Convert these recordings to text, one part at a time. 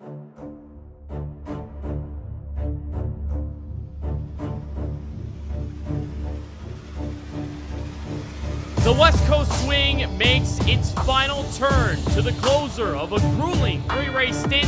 The West Coast swing makes its final turn to the closer of a grueling three-race stint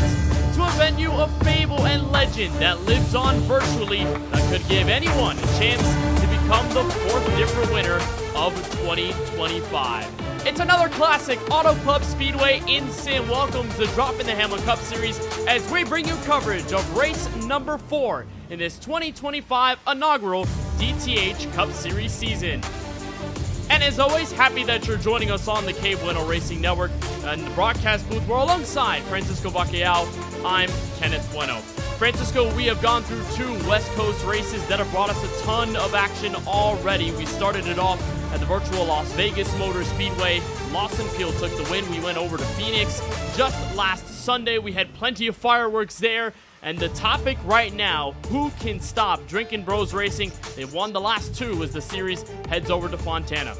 to a venue of fable and legend that lives on virtually, that could give anyone a chance to become the fourth different winner of 2025. It's another classic Auto Club Speedway in Sim welcomes the Droppin the Hammah Cup Series as we bring you coverage of race number 4 in this 2025 inaugural DTH Cup Series season. And as always, happy that you're joining us on the KBueno Racing Network and the broadcast booth. We're alongside Francisco Bacalhau. I'm Kenneth Bueno. Francisco, we have gone through 2 West Coast races that have brought us a ton of action already. We started it off at the virtual Las Vegas Motor Speedway. Lawson Field took the win. We went over to Phoenix just last Sunday. We had plenty of fireworks there. And the topic right now, who can stop Drinkin' Bros Racing? They've won the last 2 as the series heads over to Fontana.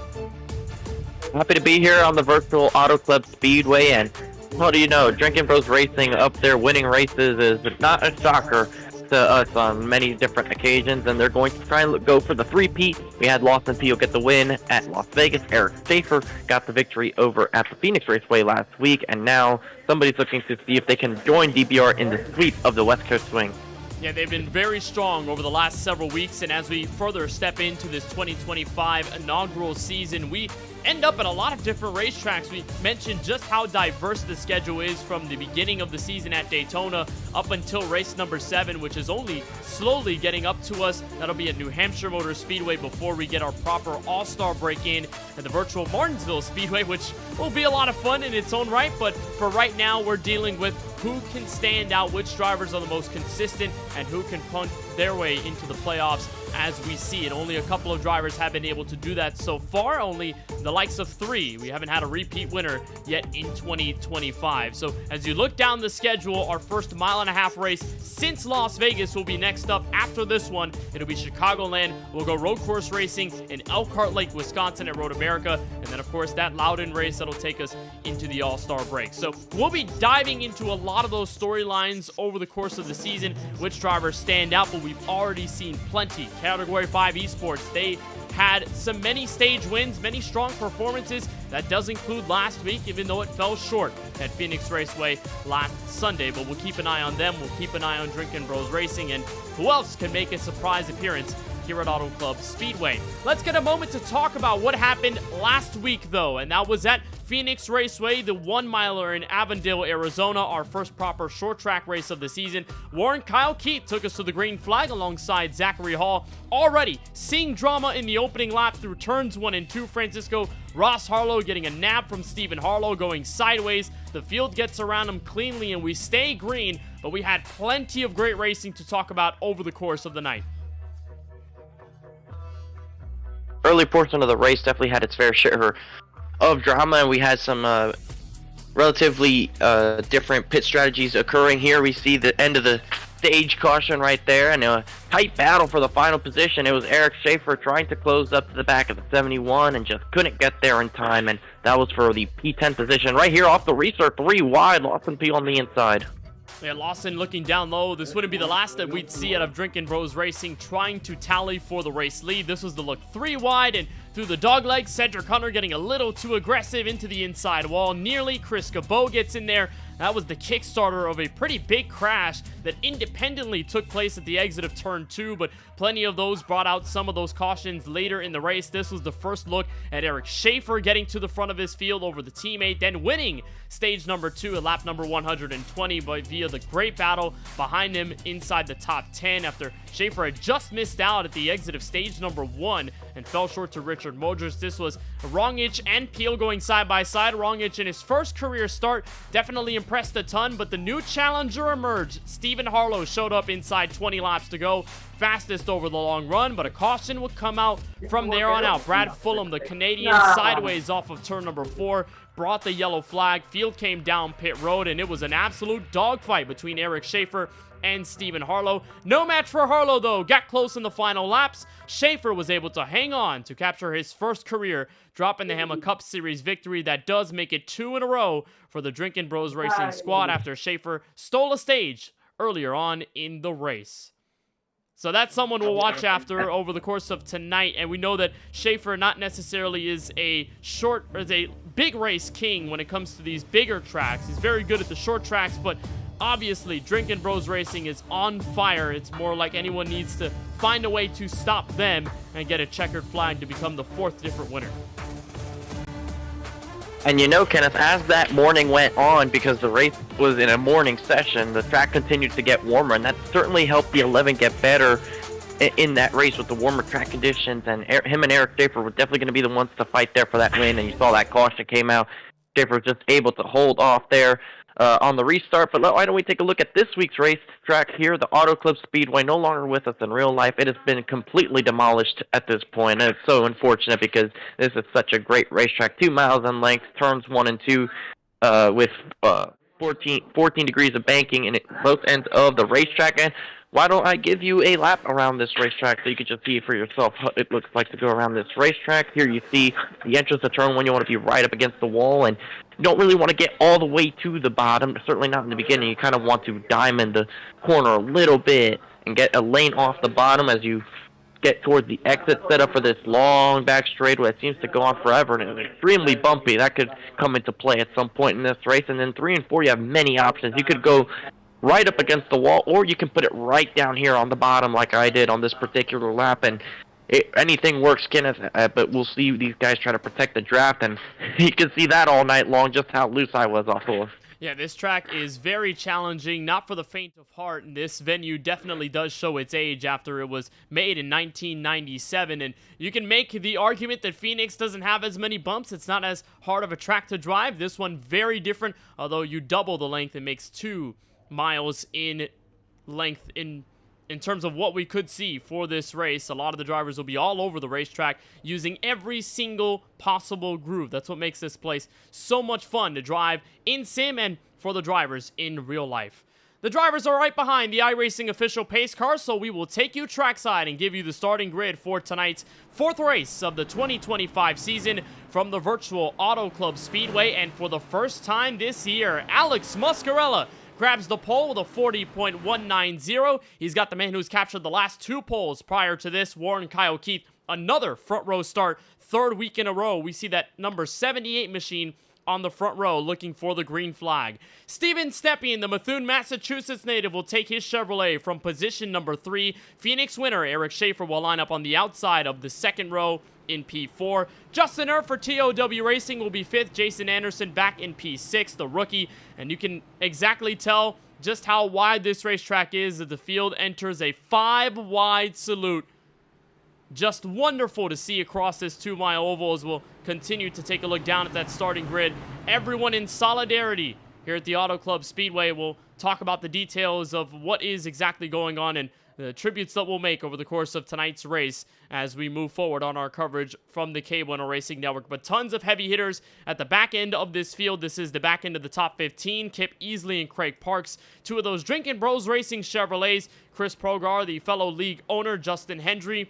Happy to be here on the virtual Auto Club Speedway, and what do you know, Drinkin' Bros Racing up there winning races is not a shocker to us on many different occasions, and they're going to try and go for the three-peat. We had Lawson Pio get the win at Las Vegas. Eric Schaefer got the victory over at the Phoenix Raceway last week, and now somebody's looking to see if they can join DBR in the sweep of the West Coast swing. Yeah, they've been very strong over the last several weeks, and as we further step into this 2025 inaugural season, we end up at a lot of different racetracks. We mentioned just how diverse the schedule is from the beginning of the season at Daytona up until race number 7, which is only slowly getting up to us. That'll be at New Hampshire Motor Speedway before we get our proper all-star break in at the virtual Martinsville Speedway, which will be a lot of fun in its own right. But for right now, we're dealing with who can stand out, which drivers are the most consistent, and who can punch their way into the playoffs as we see it. Only a couple of drivers have been able to do that so far, only the likes of 3. We haven't had a repeat winner yet in 2025. So as you look down the schedule, our first mile-and-a-half race since Las Vegas will be next up after this one. It'll be Chicagoland. We'll go road course racing in Elkhart Lake, Wisconsin at Road America. And then, of course, that Loudon race that'll take us into the All-Star break. So we'll be diving into a lot of those storylines over the course of the season, which drivers stand out, but we've already seen plenty. Category 5 Esports, they had many stage wins, many strong performances. That does include last week, even though it fell short at Phoenix Raceway last Sunday. But we'll keep an eye on them. We'll keep an eye on Drinkin' Bros Racing, and who else can make a surprise appearance here at Auto Club Speedway. Let's get a moment to talk about what happened last week, though, and that was at Phoenix Raceway, the 1-miler in Avondale, Arizona, our first proper short track race of the season. Warren Kyle Keith took us to the green flag alongside Zachary Hall. Already seeing drama in the opening lap through turns 1 and 2. Francisco Ross Harlow getting a nab from Stephen Harlow going sideways. The field gets around him cleanly and we stay green, but we had plenty of great racing to talk about over the course of the night. Early portion of the race definitely had its fair share of drama, and we had some relatively different pit strategies occurring here. We see the end of the stage caution right there, and a tight battle for the final position. It was Eric Schaefer trying to close up to the back of the 71 and just couldn't get there in time, and that was for the P10 position. Right here off the restart, 3 wide, Lawson P on the inside. Yeah, Lawson looking down low. This wouldn't be the last that we'd see out of Drinkin' Bros Racing trying to tally for the race lead. This was the look 3 wide, and through the dogleg, Cedric Hunter getting a little too aggressive into the inside wall. Nearly Chris Cabot gets in there. That was the kickstarter of a pretty big crash that independently took place at the exit of turn 2, but plenty of those brought out some of those cautions later in the race. This was the first look at Eric Schaefer getting to the front of his field over the teammate, then winning stage number 2 at lap number 120 via the great battle behind him inside the top 10 after Schaefer had just missed out at the exit of stage number 1 and fell short to Richard Modris. This was Rongich and Peel going side by side. Rongich in his first career start definitely impressed a ton, but the new challenger emerged. Stephen Harlow showed up inside 20 laps to go, fastest over the long run, but a caution would come out from there on out. Brad Fulham, the Canadian, sideways off of turn number 4, brought the yellow flag. Field came down pit road, and it was an absolute dogfight between Eric Schaefer and Stephen Harlow. No match for Harlow, though. Got close in the final laps. Schaefer was able to hang on to capture his first career Droppin the Hammah Cup Series victory. That does make it 2 in a row for the Drinkin' Bros Racing squad after Schaefer stole a stage earlier on in the race. So that's someone we'll watch after over the course of tonight, and we know that Schaefer not necessarily is a big race king when it comes to these bigger tracks. He's very good at the short tracks, but obviously Drinkin' Bros Racing is on fire. It's more like anyone needs to find a way to stop them and get a checkered flag to become the 4th different winner. And you know, Kenneth, as that morning went on, because the race was in a morning session, the track continued to get warmer, and that certainly helped the 11 get better in that race with the warmer track conditions. And him and Eric Schaefer were definitely going to be the ones to fight there for that win, and you saw that caution came out. Schaefer was just able to hold off there on the restart. But why don't we take a look at this week's race track here, the Auto Club Speedway, no longer with us in real life. It has been completely demolished at this point, and it's so unfortunate because this is such a great racetrack. 2 miles in length, turns 1 and 2 with 14 degrees of banking in both ends of the racetrack. And why don't I give you a lap around this racetrack so you can just see for yourself what it looks like to go around this racetrack. Here you see the entrance to turn 1. You want to be right up against the wall, and you don't really want to get all the way to the bottom, certainly not in the beginning. You kind of want to diamond the corner a little bit and get a lane off the bottom as you get towards the exit set up for this long back straightaway. It seems to go on forever, and it's extremely bumpy. That could come into play at some point in this race. And then 3 and 4, you have many options. You could go right up against the wall, or you can put it right down here on the bottom like I did on this particular lap, and anything works, Kenneth, but we'll see these guys try to protect the draft, and you can see that all night long, just how loose I was off course. Yeah, this track is very challenging, not for the faint of heart, and this venue definitely does show its age after it was made in 1997, and you can make the argument that Phoenix doesn't have as many bumps. It's not as hard of a track to drive. This one, very different, although you double the length, it makes 2 miles in length in terms of what we could see for this race. A lot of the drivers will be all over the racetrack using every single possible groove. That's what makes this place so much fun to drive in sim and for the drivers in real life. The drivers are right behind the iRacing official pace car, so we will take you trackside and give you the starting grid for tonight's 4th race of the 2025 season from the virtual Auto Club Speedway. And for the first time this year, Alex Muscarella grabs the pole with a 40.190. He's got the man who's captured the last 2 poles prior to this, Warren Kyle Keith. Another front row start, 3rd week in a row. We see that number 78 machine on the front row looking for the green flag. Steven Stepien, the Methuen, Massachusetts native, will take his Chevrolet from position number 3. Phoenix winner Eric Schaefer will line up on the outside of the 2nd row in P4. Justin Earp for TOW Racing will be 5th. Jason Anderson back in P6, the rookie. And you can exactly tell just how wide this racetrack is as the field enters a 5-wide salute. Just wonderful to see across this 2-mile oval as we'll continue to take a look down at that starting grid. Everyone in solidarity here at the Auto Club Speedway. We'll talk about the details of what is exactly going on and the tributes that we'll make over the course of tonight's race as we move forward on our coverage from the KBueno Racing Network. But tons of heavy hitters at the back end of this field. This is the back end of the top 15. Kip Easley and Craig Parks, 2 of those Drinkin' Bros Racing Chevrolets. Chris Progar, the fellow league owner. Justin Hendry,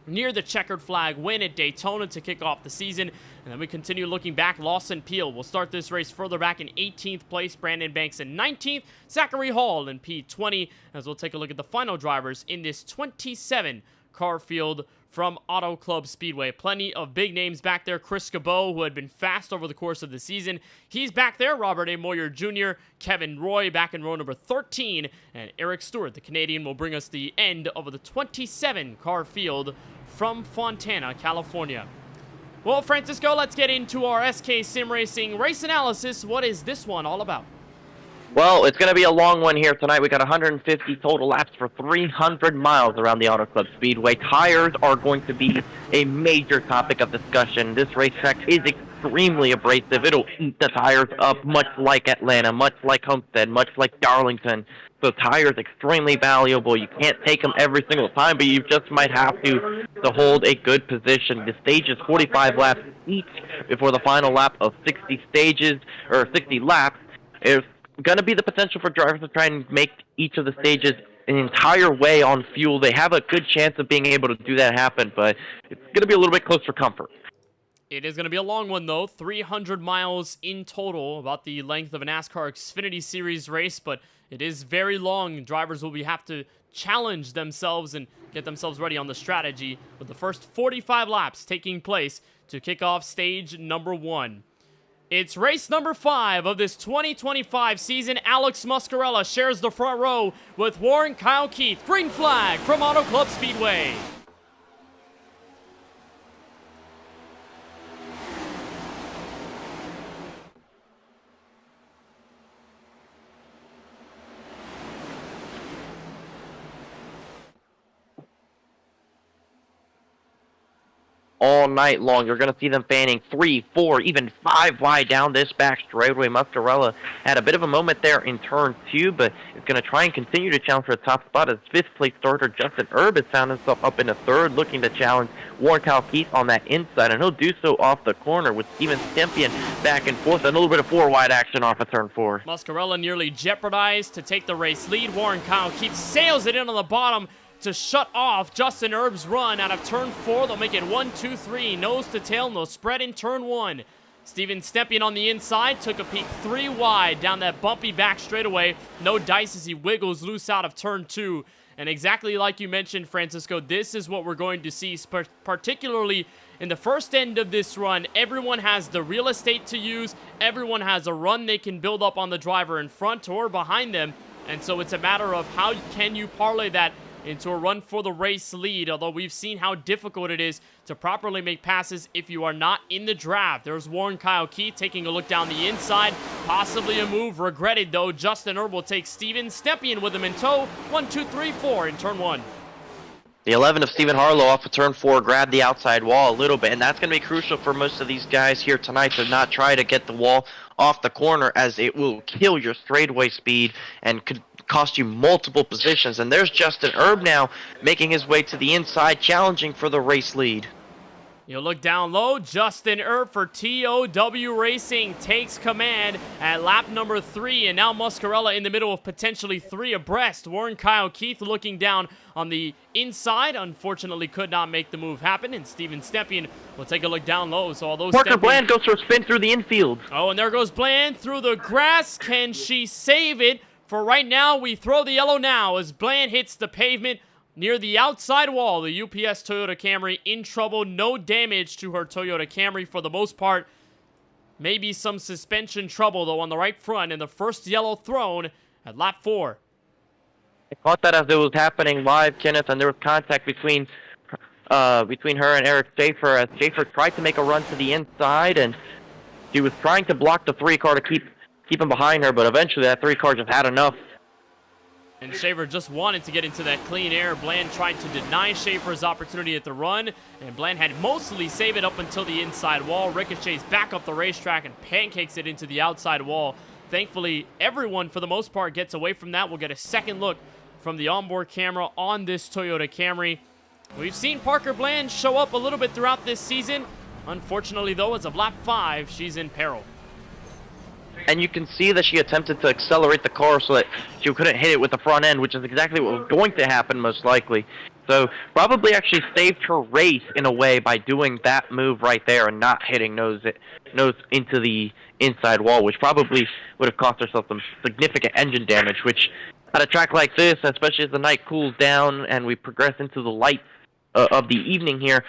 near the checkered flag win at Daytona to kick off the season. And then we continue looking back. Lawson Peel will start this race further back in 18th place. Brandon Banks in 19th. Zachary Hall in P20. As we'll take a look at the final drivers in this 27-car field from Auto Club Speedway. Plenty of big names back there. Chris Cabot, who had been fast over the course of the season, he's back there. Robert A. Moyer Jr., Kevin Roy back in row number 13. And Eric Stewart, the Canadian, will bring us the end of the 27-car field from Fontana, California. Well, Francisco, let's get into our SK Sim Racing race analysis. What is this one all about? Well, it's going to be a long one here tonight. We got 150 total laps for 300 miles around the Auto Club Speedway. Tires are going to be a major topic of discussion. This racetrack is extremely abrasive. It'll eat the tires up, much like Atlanta, much like Homestead, much like Darlington. So tires extremely valuable. You can't take them every single time, but you just might have to hold a good position. The stage is 45 laps each before the final lap of 60 stages, or 60 laps. If going to be the potential for drivers to try and make each of the stages an entire way on fuel. They have a good chance of being able to do that happen, but it's going to be a little bit close for comfort. It is going to be a long one, though. 300 miles in total, about the length of a NASCAR Xfinity Series race, but it is very long. Drivers will have to challenge themselves and get themselves ready on the strategy, with the first 45 laps taking place to kick off stage number 1. It's race number 5 of this 2025 season. Alex Muscarella shares the front row with Warren Kyle Keith. Green flag from Auto Club Speedway. All night long, you're going to see them fanning 3, 4, even 5 wide down this back straightaway. Muscarella had a bit of a moment there in turn 2, but is going to try and continue to challenge for the top spot as 5th place starter Justin Erb has found himself up in the 3rd, looking to challenge Warren Kyle Keith on that inside, and he'll do so off the corner with Steven Stempian back and forth, and a little bit of 4 wide action off of turn 4. Muscarella nearly jeopardized to take the race lead. Warren Kyle Keith sails it in on the bottom to shut off Justin Erb's run out of turn 4. They'll make it 1, 2, 3, nose to tail, no spread in turn 1. Steven Stempian on the inside took a peek 3 wide down that bumpy back straightaway. No dice as he wiggles loose out of turn 2. And exactly like you mentioned, Francisco, this is what we're going to see, particularly in the first end of this run. Everyone has the real estate to use. Everyone has a run they can build up on the driver in front or behind them. And so it's a matter of how can you parlay that into a run for the race lead, although we've seen how difficult it is to properly make passes if you are not in the draft. There's Warren Kyle Keith taking a look down the inside, possibly a move regretted though. Justin Erb will take Steven Stempian with him in tow. 1, 2, 3, 4 in turn 1. The 11 of Stephen Harlow off of turn 4 grabbed the outside wall a little bit, and that's going to be crucial for most of these guys here tonight to not try to get the wall off the corner, as it will kill your straightaway speed and could cost you multiple positions. And there's Justin Erb now making his way to the inside, challenging for the race lead. You'll look down low. Justin Erb for TOW Racing takes command at lap number 3, and now Muscarella in the middle of potentially 3 abreast. Warren Kyle Keith looking down on the inside, unfortunately could not make the move happen, and Steven Stempian will take a look down low. So although Parker Bland goes for a spin through the infield. Oh, and there goes Bland through the grass. Can she save it? For right now, we throw the yellow now as Bland hits the pavement near the outside wall. The UPS Toyota Camry in trouble. No damage to her Toyota Camry for the most part. Maybe some suspension trouble, though, on the right front, and the first yellow thrown at lap 4. I caught that as it was happening live, Kenneth, and there was contact between her and Eric Schaefer, as Schaefer tried to make a run to the inside, and she was trying to block the 3 car to keep him behind her, but eventually that 3 car just had enough. And Schaefer just wanted to get into that clean air. Bland tried to deny Schaefer's opportunity at the run, and Bland had mostly saved it up until the inside wall. Ricochets back up the racetrack and pancakes it into the outside wall. Thankfully, everyone, for the most part, gets away from that. We'll get a second look from the onboard camera on this Toyota Camry. We've seen Parker Bland show up a little bit throughout this season. Unfortunately, though, as of lap 5, she's in peril. And you can see that she attempted to accelerate the car so that she couldn't hit it with the front end, which is exactly what was going to happen most likely. So probably actually saved her race in a way by doing that move right there and not hitting nose into the inside wall, which probably would have cost herself some significant engine damage, which at a track like this, especially as the night cools down and we progress into the light of the evening here,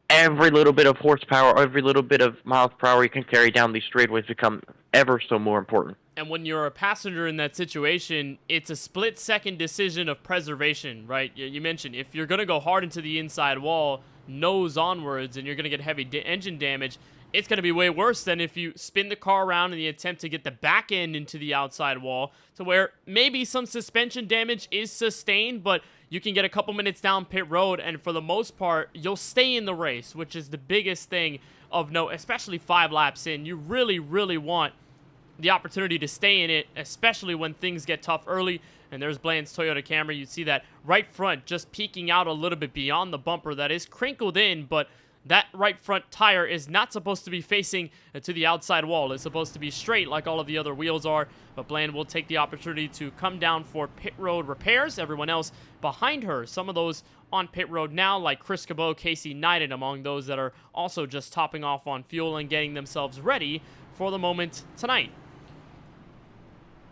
every little bit of horsepower, every little bit of miles per hour you can carry down these straightaways become ever so more important. And when you're a passenger in that situation, it's a split-second decision of preservation, right? You mentioned if you're going to go hard into the inside wall, nose onwards, and you're going to get heavy engine damage, it's going to be way worse than if you spin the car around in the attempt to get the back end into the outside wall, to where maybe some suspension damage is sustained, but you can get a couple minutes down pit road, and for the most part, you'll stay in the race, which is the biggest thing of note, especially 5 laps in. You really, really want the opportunity to stay in it, especially when things get tough early. And there's Bland's Toyota Camry. You see that right front just peeking out a little bit beyond the bumper that is crinkled in, but that right front tire is not supposed to be facing to the outside wall. It's supposed to be straight like all of the other wheels are, but Bland will take the opportunity to come down for pit road repairs. Everyone else behind her, some of those on pit road now, like Chris Cabot, Casey Knighton, among those that are also just topping off on fuel and getting themselves ready for the moment tonight.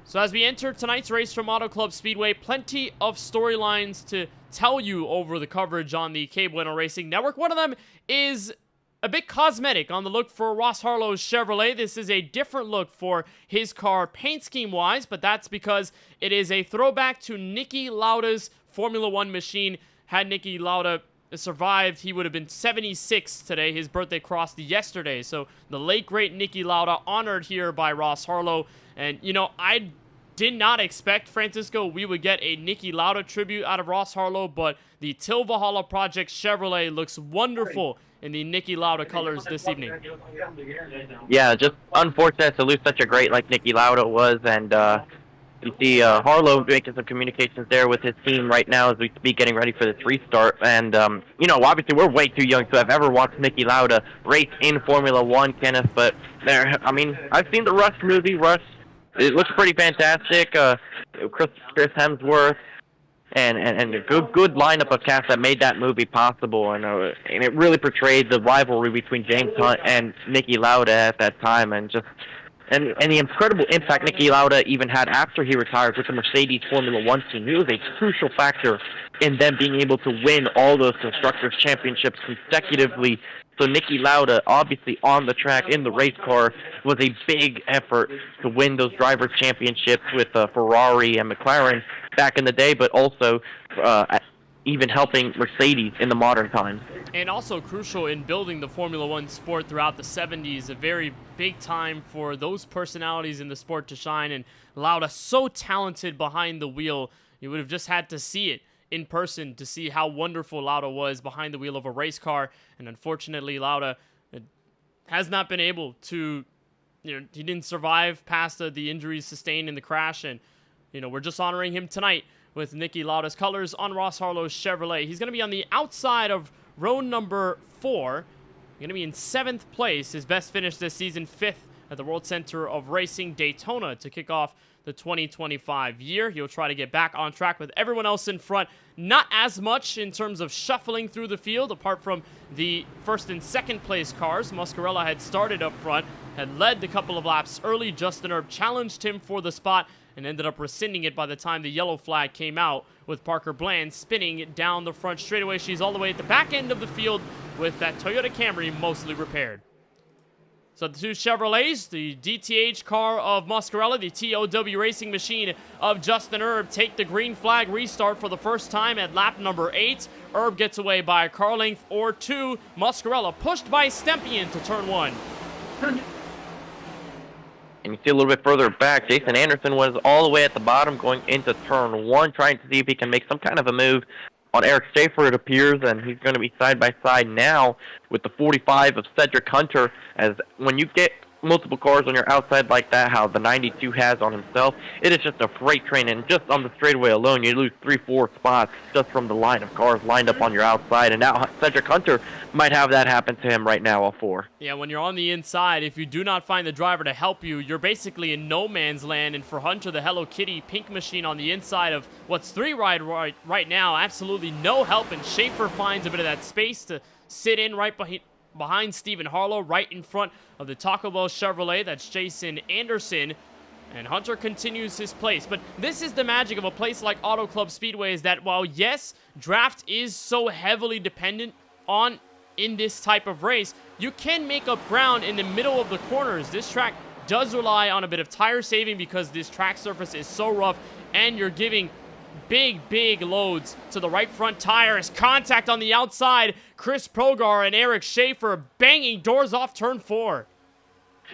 So as we enter tonight's race from Auto Club Speedway, plenty of storylines to tell you over the coverage on the KBueno Racing Network. One of them is a bit cosmetic on the look for Ross Harlow's Chevrolet. This is a different look for his car paint scheme wise, but that's because it is a throwback to Niki Lauda's Formula One machine. Had Niki Lauda survived, he would have been 76 today. His birthday crossed yesterday. So the late great Niki Lauda honored here by Ross Harlow. And, you know, I did not expect, Francisco, we would get a Niki Lauda tribute out of Ross Harlow, but the Till Valhalla Project Chevrolet looks wonderful in the Niki Lauda colors this evening. Yeah, just unfortunate to lose such a great like Niki Lauda was, and you see Harlow making some communications there with his team right now as we speak, getting ready for this restart. And, you know, obviously we're way too young to have ever watched Niki Lauda race in Formula One, Kenneth, but there, I mean, I've seen the Rush movie. Rush, it looks pretty fantastic. Chris Hemsworth and a good lineup of cast that made that movie possible, and it really portrayed the rivalry between James Hunt and Niki Lauda at that time, and just and the incredible impact Niki Lauda even had after he retired with the Mercedes Formula One team. He was a crucial factor in them being able to win all those Constructors' Championships consecutively. So Niki Lauda, obviously on the track in the race car, was a big effort to win those Drivers' Championships with Ferrari and McLaren back in the day, but also even helping Mercedes in the modern times. And also crucial in building the Formula One sport throughout the 70s, a very big time for those personalities in the sport to shine. And Lauda, so talented behind the wheel, you would have just had to see it in person to see how wonderful Lauda was behind the wheel of a race car. And unfortunately, Lauda has not been able to, you know, he didn't survive past the injuries sustained in the crash. And, you know, we're just honoring him tonight with Niki Lauda's colors on Ross Harlow's Chevrolet. He's going to be on the outside of row number 4. Going to be in 7th place. His best finish this season, 5th at the World Center of Racing Daytona to kick off the 2025 year. He'll try to get back on track with everyone else in front. Not as much in terms of shuffling through the field, apart from the 1st and 2nd place cars. Muscarella had started up front, had led the couple of laps early. Justin Erb challenged him for the spot and ended up rescinding it by the time the yellow flag came out, with Parker Bland spinning down the front straightaway. She's all the way at the back end of the field with that Toyota Camry mostly repaired. So the two Chevrolets, the DTH car of Muscarella, the TOW racing machine of Justin Erb, take the green flag restart for the first time at lap number 8. Erb gets away by a car length or 2. Muscarella pushed by Stempian to turn 1. And you see a little bit further back, Jason Anderson was all the way at the bottom going into turn 1, trying to see if he can make some kind of a move on Eric Schaefer, it appears, and he's going to be side by side now with the 45 of Cedric Hunter. As when you get multiple cars on your outside like that, how the 92 has on himself, it is just a freight train, and just on the straightaway alone, you lose 3-4 spots just from the line of cars lined up on your outside, and now Cedric Hunter might have that happen to him right now, all 4. Yeah, when you're on the inside, if you do not find the driver to help you, you're basically in no man's land, and for Hunter, the Hello Kitty pink machine on the inside of what's 3 right now, absolutely no help, and Schaefer finds a bit of that space to sit in right behind Stephen Harlow, right in front of the Taco Bell Chevrolet. That's Jason Anderson. And Hunter continues his place. But this is the magic of a place like Auto Club Speedway, is that while, yes, draft is so heavily dependent on in this type of race, you can make up ground in the middle of the corners. This track does rely on a bit of tire saving because this track surface is so rough, and you're giving big loads to the right front tires. Contact on the outside. Chris Progar and Eric Schaefer banging doors off turn 4.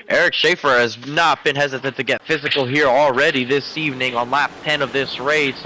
Eric Schaefer has not been hesitant to get physical here already this evening on lap 10 of this race.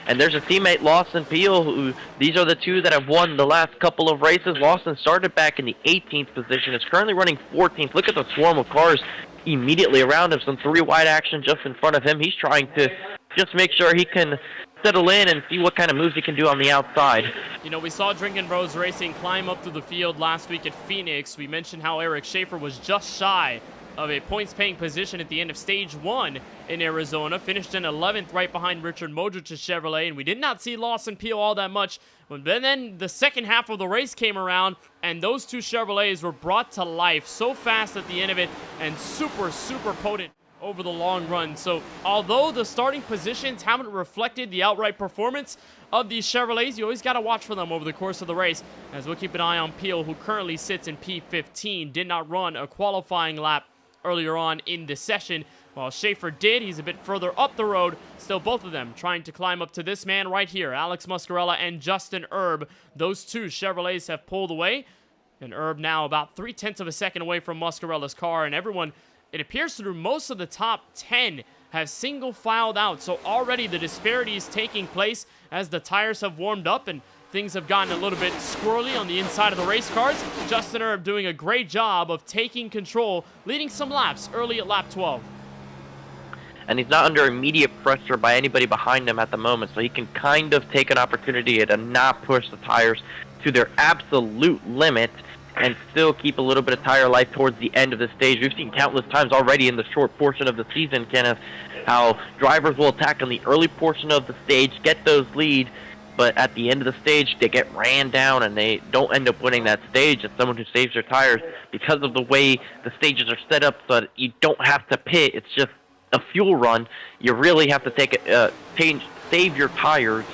And there's a teammate, Lawson Peel, who these are the two that have won the last couple of races. Lawson started back in the 18th position, is currently running 14th. Look at the swarm of cars immediately around him. Some 3 wide action just in front of him. He's trying to just make sure he can settle in and see what kind of moves he can do on the outside. You know, we saw Drinkin' Bros Racing climb up through the field last week at Phoenix. We mentioned how Eric Schaefer was just shy of a points-paying position at the end of Stage 1 in Arizona. Finished in 11th right behind Richard Modrich's Chevrolet, and we did not see Lawson Peel all that much. But then the second half of the race came around, and those two Chevrolets were brought to life so fast at the end of it, and super, super potent over the long run. So although the starting positions haven't reflected the outright performance of these Chevrolets, you always got to watch for them over the course of the race, as we'll keep an eye on Peel, who currently sits in P15, did not run a qualifying lap earlier on in the session, while Schaefer did. He's a bit further up the road. Still, both of them trying to climb up to this man right here, Alex Muscarella and Justin Erb. Those two Chevrolets have pulled away, and Erb now about 0.3 of a second away from Muscarella's car, and everyone, it appears through most of the top 10, have single filed out. So already the disparity is taking place as the tires have warmed up and things have gotten a little bit squirrely on the inside of the race cars. Justin Erb doing a great job of taking control, leading some laps early at lap 12. And he's not under immediate pressure by anybody behind him at the moment, so he can kind of take an opportunity to not push the tires to their absolute limit and still keep a little bit of tire life towards the end of the stage. We've seen countless times already in the short portion of the season, Kenneth, how drivers will attack on the early portion of the stage, get those leads, but at the end of the stage, they get ran down and they don't end up winning that stage. As someone who saves their tires, because of the way the stages are set up so that you don't have to pit, it's just a fuel run. You really have to save your tires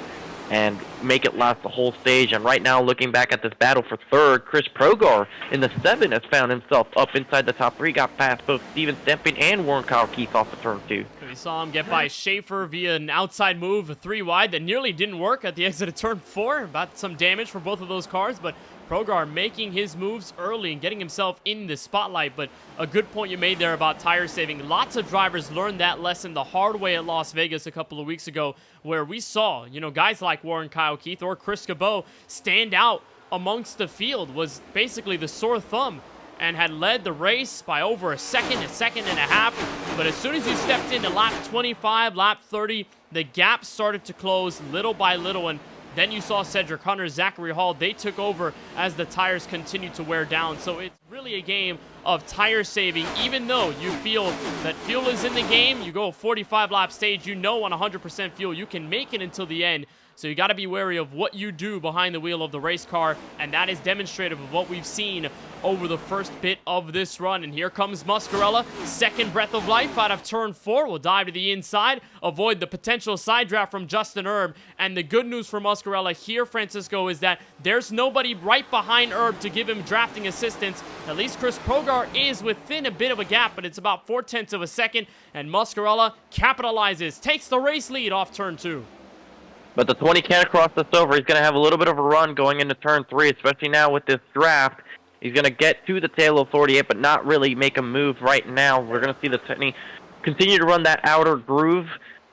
and make it last the whole stage. And right now, looking back at this battle for third, Chris Progar in the 7 has found himself up inside the top 3, got past both Steven Stemping and Warren Kyle Keith off of turn 2. We saw him get by Schaefer via an outside move, a 3 wide that nearly didn't work at the exit of turn 4. About some damage for both of those cars, but Progar making his moves early and getting himself in the spotlight. But a good point you made there about tire saving. Lots of drivers learned that lesson the hard way at Las Vegas a couple of weeks ago, where we saw, you know, guys like Warren Kyle Keith or Chris Cabot stand out amongst the field, was basically the sore thumb, and had led the race by over a second and a half. But as soon as you stepped into lap 25, lap 30, the gap started to close little by little, and then you saw Cedric Hunter, Zachary Hall, they took over as the tires continued to wear down. So it's really a game of tire saving. Even though you feel that fuel is in the game, you go a 45 lap stage, you know on 100% fuel you can make it until the end. So you got to be wary of what you do behind the wheel of the race car, and that is demonstrative of what we've seen over the first bit of this run. And here comes Muscarella, second breath of life out of turn 4. We'll dive to the inside, avoid the potential side draft from Justin Erb. And the good news for Muscarella here, Francisco, is that there's nobody right behind Erb to give him drafting assistance. At least Chris Progar is within a bit of a gap, but it's about 0.4 of a second, and Muscarella capitalizes, takes the race lead off turn 2. But the 20 can't cross this over. He's going to have a little bit of a run going into turn 3, especially now with this draft. He's going to get to the tail of 48, but not really make a move right now. We're going to see the 20 continue to run that outer groove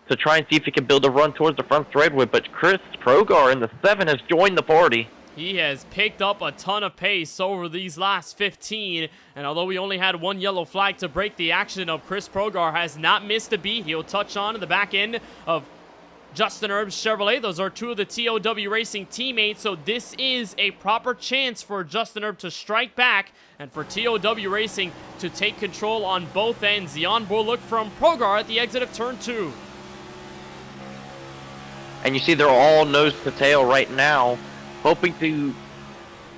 to try and see if he can build a run towards the front straightaway. But Chris Progar in the 7 has joined the party. He has picked up a ton of pace over these last 15, and although we only had one yellow flag to break the action up, Chris Progar has not missed a beat. He'll touch on in the back end of Justin Erb's Chevrolet. Those are two of the TOW Racing teammates, so this is a proper chance for Justin Erb to strike back and for TOW Racing to take control on both ends. The onboard look from Progar at the exit of turn 2. And you see they're all nose to tail right now, hoping to,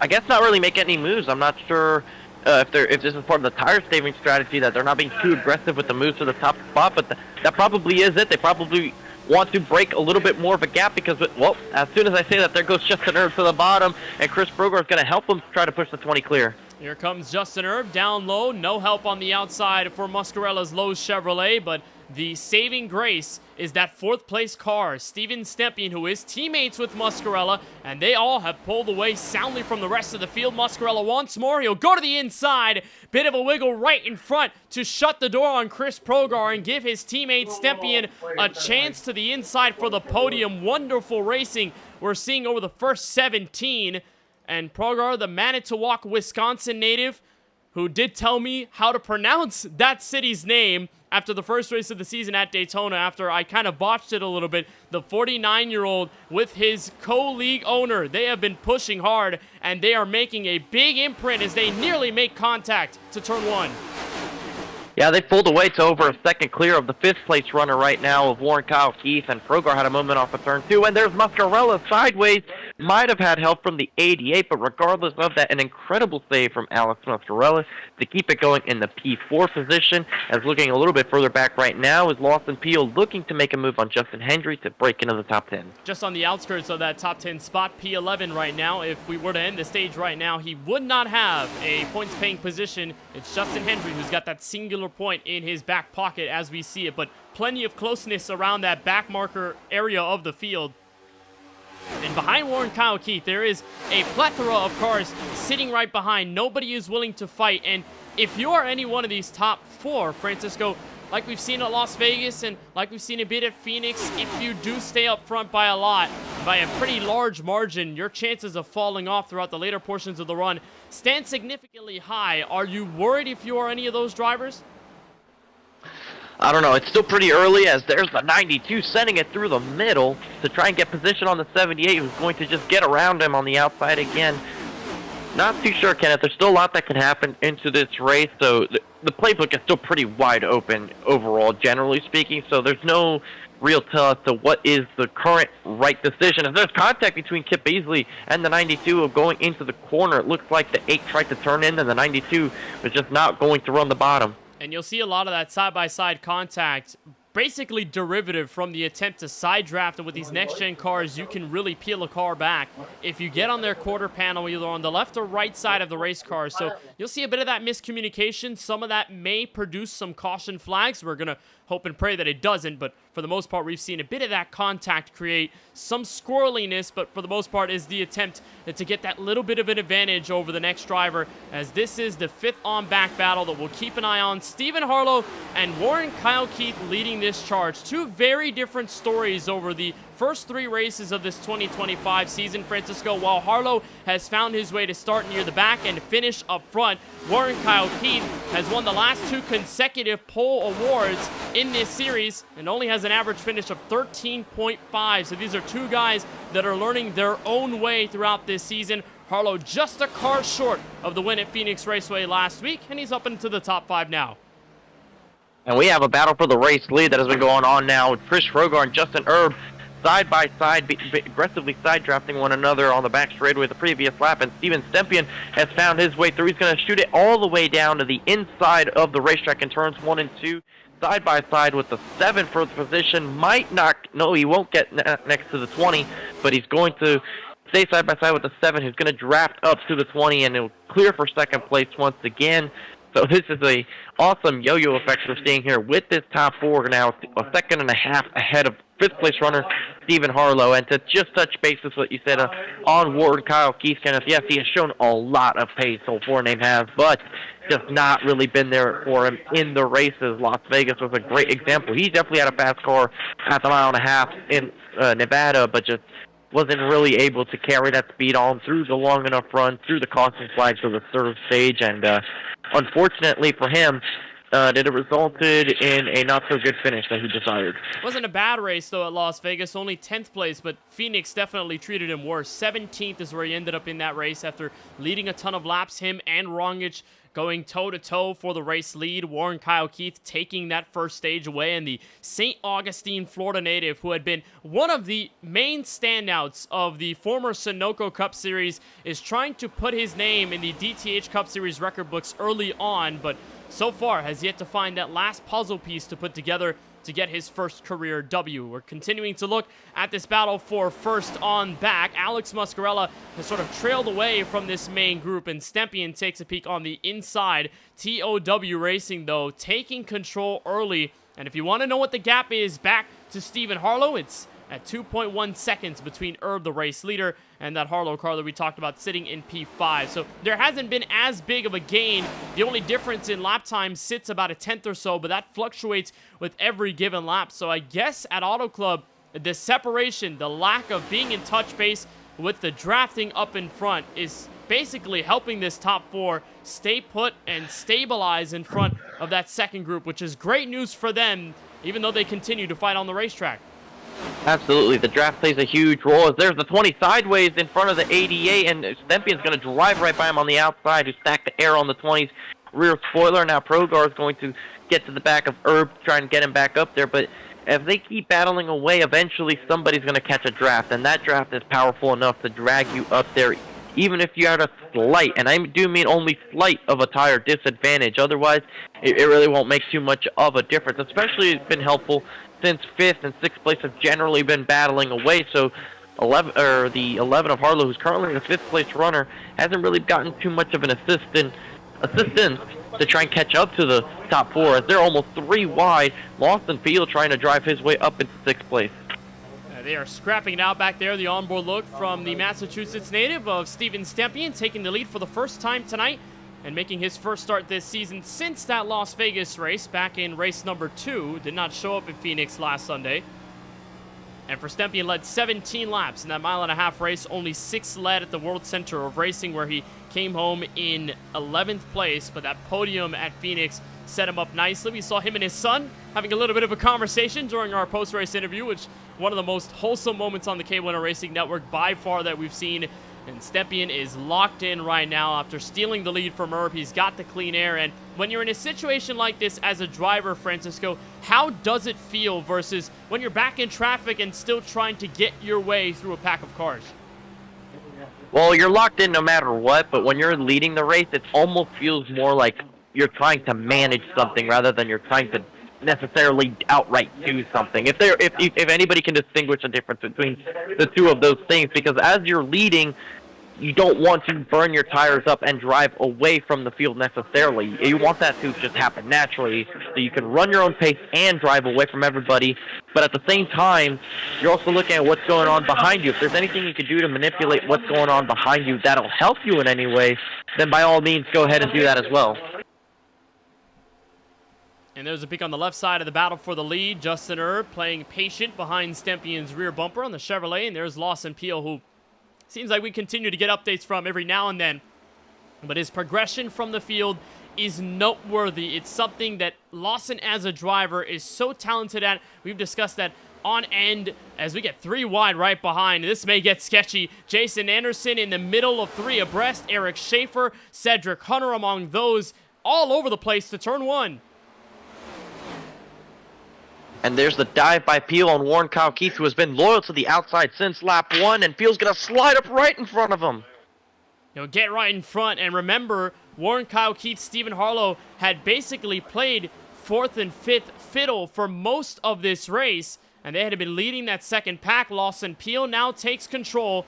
I guess, not really make any moves. I'm not sure if this is part of the tire saving strategy, that they're not being too aggressive with the moves to the top spot, but that probably is it. They probably want to break a little bit more of a gap because, well, as soon as I say that, there goes Justin Erb to the bottom, and Chris Progar is going to help him try to push the 20 clear. Here comes Justin Erb down low. No help on the outside for Muscarella's Lowe's Chevrolet, but the saving grace is that 4th place car, Steven Stempien, who is teammates with Muscarella, and they all have pulled away soundly from the rest of the field. Muscarella once more. He'll go to the inside. Bit of a wiggle right in front to shut the door on Chris Progar and give his teammate Stempien a chance to the inside for the podium. Wonderful racing we're seeing over the first 17. And Progar, the Manitowoc, Wisconsin native, who did tell me how to pronounce that city's name after the first race of the season at Daytona, after I kind of botched it a little bit. The 49-year-old with his co-league owner, they have been pushing hard, and they are making a big imprint as they nearly make contact to turn 1. Yeah, they pulled away to over a second clear of the 5th place runner right now of Warren Kyle Keith, and Progar had a moment off of turn 2, and there's Muscarella sideways. Might have had help from the 88, but regardless of that, an incredible save from Alex Muscarella to keep it going in the P4 position. As looking a little bit further back right now is Lawson Peel looking to make a move on Justin Hendry to break into the top 10. Just on the outskirts of that top 10 spot, P11 right now. If we were to end the stage right now, he would not have a points-paying position. It's Justin Hendry who's got that singular point in his back pocket as we see it, but plenty of closeness around that back marker area of the field. And behind Warren Kyle Keith, there is a plethora of cars sitting right behind. Nobody is willing to fight. And if you are any one of these top 4, Francisco, like we've seen at Las Vegas and like we've seen a bit at Phoenix, if you do stay up front by a lot, by a pretty large margin, your chances of falling off throughout the later portions of the run stand significantly high. Are you worried if you are any of those drivers? I don't know. It's still pretty early as there's the 92 sending it through the middle to try and get position on the 78 who's going to just get around him on the outside again. Not too sure, Kenneth. There's still a lot that can happen into this race, so the playbook is still pretty wide open overall, generally speaking, so there's no real tell as to what is the current right decision. If there's contact between Kip Beasley and the 92 of going into the corner, it looks like the 8 tried to turn in and the 92 was just not going to run the bottom. And you'll see a lot of that side-by-side contact, basically derivative from the attempt to side draft. And with these next-gen cars, you can really peel a car back if you get on their quarter panel, either on the left or right side of the race car. So you'll see a bit of that miscommunication. Some of that may produce some caution flags. We're going to hope and pray that it doesn't, but for the most part, we've seen a bit of that contact create some squirreliness, but for the most part is the attempt to get that little bit of an advantage over the next driver, as this is the 5th on-back battle that we'll keep an eye on. Stephen Harlow and Warren Kyle Keith leading this charge. Two very different stories over the first 3 races of this 2025 season, Francisco. While Harlow has found his way to start near the back and finish up front, Warren Kyle Keith has won the last 2 consecutive pole awards in this series and only has an average finish of 13.5. So these are 2 guys that are learning their own way throughout this season. Harlow just a car short of the win at Phoenix Raceway last week, and he's up into the top 5 now. And we have a battle for the race lead that has been going on now with Chris Rogar and Justin Erb side by side, aggressively side drafting one another on the back straightaway the previous lap, and Steven Stempion has found his way through. He's going to shoot it all the way down to the inside of the racetrack in turns 1 and 2, side by side with the 7 for the position. He won't get next to the 20, but he's going to stay side by side with the 7, who's going to draft up to the 20, and it'll clear for second place once again. So this is a awesome yo-yo effect we're seeing here with this top 4 now, a second and a half ahead of 5th place runner Stephen Harlow. And to just touch base with what you said on Warren Kyle Keith, Kenneth, yes, he has shown a lot of pace, so 4-name has, but just not really been there for him in the races. Las Vegas was a great example. He definitely had a fast car at the 1.5 mile in Nevada, but just wasn't really able to carry that speed on through the long enough run, through the caution flags of the 3rd stage, and unfortunately for him, it resulted in a not-so-good finish that he desired. Wasn't a bad race, though, at Las Vegas. Only 10th place, but Phoenix definitely treated him worse. 17th is where he ended up in that race after leading a ton of laps. Him and Rongich going toe-to-toe for the race lead. Warren Kyle Keith taking that first stage away, and the St. Augustine, Florida native, who had been one of the main standouts of the former Sunoco Cup Series, is trying to put his name in the DTH Cup Series record books early on, but so far has yet to find that last puzzle piece to put together to get his first career W. We're continuing to look at this battle for first on back. Alex Muscarella has sort of trailed away from this main group, and Stempion takes a peek on the inside. TOW Racing, though, taking control early. And if you want to know what the gap is back to Stephen Harlow, it's at 2.1 seconds between Erb, the race leader, and that Harlow car that we talked about sitting in P5. So there hasn't been as big of a gain. The only difference in lap time sits about a 10th or so, but that fluctuates with every given lap. So I guess at Auto Club, the separation, the lack of being in touch base with the drafting up in front is basically helping this top 4 stay put and stabilize in front of that second group, which is great news for them, even though they continue to fight on the racetrack. Absolutely, the draft plays a huge role. As there's the 20 sideways in front of the 88, and Stempien's going to drive right by him on the outside, who stacked the air on the 20's rear spoiler. Now Progar is going to get to the back of Herb, trying to get him back up there, but if they keep battling away, eventually somebody's going to catch a draft, and that draft is powerful enough to drag you up there, even if you had a slight, and I do mean only slight, of a tire disadvantage. Otherwise, it really won't make too much of a difference. Especially, it's been helpful since 5th and 6th place have generally been battling away, so the 11 of Harlow, who's currently the 5th place runner, hasn't really gotten too much of an assistance to try and catch up to the top 4, as they're almost 3 wide. Lawson Field trying to drive his way up into 6th place. They are scrapping it out back there. The onboard look from the Massachusetts native of Steven Stempien, taking the lead for the first time tonight and making his first start this season since that Las Vegas race back in race number 2. Did not show up in Phoenix last Sunday. And for Stempien, led 17 laps in that mile-and-a-half race, only 6 led at the World Center of Racing, where he came home in 11th place. But that podium at Phoenix set him up nicely. We saw him and his son having a little bit of a conversation during our post-race interview, which one of the most wholesome moments on the KBueno Racing Network by far that we've seen. And Stempien is locked in right now after stealing the lead from Herb. He's got the clean air. And when you're in a situation like this as a driver, Francisco, how does it feel versus when you're back in traffic and still trying to get your way through a pack of cars? Well, you're locked in no matter what, but when you're leading the race, it almost feels more like you're trying to manage something rather than you're trying to necessarily outright do something. If anybody can distinguish the difference between the two of those things, because as you're leading, you don't want to burn your tires up and drive away from the field necessarily. You want that to just happen naturally, so you can run your own pace and drive away from everybody. But at the same time, you're also looking at what's going on behind you. If there's anything you can do to manipulate what's going on behind you that'll help you in any way, then by all means, go ahead and do that as well. And there's a pick on the left side of the battle for the lead. Justin Herb playing patient behind Stempien's rear bumper on the Chevrolet. And there's Lawson Peel, who seems like we continue to get updates from every now and then. But his progression from the field is noteworthy. It's something that Lawson as a driver is so talented at. We've discussed that on end as we get 3 wide right behind. This may get sketchy. Jason Anderson in the middle of 3 abreast. Eric Schaefer, Cedric Hunter among those, all over the place to turn 1. And there's the dive by Peel on Warren Kyle Keith, who has been loyal to the outside since lap 1, and Peel's going to slide up right in front of him. He'll get right in front, and remember, Warren Kyle Keith, Stephen Harlow had basically played 4th and 5th fiddle for most of this race, and they had been leading that second pack. Lawson Peel now takes control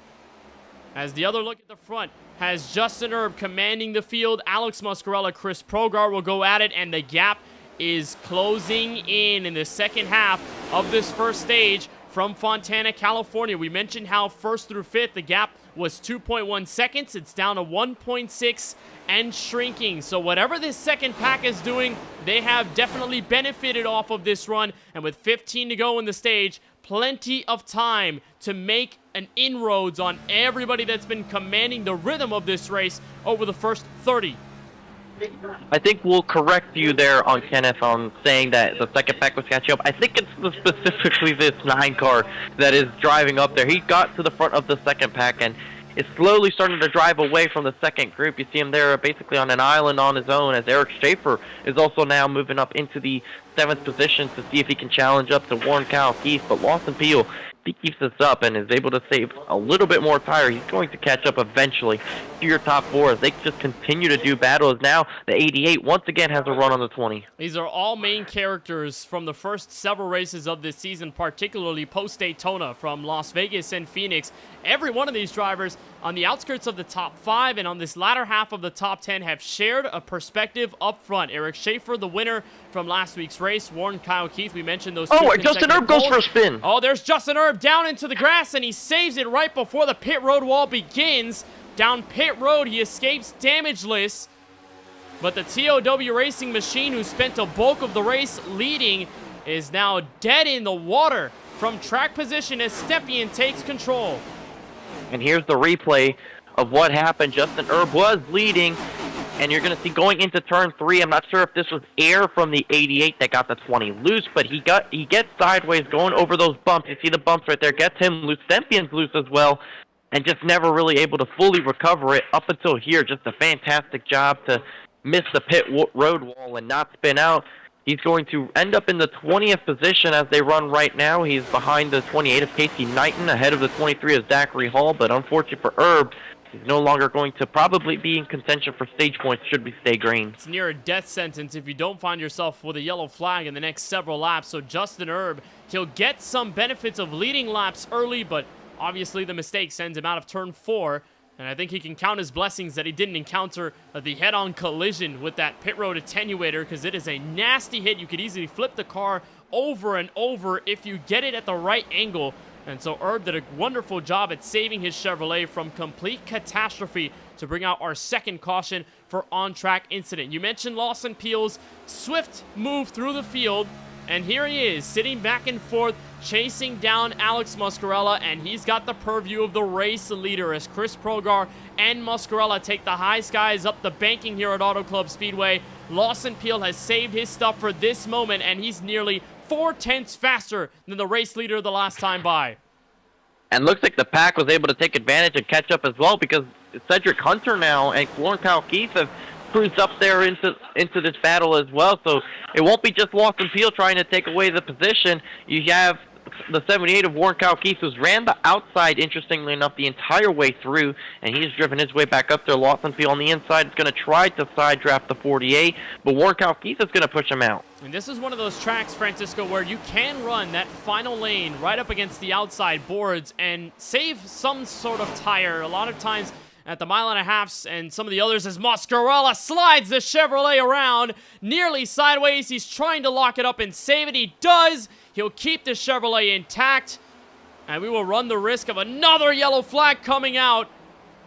as the other look at the front has Justin Herb commanding the field. Alex Muscarella, Chris Progar will go at it, and the gap is closing in the second half of this first stage from Fontana, California. We mentioned how 1st through 5th, the gap was 2.1 seconds. It's down to 1.6 and shrinking. So whatever this second pack is doing, they have definitely benefited off of this run. And with 15 to go in the stage, plenty of time to make an inroads on everybody that's been commanding the rhythm of this race over the first 30. I think we'll correct you there on Kenneth on saying that the second pack was catching up. I think it's specifically this 9 car that is driving up there. He got to the front of the second pack and is slowly starting to drive away from the second group. You see him there basically on an island on his own, as Eric Schaefer is also now moving up into the 7th position to see if he can challenge up to Warren Kyle Keith. But Lawson Peel, if he keeps this up and is able to save a little bit more tire, he's going to catch up eventually to your top 4 as they just continue to do battle. As now the 88 once again has a run on the 20. These are all main characters from the first several races of this season, particularly post-Daytona from Las Vegas and Phoenix. Every one of these drivers on the outskirts of the top 5 and on this latter half of the top 10 have shared a perspective up front. Eric Schaefer, the winner from last week's race. Warren Kyle Keith, we mentioned those. Oh, Justin Herb goes for a spin. Oh, there's Justin Herb down into the grass, and he saves it right before the pit road wall begins. Down pit road, he escapes damageless. But the TOW Racing machine, who spent a bulk of the race leading, is now dead in the water from track position as Stempien takes control. And here's the replay of what happened. Justin Erb was leading, and you're going to see going into turn 3, I'm not sure if this was air from the 88 that got the 20 loose, but he gets sideways going over those bumps. You see the bumps right there, gets him loose. Stempien's loose as well, and just never really able to fully recover it up until here. Just a fantastic job to miss the pit road wall and not spin out. He's going to end up in the 20th position as they run right now. He's behind the 28 of Casey Knighton, ahead of the 23 of Zachary Hall, but unfortunately for Erb, he's no longer going to probably be in contention for stage points should we stay green. It's near a death sentence if you don't find yourself with a yellow flag in the next several laps. So Justin Erb, he'll get some benefits of leading laps early, but obviously the mistake sends him out of turn 4. And I think he can count his blessings that he didn't encounter the head-on collision with that pit road attenuator, because it is a nasty hit. You could easily flip the car over and over if you get it at the right angle. And so Erb did a wonderful job at saving his Chevrolet from complete catastrophe to bring out our second caution for on-track incident. You mentioned Lawson Peel's swift move through the field, and here he is, sitting back and forth, chasing down Alex Muscarella, and he's got the purview of the race leader as Chris Progar and Muscarella take the high skies up the banking here at Auto Club Speedway. Lawson Peel has saved his stuff for this moment, and he's nearly 4/10 faster than the race leader the last time by. And looks like the pack was able to take advantage and catch up as well, because Cedric Hunter now and Warren Kyle Keith have cruised up there into this battle as well. So it won't be just Lawson Peel trying to take away the position. You have the 78 of Warren Kyle Keith, who's ran the outside, interestingly enough, the entire way through, and he's driven his way back up there. Lawson Peel on the inside is going to try to side draft the 48, but Warren Kyle Keith is going to push him out. And this is one of those tracks, Francisco, where you can run that final lane right up against the outside boards and save some sort of tire. A lot of times at the 1.5 miles and some of the others as Muscarella slides the Chevrolet around nearly sideways. He's trying to lock it up and save it. He does. He'll keep the Chevrolet intact, and we will run the risk of another yellow flag coming out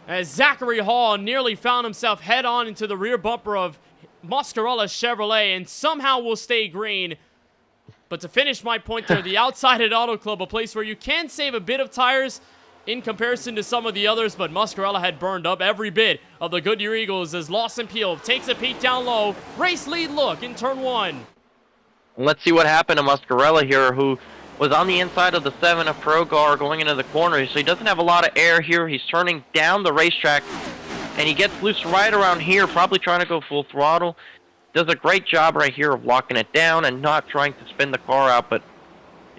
as Zachary Hall nearly found himself head-on into the rear bumper of Muscarella's Chevrolet and somehow will stay green. But to finish my point there, the outside at Auto Club, a place where you can save a bit of tires in comparison to some of the others, but Muscarella had burned up every bit of the Goodyear Eagles as Lawson Peel takes a peek down low. Race lead look in turn 1. Let's see what happened to Muscarella here, who was on the inside of the 7 of Progar going into the corner. So he doesn't have a lot of air here. He's turning down the racetrack, and he gets loose right around here, probably trying to go full throttle. Does a great job right here of locking it down and not trying to spin the car out, but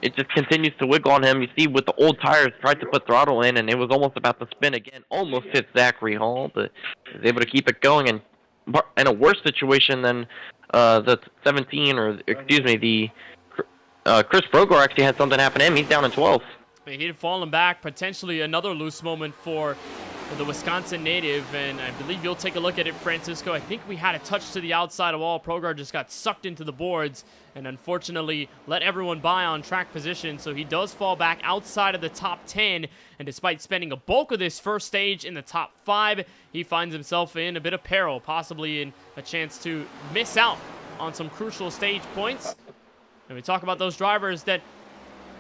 it just continues to wiggle on him. You see with the old tires, tried to put throttle in, and it was almost about to spin again. Almost hit Zachary Hall, but was able to keep it going, and in a worse situation than the 17, or excuse me, the Chris Progar actually had something happen to him. He's down in 12th. He'd fallen back, potentially another loose moment for the Wisconsin native, and I believe you'll take a look at it, Francisco. I think we had a touch to the outside of all. Progar just got sucked into the boards and unfortunately let everyone by on track position, so he does fall back outside of the top 10, and despite spending a bulk of this first stage in the top 5, he finds himself in a bit of peril, possibly in a chance to miss out on some crucial stage points. And we talk about those drivers that,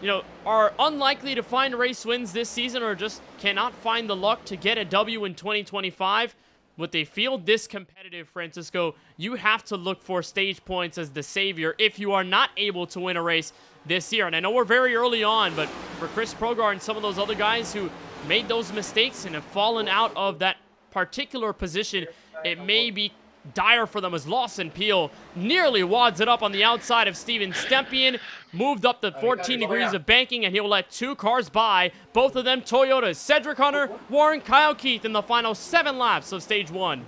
you know, are unlikely to find race wins this season or just cannot find the luck to get a W in 2025. With a field this competitive, Francisco, you have to look for stage points as the savior if you are not able to win a race this year. And I know we're very early on, but for Chris Progar and some of those other guys who made those mistakes and have fallen out of that particular position, it may be dire for them as Lawson Peel nearly wads it up on the outside of Steven Stempien, moved up to 14 degrees of banking, and he'll let 2 cars by, both of them Toyotas. Cedric Hunter, Warren Kyle Keith in the final 7 laps of stage 1.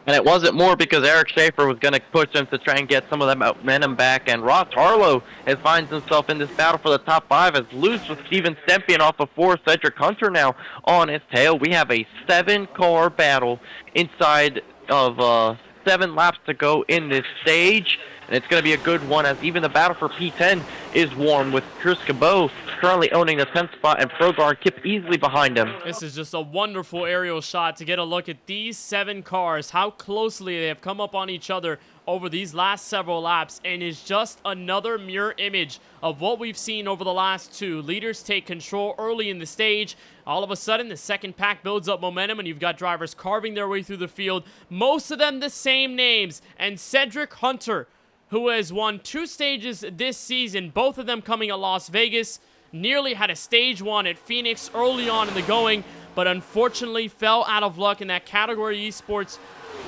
And it wasn't more because Eric Schaefer was going to push him to try and get some of that momentum back, and Ross Harlow finds himself in this battle for the top 5 as loose with Steven Stempien off of 4. Cedric Hunter now on his tail. We have a 7-car battle inside of 7 laps to go in this stage. and it's going to be a good one, as even the battle for P10 is warm, with Chris Cabot currently owning the 10th spot and Progar Kip easily behind him. This is just a wonderful aerial shot to get a look at these 7 cars, how closely they have come up on each other over these last several laps, and is just another mirror image of what we've seen over the last 2. Leaders take control early in the stage. All of a sudden, the second pack builds up momentum, and you've got drivers carving their way through the field. Most of them the same names, and Cedric Hunter, who has won 2 stages this season, both of them coming at Las Vegas, nearly had a stage 1 at Phoenix early on in the going, but unfortunately fell out of luck in that category esports.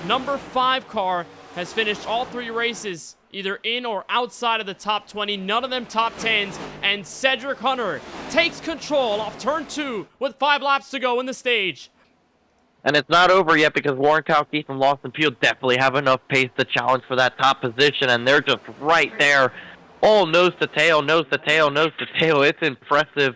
Number 5 car has finished all 3 races either in or outside of the top 20, none of them top 10s, and Cedric Hunter takes control off turn 2 with 5 laps to go in the stage. And it's not over yet, because Warren Kalki from Lawson Field definitely have enough pace to challenge for that top position, and they're just right there, all nose to tail, nose to tail, nose to tail. It's impressive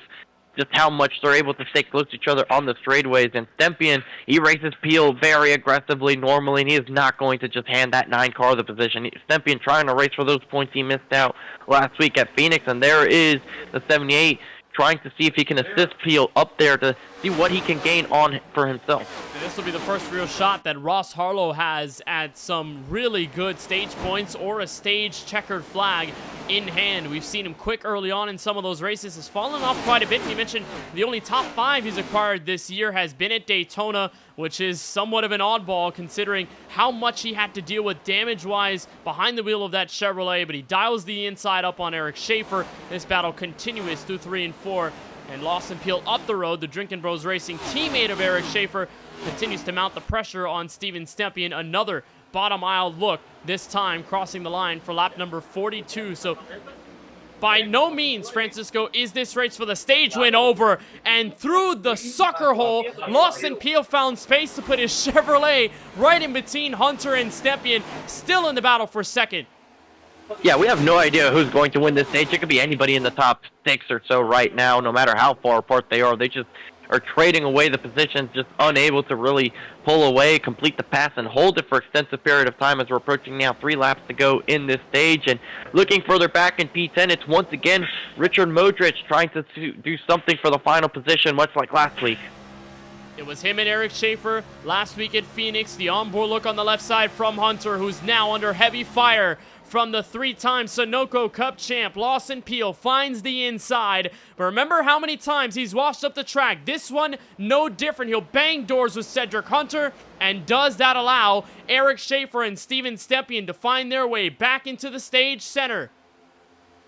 just how much they're able to stay close to each other on the straightaways. And Stempian, he races Peel very aggressively normally, and he is not going to just hand that 9 car the position. Stempian trying to race for those points he missed out last week at Phoenix, and there is the 78 trying to see if he can assist Peel up there to see what he can gain on for himself. And this will be the first real shot that Ross Harlow has at some really good stage points or a stage checkered flag in hand. We've seen him quick early on in some of those races. Has fallen off quite a bit. You mentioned the only top 5 he's acquired this year has been at Daytona, which is somewhat of an oddball considering how much he had to deal with damage-wise behind the wheel of that Chevrolet, but he dials the inside up on Eric Schaefer. This battle continues through 3 and 4, and Lawson Peel up the road, the Drinkin' Bros Racing teammate of Eric Schaefer, continues to mount the pressure on Steven Stempian. Another bottom aisle look, this time crossing the line for lap number 42. So by no means, Francisco, is this race for the stage win over. And through the sucker hole, Lawson Peel found space to put his Chevrolet right in between Hunter and Stempian, still in the battle for second. Yeah, we have no idea who's going to win this stage. It could be anybody in the top 6 or so right now, no matter how far apart they are. They just are trading away the positions, just unable to really pull away, complete the pass, and hold it for extensive period of time, as we're approaching now 3 laps to go in this stage. And looking further back in P10, it's once again Richard Modric trying to do something for the final position, much like last week. It was him and Eric Schaefer last week at Phoenix. The onboard look on the left side from Hunter, who's now under heavy fire from the 3-time Sunoco Cup champ. Lawson Peel finds the inside, but remember how many times he's washed up the track. This one, no different. He'll bang doors with Cedric Hunter, and does that allow Eric Schaefer and Steven Stempian to find their way back into the stage center.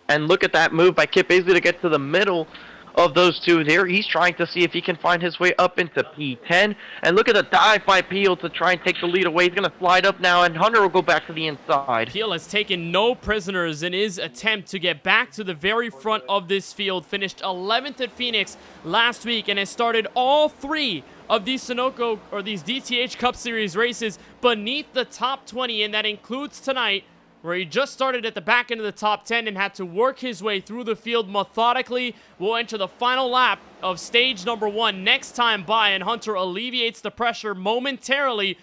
And look at that move by Kip Aisley to get to the middle of those 2 there. He's trying to see if he can find his way up into P10. And look at the dive by Peel to try and take the lead away. He's going to slide up now, and Hunter will go back to the inside. Peel has taken no prisoners in his attempt to get back to the very front of this field. Finished 11th at Phoenix last week and has started all 3 of these Sunoco or these DTH Cup Series races beneath the top 20, and that includes tonight, where he just started at the back end of the top 10 and had to work his way through the field methodically. We'll enter the final lap of stage number 1 next time by, and Hunter alleviates the pressure momentarily.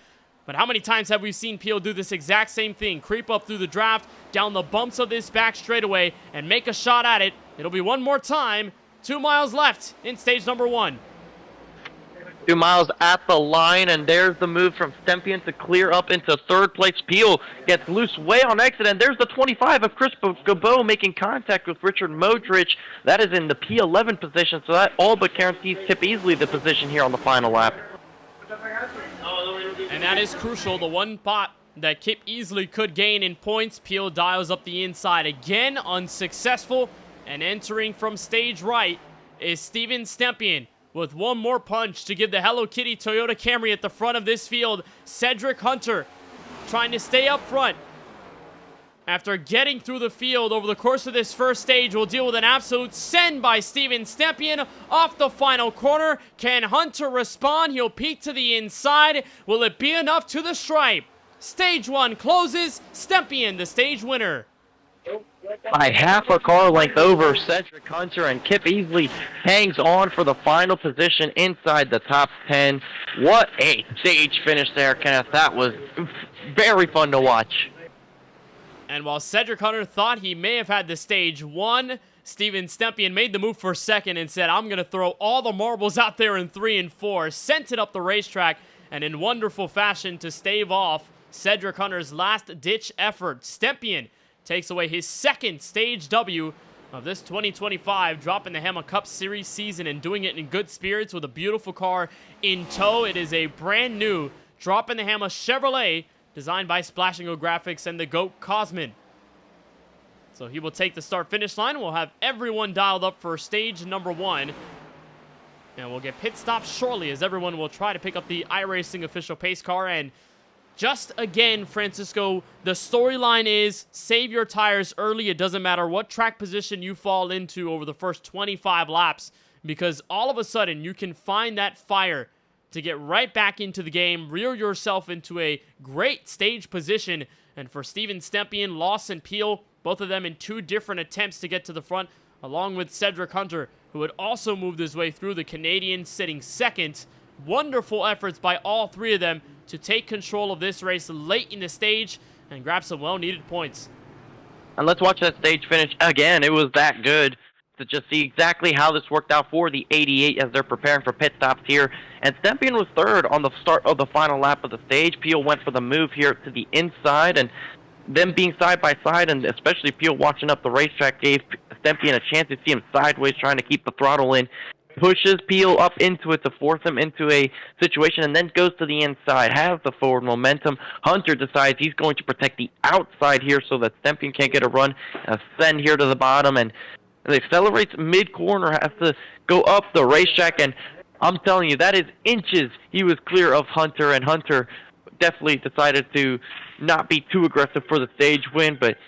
But how many times have we seen Peel do this exact same thing? Creep up through the draft, down the bumps of this back straightaway, and make a shot at it. It'll be one more time. 2 miles left in stage number 1. 2 miles at the line, and there's the move from Stempian to clear up into 3rd place. Peel gets loose way on exit, and there's the 25 of Chris Cabot making contact with Richard Modric. That is in the P11 position, so that all but guarantees Kip Aisley the position here on the final lap. And that is crucial. The one spot that Kip easily could gain in points. Peel dials up the inside again, unsuccessful. And entering from stage right is Steven Stempian, with one more punch to give the Hello Kitty Toyota Camry at the front of this field. Cedric Hunter trying to stay up front. After getting through the field over the course of this first stage, we'll deal with an absolute send by Steven Stempian off the final corner. Can Hunter respond? He'll peek to the inside. Will it be enough to the stripe? Stage 1 closes. Stempian, the stage winner. By half a car length over Cedric Hunter, and Kip Aisley hangs on for the final position inside the top 10. What a stage finish there, Kenneth. That was very fun to watch. And while Cedric Hunter thought he may have had the stage won, Steven Stempien made the move for second and said, I'm going to throw all the marbles out there in 3 and 4, sent it up the racetrack, and in wonderful fashion to stave off Cedric Hunter's last-ditch effort. Stempien takes away his second stage W of this 2025 Droppin the Hammah Cup Series season, and doing it in good spirits with a beautiful car in tow. It is a brand new Droppin the Hammah Chevrolet designed by Splashing O Graphics and the GOAT Cosmin. So he will take the start-finish line. We'll have everyone dialed up for stage number 1. And we'll get pit stops shortly as everyone will try to pick up the iRacing official pace car. And just again, Francisco, the storyline is save your tires early. It doesn't matter what track position you fall into over the first 25 laps, because all of a sudden you can find that fire to get right back into the game, rear yourself into a great stage position. And for Steven Stempien, Lawson Peel, both of them in 2 different attempts to get to the front, along with Cedric Hunter, who had also moved his way through, the Canadian sitting second. Wonderful efforts by all 3 of them to take control of this race late in the stage and grab some well-needed points. And let's watch that stage finish again. It was that good to just see exactly how this worked out for the 88 as they're preparing for pit stops here. And Stempien was third on the start of the final lap of the stage. Peel went for the move here to the inside, and them being side by side, and especially Peel watching up the racetrack, gave Stempien a chance to see him sideways trying to keep the throttle in. Pushes Peel up into it to force him into a situation, and then goes to the inside, has the forward momentum. Hunter decides he's going to protect the outside here so that Stempien can't get a run, ascend here to the bottom, and it accelerates mid-corner, has to go up the racetrack, and I'm telling you, that is inches he was clear of Hunter, and Hunter definitely decided to not be too aggressive for the stage win, but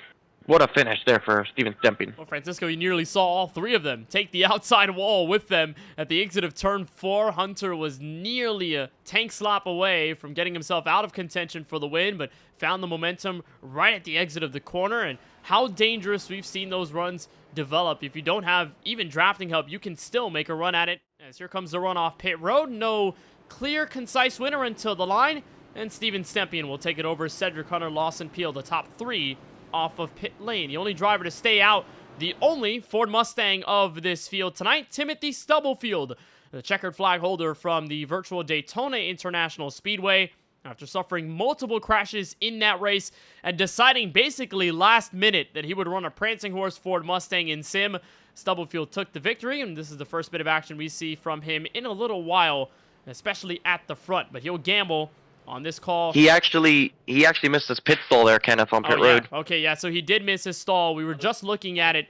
what a finish there for Steven Stempien. Well, Francisco, you nearly saw all 3 of them take the outside wall with them at the exit of turn 4. Hunter was nearly a tank slap away from getting himself out of contention for the win, but found the momentum right at the exit of the corner. And how dangerous we've seen those runs develop. If you don't have even drafting help, you can still make a run at it. As here comes the run off pit road. No clear, concise winner until the line. And Steven Stempien will take it over Cedric Hunter, Lawson Peel, the top 3 off of pit lane. The only driver to stay out, the only Ford Mustang of this field tonight, Timothy Stubblefield, the checkered flag holder from the virtual Daytona International Speedway. After suffering multiple crashes in that race and deciding basically last minute that he would run a prancing horse Ford Mustang in sim, Stubblefield took the victory, and this is the first bit of action we see from him in a little while, especially at the front. But he'll gamble on this call. He actually missed his pit stall there, Kenneth, on pit road. Okay, yeah, so he did miss his stall. We were just looking at it,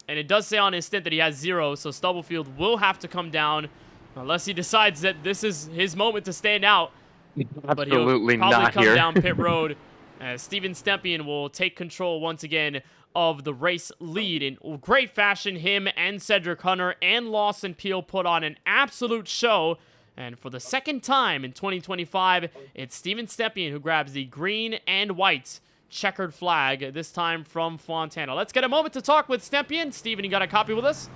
and it does say on his stint that he has 0, so Stubblefield will have to come down unless he decides that this is his moment to stand out. But he'll probably come down pit road as Steven Stempien will take control once again of the race lead in great fashion. Him and Cedric Hunter and Lawson Peel put on an absolute show. And for the second time in 2025, it's Steven Stempien who grabs the green and white checkered flag, this time from Fontana. Let's get a moment to talk with Stempien. Steven, you got a copy with us?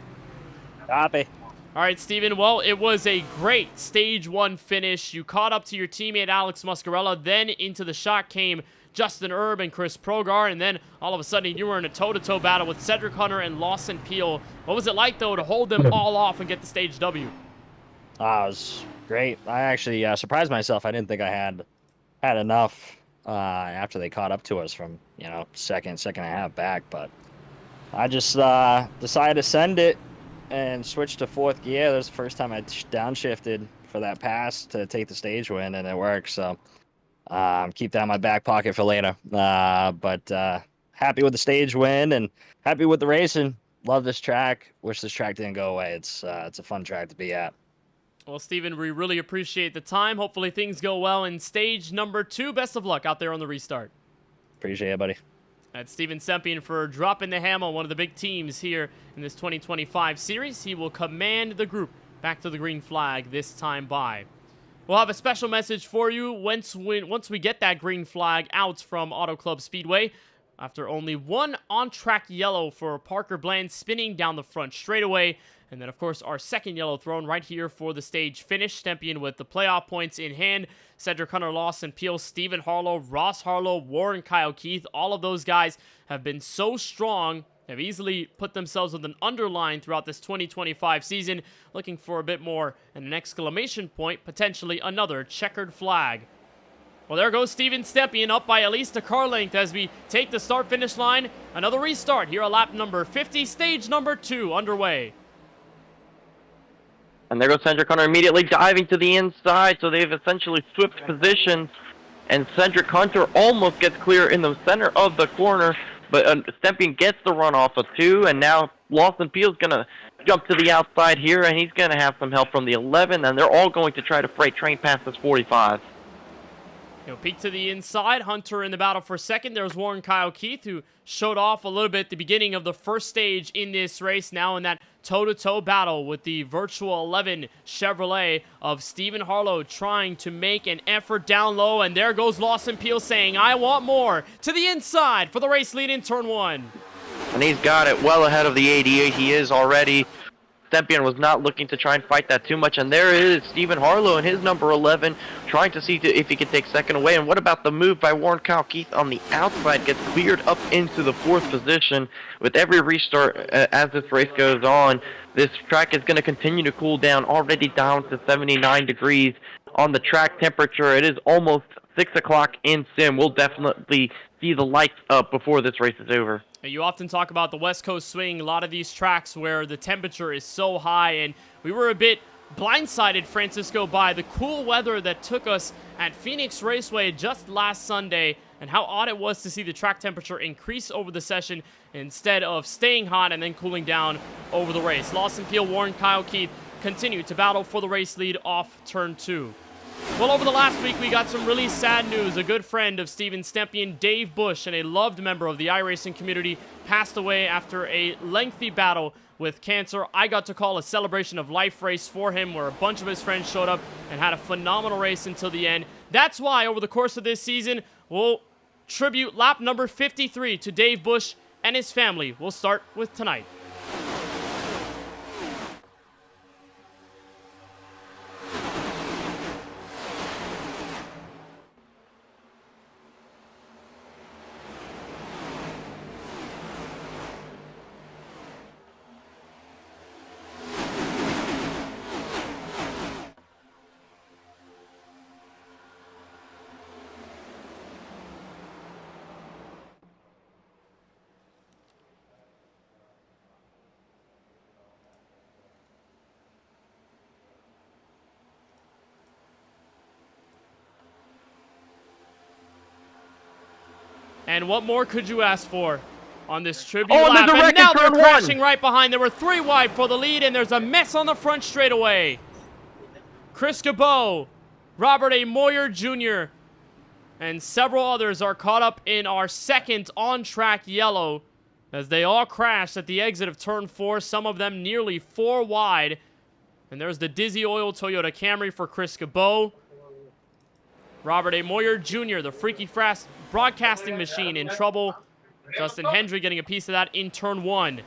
Copy. All right, Steven. Well, it was a great Stage 1 finish. You caught up to your teammate Alex Muscarella. Then into the shot came Justin Erb and Chris Progar. And then all of a sudden, you were in a toe-to-toe battle with Cedric Hunter and Lawson Peel. What was it like, though, to hold them all off and get the stage W? It was great. I actually surprised myself. I didn't think I had enough after they caught up to us from, second and a half back. But I just decided to send it and switch to 4th gear. That was the first time I downshifted for that pass to take the stage win, and it worked. So keep that in my back pocket for later. But happy with the stage win and happy with the racing. Love this track. Wish this track didn't go away. It's a fun track to be at. Well, Steven, we really appreciate the time. Hopefully things go well in stage number 2. Best of luck out there on the restart. Appreciate it, buddy. That's Steven Stempien for Droppin the Hammah, one of the big teams here in this 2025 series. He will command the group back to the green flag this time by. We'll have a special message for you once we get that green flag out from Auto Club Speedway. After only one on-track yellow for Parker Bland spinning down the front straightaway. And then, of course, our second yellow thrown right here for the stage finish. Stempien with the playoff points in hand. Cedric Hunter, Lawson Peel, Stephen Harlow, Ross Harlow, Warren Kyle Keith. All of those guys have been so strong, have easily put themselves with an underline throughout this 2025 season, looking for a bit more and an exclamation point, potentially another checkered flag. Well, there goes Steven Stepien up by at least a car length as we take the start-finish line. Another restart here at lap number 50, stage number 2 underway. And there goes Cedric Hunter immediately diving to the inside, so they've essentially swapped positions. And Cedric Hunter almost gets clear in the center of the corner, but Stepien gets the run off of 2, and now Lawson Peel's going to jump to the outside here, and he's going to have some help from the 11, and they're all going to try to freight train past this 45. He'll peek to the inside. Hunter in the battle for second. There's Warren Kyle Keith, who showed off a little bit at the beginning of the first stage in this race. Now in that toe-to-toe battle with the Virtual 11 Chevrolet of Stephen Harlow trying to make an effort down low. And there goes Lawson Peel saying, I want more, to the inside for the race lead in turn 1. And he's got it well ahead of the 88. He is already. Stepien was not looking to try and fight that too much, and there is Stephen Harlow and his number 11 trying to see if he can take second away. And what about the move by Warren Kyle Keith on the outside? Gets cleared up into the 4th position. With every restart as this race goes on, this track is going to continue to cool down, already down to 79 degrees on the track temperature. It is almost 6 o'clock in sim. We'll definitely see the lights up before this race is over. You often talk about the West Coast swing, a lot of these tracks where the temperature is so high, and we were a bit blindsided, Francisco, by the cool weather that took us at Phoenix Raceway just last Sunday, and how odd it was to see the track temperature increase over the session instead of staying hot and then cooling down over the race. Lawson Peel, Warren Kyle Keith continue to battle for the race lead off turn 2. Well, over the last week, we got some really sad news. A good friend of Steven Stepien, Dave Bush, and a loved member of the iRacing community, passed away after a lengthy battle with cancer. I got to call a celebration of life race for him, where a bunch of his friends showed up and had a phenomenal race until the end. That's why, over the course of this season, we'll tribute lap number 53 to Dave Bush and his family. We'll start with tonight. And what more could you ask for on this tribute lap? And now they're crashing right behind. There were 3 wide for the lead, and there's a mess on the front straightaway. Chris Cabot, Robert A. Moyer Jr., and several others are caught up in our second on-track yellow as they all crashed at the exit of turn 4, some of them nearly 4 wide. And there's the Dizzy Oil Toyota Camry for Chris Cabot. Robert A. Moyer Jr., the freaky fast broadcasting machine, in trouble. Justin Hendry getting a piece of that in turn 1.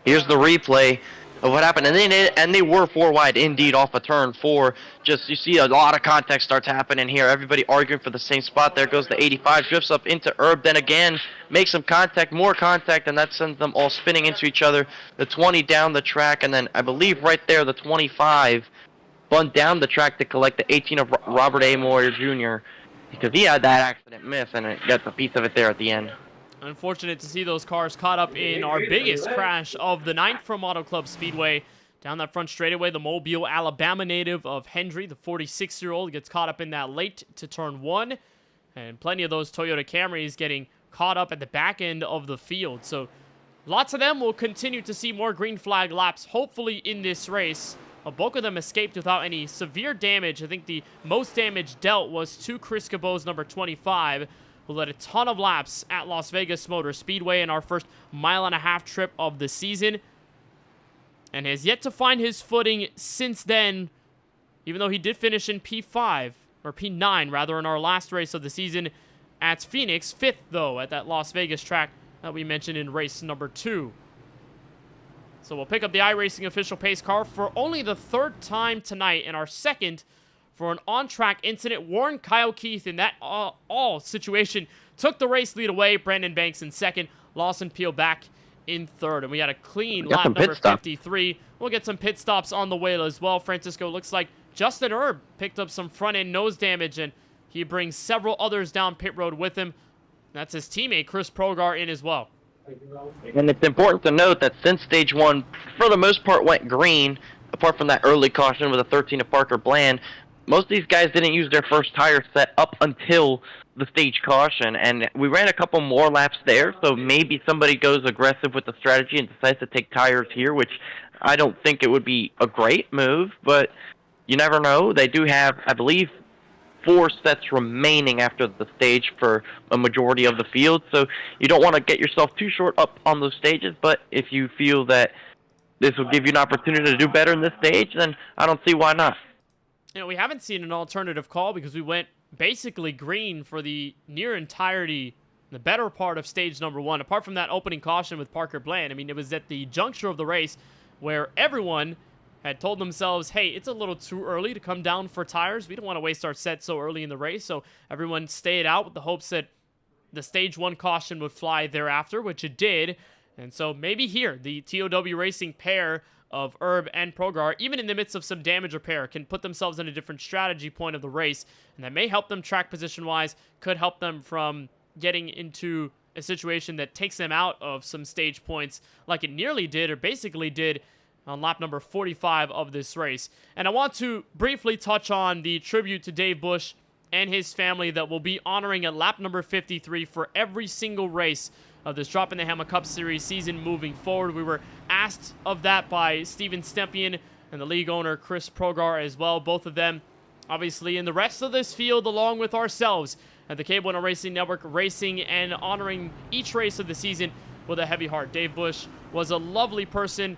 Here's the replay of what happened, and they were 4 wide indeed off of turn 4. Just, you see a lot of contact starts happening here. Everybody arguing for the same spot. There goes the 85, drifts up into Herb, then again makes some contact, more contact, and that sends them all spinning into each other. The 20 down the track, and then I believe right there the 25 spun down the track to collect the 18 of Robert A. Moyer Jr. because he had that accident miss, and it gets a piece of it there at the end. Unfortunate to see those cars caught up in our biggest crash of the night from Auto Club Speedway. Down that front straightaway, the Mobile, Alabama native of Hendry, the 46-year-old, gets caught up in that late to turn 1. And plenty of those Toyota Camrys getting caught up at the back end of the field. So lots of them will continue to see more green flag laps, hopefully, in this race. A bulk of them escaped without any severe damage. I think the most damage dealt was to Chris Cabot's number 25, who led a ton of laps at Las Vegas Motor Speedway in our first 1.5-mile trip of the season, and has yet to find his footing since then, even though he did finish in P5, or P9 rather, in our last race of the season at Phoenix. 5th, though, at that Las Vegas track that we mentioned in race number 2. So we'll pick up the iRacing official pace car for only the 3rd time tonight, and our second for an on-track incident. Warren Kyle Keith in that all situation took the race lead away. Brandon Banks in second. Lawson Peel back in third. And we had a clean lap number 53. We'll get some pit stops on the way as well. Francisco, looks like Justin Erb picked up some front-end nose damage, and he brings several others down pit road with him. That's his teammate, Chris Progar, in as well. And it's important to note that since stage 1, for the most part, went green, apart from that early caution with a 13 to Parker Bland, most of these guys didn't use their first tire set up until the stage caution, and we ran a couple more laps there, so maybe somebody goes aggressive with the strategy and decides to take tires here, which I don't think it would be a great move, but you never know. They do have, I believe, 4 sets remaining after the stage for a majority of the field, so you don't want to get yourself too short up on those stages, but if you feel that this will give you an opportunity to do better in this stage, then I don't see why not. You know, we haven't seen an alternative call because we went basically green for the near entirety, the better part of stage number 1. Apart from that opening caution with Parker Bland, I mean, it was at the juncture of the race where everyone had told themselves, hey, it's a little too early to come down for tires. We don't want to waste our set so early in the race. So everyone stayed out with the hopes that the stage 1 caution would fly thereafter, which it did. And so maybe here, the TOW Racing pair of Erb and Progar, even in the midst of some damage repair, can put themselves in a different strategy point of the race, and that may help them track position-wise, could help them from getting into a situation that takes them out of some stage points like it nearly did, or basically did, on lap number 45 of this race. And I want to briefly touch on the tribute to Dave Bush and his family that will be honoring at lap number 53 for every single race of this Droppin' the Hammah Cup Series season moving forward. We were asked of that by Steven Stempian and the league owner Chris Progar as well. Both of them, obviously, in the rest of this field, along with ourselves at the KBueno Racing Network, racing and honoring each race of the season with a heavy heart. Dave Bush was a lovely person,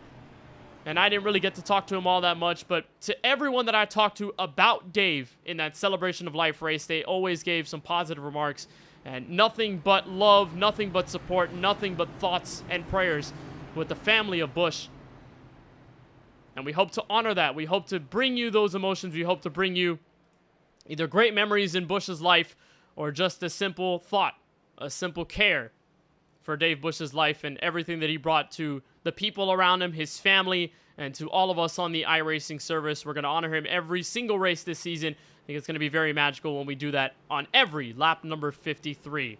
and I didn't really get to talk to him all that much, but to everyone that I talked to about Dave in that Celebration of Life race, they always gave some positive remarks. And nothing but love, nothing but support, nothing but thoughts and prayers with the family of Bush. And we hope to honor that. We hope to bring you those emotions. We hope to bring you either great memories in Bush's life or just a simple thought, a simple care for Dave Bush's life and everything that he brought to the people around him, his family, and to all of us on the iRacing service. We're going to honor him every single race this season. I think it's going to be very magical when we do that on every lap number 53.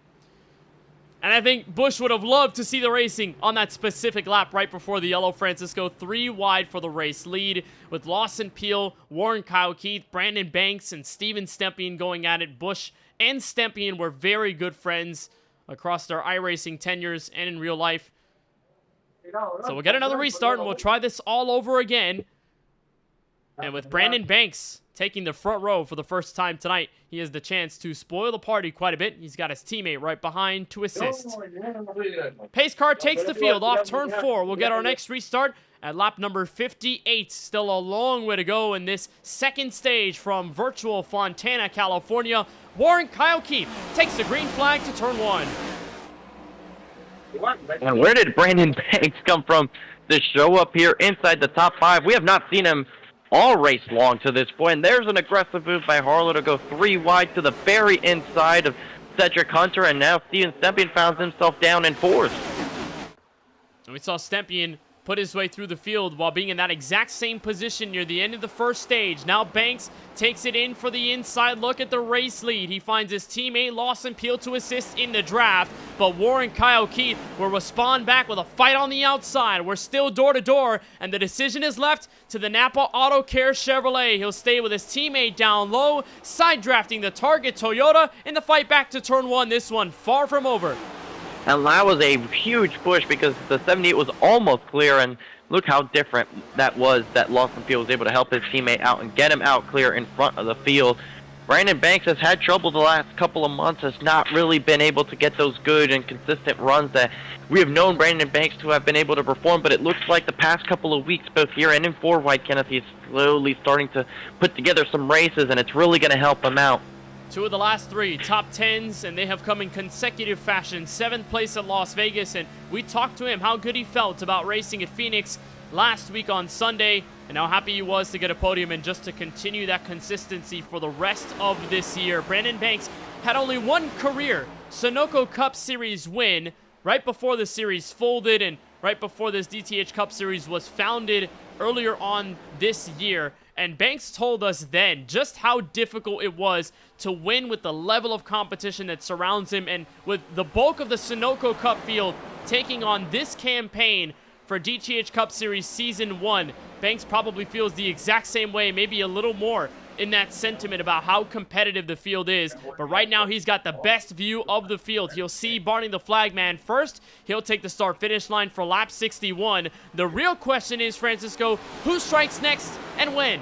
And I think Bush would have loved to see the racing on that specific lap right before the yellow Francisco. 3 wide for the race lead with Lawson Peel, Warren Kyle Keith, Brandon Banks, and Steven Stempian going at it. Bush and Stempian were very good friends across their iRacing tenures and in real life. So we'll get another restart and we'll try this all over again. And with Brandon Banks taking the front row for the first time tonight, he has the chance to spoil the party quite a bit. He's got his teammate right behind to assist. Pace car takes the field off turn 4. We'll get our next restart at lap number 58. Still a long way to go in this second stage from virtual Fontana, California. Warren Kyle Keith takes the green flag to turn 1. And where did Brandon Banks come from to show up here inside the top 5? We have not seen him all race long to this point. There's an aggressive move by Harlow to go 3 wide to the very inside of Cedric Hunter, and now Steven Stempian finds himself down in 4th. And we saw Stempian put his way through the field while being in that exact same position near the end of the first stage. Now Banks takes it in for the inside look at the race lead. He finds his teammate Lawson Peel to assist in the draft, but Warren Kyle Keith will respond back with a fight on the outside. We're still door to door, and the decision is left to the Napa Auto Care Chevrolet. He'll stay with his teammate down low, side drafting the target Toyota in the fight back to turn 1. This one far from over. And that was a huge push because the 78 was almost clear, and look how different that was that Lawson Peel was able to help his teammate out and get him out clear in front of the field. Brandon Banks has had trouble the last couple of months, has not really been able to get those good and consistent runs that we have known Brandon Banks to have been able to perform, but it looks like the past couple of weeks, both here and in 4 wide, Kenneth, he's slowly starting to put together some races, and it's really going to help him out. 2 of the last 3 top 10s, and they have come in consecutive fashion. 7th place at Las Vegas, and we talked to him how good he felt about racing at Phoenix last week on Sunday, and how happy he was to get a podium and just to continue that consistency for the rest of this year. Brandon Banks had only one career Sunoco Cup Series win right before the series folded and right before this DTH Cup Series was founded earlier on this year. And Banks told us then just how difficult it was to win with the level of competition that surrounds him, and with the bulk of the Sunoco Cup field taking on this campaign for DTH Cup Series Season 1. Banks probably feels the exact same way, maybe a little more in that sentiment about how competitive the field is. But right now, he's got the best view of the field. He'll see Barney the Flagman first. He'll take the start-finish line for lap 61. The real question is, Francisco, who strikes next and when?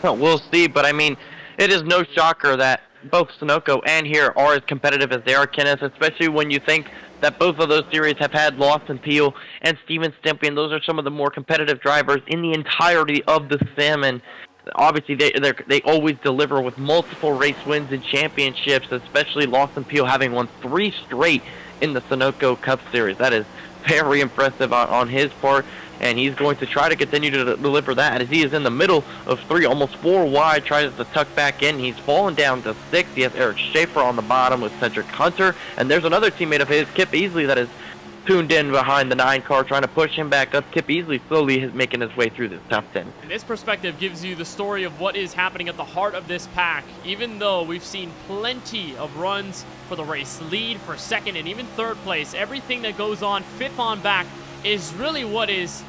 Well, we'll see, but I mean, it is no shocker that both Sunoco and here are as competitive as they are, Kenneth, especially when you think that both of those series have had Lawson Peel and Steven Stempian. Those are some of the more competitive drivers in the entirety of the sim, and obviously they always deliver with multiple race wins and championships, especially Lawson Peel having won 3 straight in the Sunoco Cup Series. That is very impressive on his part, and he's going to try to continue to deliver that as he is in the middle of 3, almost 4 wide, tries to tuck back in. He's fallen down to 6. He has Eric Schaefer on the bottom with Cedric Hunter, and there's another teammate of his, Kip Easley, that is tuned in behind the 9 car, trying to push him back up. Kip Easley slowly is making his way through the top 10. And this perspective gives you the story of what is happening at the heart of this pack. Even though we've seen plenty of runs for the race lead, for second, and even third place, everything that goes on 5th on back is really what is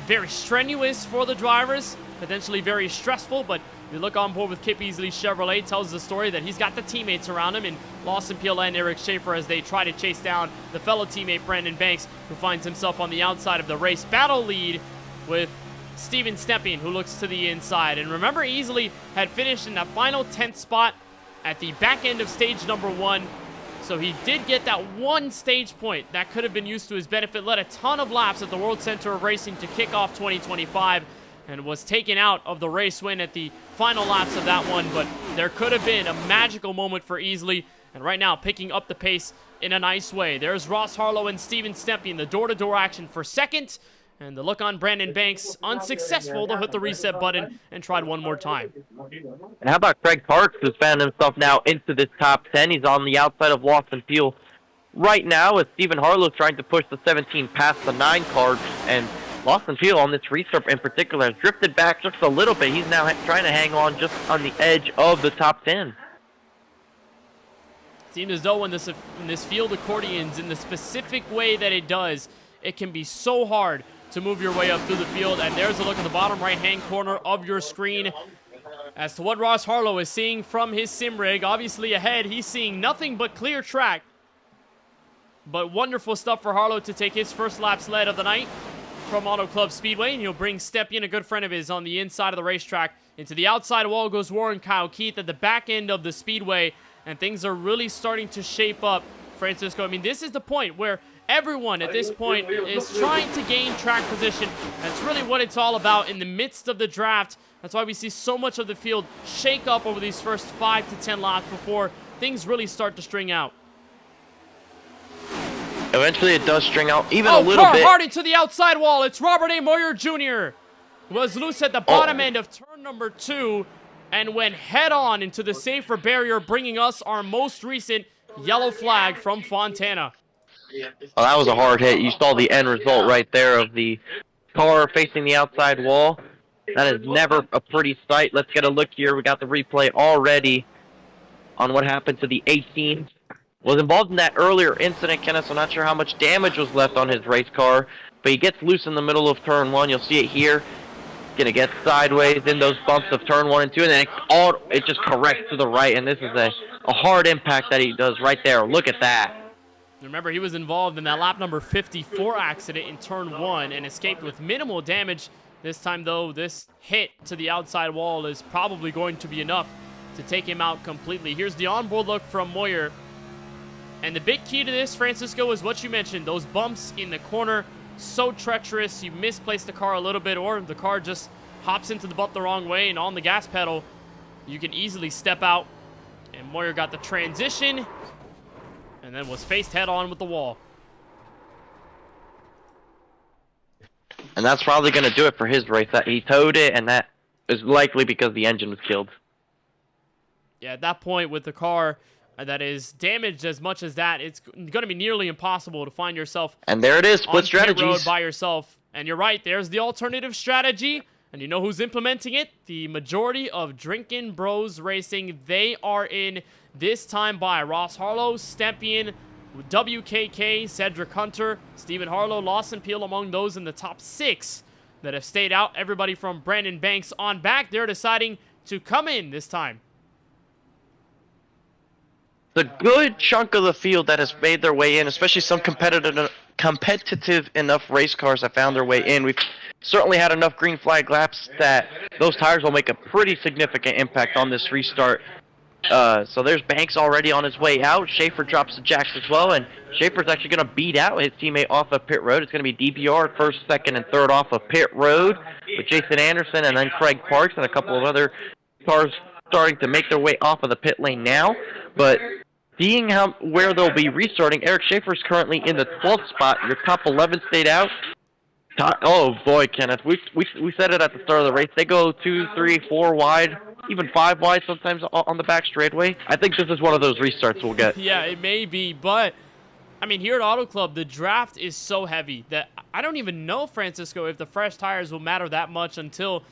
very strenuous for the drivers, potentially very stressful. But we look on board with Kip Easley Chevrolet, tells the story that he's got the teammates around him, and Lawson Peel and Eric Schaefer as they try to chase down the fellow teammate Brandon Banks, who finds himself on the outside of the race battle lead with Steven Stempian, who looks to the inside. And remember, Easley had finished in that final 10th spot at the back end of stage number 1. So he did get that one stage point that could have been used to his benefit, led a ton of laps at the World Center of Racing to kick off 2025, and was taken out of the race win at the final laps of that one. But there could have been a magical moment for Easley, and right now picking up the pace in a nice way. There's Ross Harlow and Steven Stempian, the door-to-door action for second. And the look on Brandon Banks, unsuccessful to hit the reset button and tried one more time. And how about Craig Parks, who's found himself now into this top 10? He's on the outside of Lawson Peel right now, with Stephen Harlow trying to push the 17 past the 9 card. And Lawson Peel on this restart in particular has drifted back just a little bit. He's now trying to hang on just on the edge of the top 10. It seemed as though when this field accordions in the specific way that it does, it can be so hard to move your way up through the field. And there's a look at the bottom right-hand corner of your screen as to what Ross Harlow is seeing from his sim rig. Obviously ahead, he's seeing nothing but clear track. But wonderful stuff for Harlow to take his first lap sled of the night from Auto Club Speedway, and he'll bring Stempian, a good friend of his, on the inside of the racetrack. Into the outside wall goes Warren Kyle Keith at the back end of the speedway, and things are really starting to shape up, Francisco. I mean, this is the point where everyone at this point is trying to gain track position. That's really what it's all about in the midst of the draft. That's why we see so much of the field shake up over these first 5 to 10 laps before things really start to string out. Eventually it does string out even a little bit. Hard into the outside wall. It's Robert A. Moyer Jr. who was loose at the bottom end of turn number 2 and went head on into the safer barrier, bringing us our most recent yellow flag from Fontana. Well, that was a hard hit. You saw the end result right there of the car facing the outside wall. That is never a pretty sight. Let's get a look here. We got the replay already on what happened to the 18. Was involved in that earlier incident, Kenneth, so I'm not sure how much damage was left on his race car, but he gets loose in the middle of turn 1. You'll see it here. Gonna get sideways in those bumps of turn 1 and 2, and then it just corrects to the right, and this is a hard impact that he does right there. Look at that. Remember, he was involved in that lap number 54 accident in turn 1 and escaped with minimal damage. This time, though, this hit to the outside wall is probably going to be enough to take him out completely. Here's the onboard look from Moyer. And the big key to this, Francisco, is what you mentioned. Those bumps in the corner, so treacherous. You misplace the car a little bit, or the car just hops into the bump the wrong way, and on the gas pedal, you can easily step out. And Moyer got the transition, and then was faced head-on with the wall. And that's probably going to do it for his race. That he towed it, and that is likely because the engine was killed. Yeah, at that point with the car that is damaged as much as that, it's going to be nearly impossible to find yourself. And there it is, split on pit road strategies. by yourself. And you're right, there's the alternative strategy. And you know who's implementing it? The majority of Drinkin' Bros Racing. They are in this time by Ross Harlow, Stempion, WKK, Cedric Hunter, Stephen Harlow, Lawson Peel among those in the top 6 that have stayed out. Everybody from Brandon Banks on back. They're deciding to come in this time. The good chunk of the field that has made their way in, especially some competitive enough race cars that found their way in. We've certainly had enough green flag laps that those tires will make a pretty significant impact on this restart. So there's Banks already on his way out. Schaefer drops the jacks as well, and Schaefer's actually going to beat out his teammate off of pit road. It's going to be DBR first, second, and third off of pit road with Jason Anderson and then Craig Parks and a couple of other cars starting to make their way off of the pit lane now. But seeing where they'll be restarting, Eric Schaefer's currently in the 12th spot. Your top 11 stayed out. Oh boy, Kenneth, we said it at the start of the race. They go 2, 3, 4 wide, even 5 wide sometimes on the back straightaway. I think this is one of those restarts we'll get. Yeah, it may be, but I mean, here at Auto Club, the draft is so heavy that I don't even know, Francisco, if the fresh tires will matter that much until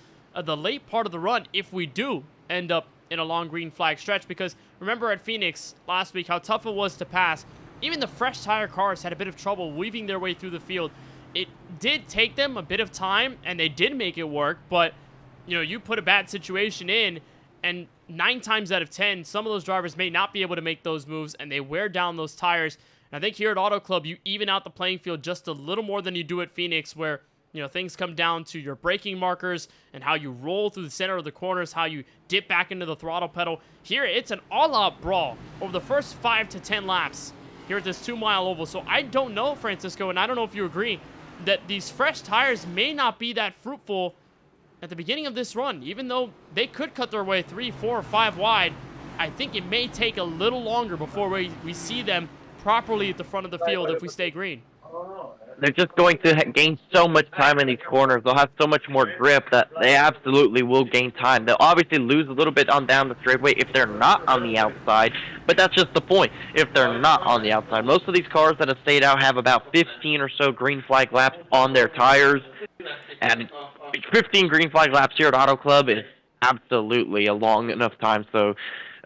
the late part of the run, if we do end up in a long green flag stretch. Because remember at Phoenix last week how tough it was to pass. Even the fresh tire cars had a bit of trouble weaving their way through the field. It did take them a bit of time, and they did make it work, but you know, you put a bad situation in, and 9 times out of 10, some of those drivers may not be able to make those moves, and they wear down those tires. And I think here at Auto Club, you even out the playing field just a little more than you do at Phoenix, where you know things come down to your braking markers and how you roll through the center of the corners, how you dip back into the throttle pedal. Here, it's an all-out brawl over the first 5 to 10 laps here at this 2-mile oval. So I don't know, Francisco, and I don't know if you agree, that these fresh tires may not be that fruitful at the beginning of this run. Even though they could cut their way 3, 4, or 5 wide, I think it may take a little longer before we see them properly at the front of the field if we stay green. They're just going to gain so much time in these corners. They'll have so much more grip that they absolutely will gain time. They'll obviously lose a little bit on down the straightaway if they're not on the outside, but that's just the point, if they're not on the outside. Most of these cars that have stayed out have about 15 or so green flag laps on their tires, and 15 green flag laps here at Auto Club is absolutely a long enough time. So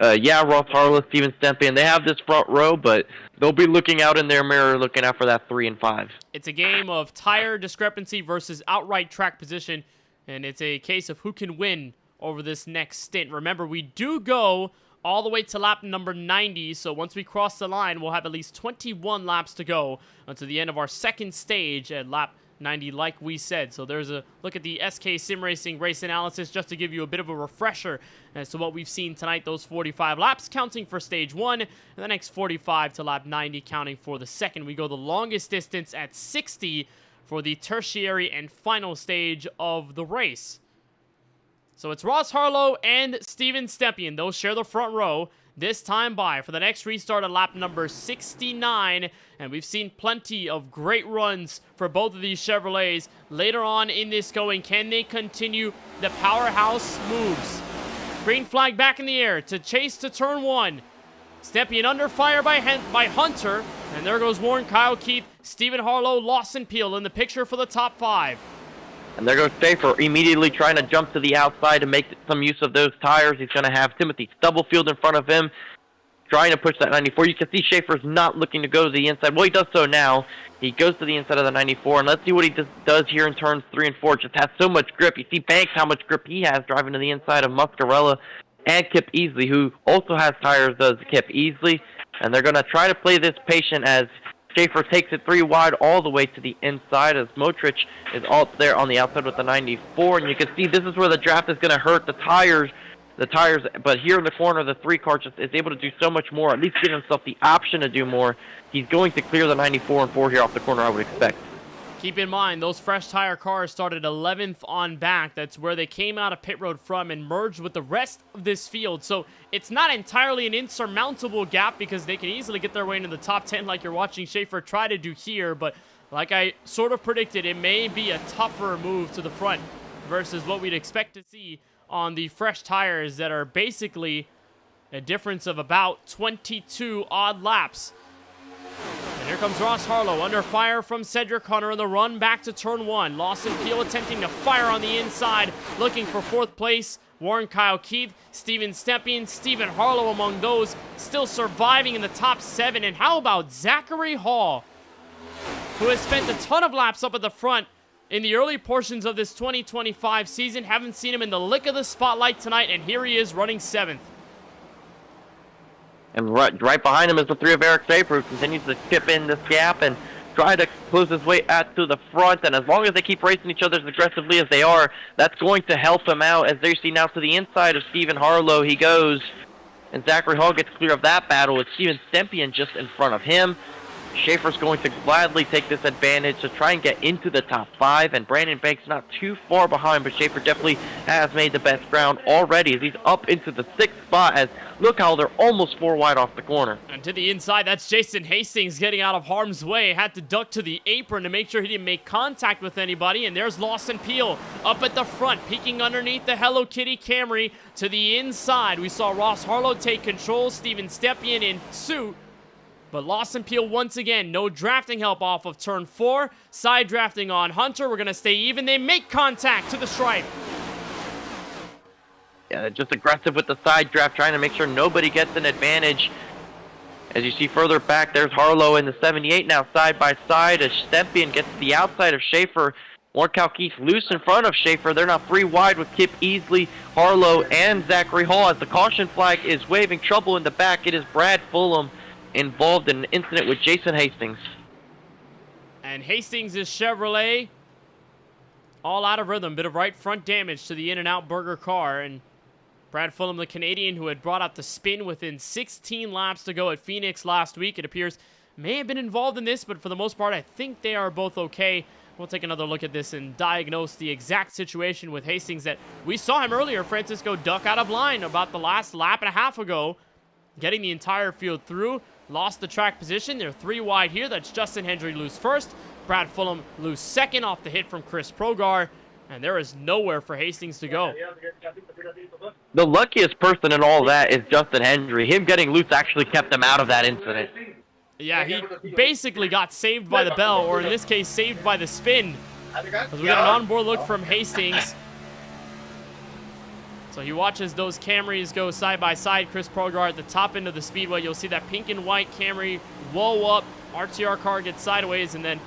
yeah, Ross Harlow, Steven Stempion, they have this front row, but they'll be looking out in their mirror, looking out for that 3 and 5. It's a game of tire discrepancy versus outright track position, and it's a case of who can win over this next stint. Remember, we do go all the way to lap number 90, so once we cross the line, we'll have at least 21 laps to go until the end of our second stage at lap 90, like we said. So there's a look at the SK Sim Racing race analysis just to give you a bit of a refresher as to what we've seen tonight. Those 45 laps counting for stage 1, and the next 45 to lap 90 counting for the second. We go the longest distance at 60 for the tertiary and final stage of the race. So it's Ross Harlow and Steven Stempion. Those share the front row this time by for the next restart at lap number 69. And we've seen plenty of great runs for both of these Chevrolets later on in this going. Can they continue the powerhouse moves? Green flag back in the air to chase to turn 1. Stempion under fire by Hunter. And there goes Warren, Kyle Keith, Stephen Harlow, Lawson Peel in the picture for the top 5. And there goes Schaefer immediately trying to jump to the outside to make some use of those tires. He's going to have Timothy Stubblefield in front of him, trying to push that 94. You can see Schaefer's not looking to go to the inside. Well, he does so now. He goes to the inside of the 94, and let's see what he does here in turns 3 and 4. Just has so much grip. You see Banks, how much grip he has driving to the inside of Muscarella and Kip Easley, who also has tires as Kip Easley. And they're going to try to play this patient as Schaefer takes it 3 wide all the way to the inside as Motrich is all there on the outside with the 94. And you can see this is where the draft is going to hurt the tires. But here in the corner, the 3 car just is able to do so much more, at least give himself the option to do more. He's going to clear the 94 and 4 here off the corner, I would expect. Keep in mind, those fresh tire cars started 11th on back. That's where they came out of pit road from and merged with the rest of this field. So it's not entirely an insurmountable gap because they can easily get their way into the top 10 like you're watching Schaefer try to do here. But like I sort of predicted, it may be a tougher move to the front versus what we'd expect to see on the fresh tires that are basically a difference of about 22 odd laps. And here comes Ross Harlow under fire from Cedric Hunter in the run back to turn 1. Lawson Peel attempting to fire on the inside, looking for 4th place. Warren Kyle Keith, Steven Stepien, Stephen Harlow among those still surviving in the top 7. And how about Zachary Hall, who has spent a ton of laps up at the front in the early portions of this 2025 season. Haven't seen him in the lick of the spotlight tonight, and here he is running 7th. And right behind him is the 3 of Eric Schaefer, who continues to chip in this gap and try to close his way out to the front. And as long as they keep racing each other as aggressively as they are, that's going to help him out. As they see now to the inside of Stephen Harlow, he goes. And Zachary Hall gets clear of that battle. It's Steven Stepien just in front of him. Schaefer's going to gladly take this advantage to try and get into the top 5, and Brandon Banks not too far behind, but Schaefer definitely has made the best ground already as he's up into the 6th spot. As look how they're almost 4 wide off the corner. And to the inside, that's Jason Hastings getting out of harm's way. Had to duck to the apron to make sure he didn't make contact with anybody. And there's Lawson Peel up at the front, peeking underneath the Hello Kitty Camry to the inside. We saw Ross Harlow take control, Steven Stepien in suit. But Lawson Peel, once again, no drafting help off of turn 4. Side drafting on Hunter. We're going to stay even. They make contact to the stripe. Yeah, they're just aggressive with the side draft, trying to make sure nobody gets an advantage. As you see further back, there's Harlow in the 78 now, side by side, as Stepien gets to the outside of Schaefer. Warren Keith loose in front of Schaefer. They're now 3 wide with Kip Easley, Harlow, and Zachary Hall. As the caution flag is waving, trouble in the back. It is Brad Fulham involved in an incident with Jason Hastings. And Hastings' Chevrolet all out of rhythm. Bit of right front damage to the In-N-Out Burger car. And Brad Fulham, the Canadian who had brought out the spin within 16 laps to go at Phoenix last week, it appears may have been involved in this, but for the most part, I think they are both okay. We'll take another look at this and diagnose the exact situation with Hastings that we saw him earlier, Francisco, duck out of line about the last lap and a half ago, getting the entire field through. Lost the track position. They're 3 wide here. That's Justin Hendry loose first. Brad Fulham loose second off the hit from Chris Progar. And there is nowhere for Hastings to go. The luckiest person in all that is Justin Hendry. Him getting loose actually kept him out of that incident. Yeah, he basically got saved by the bell, or in this case, saved by the spin. As we got an onboard look from Hastings. So he watches those Camrys go side by side. Chris Progar at the top end of the speedway. You'll see that pink and white Camry whoa up. RTR car gets sideways, and then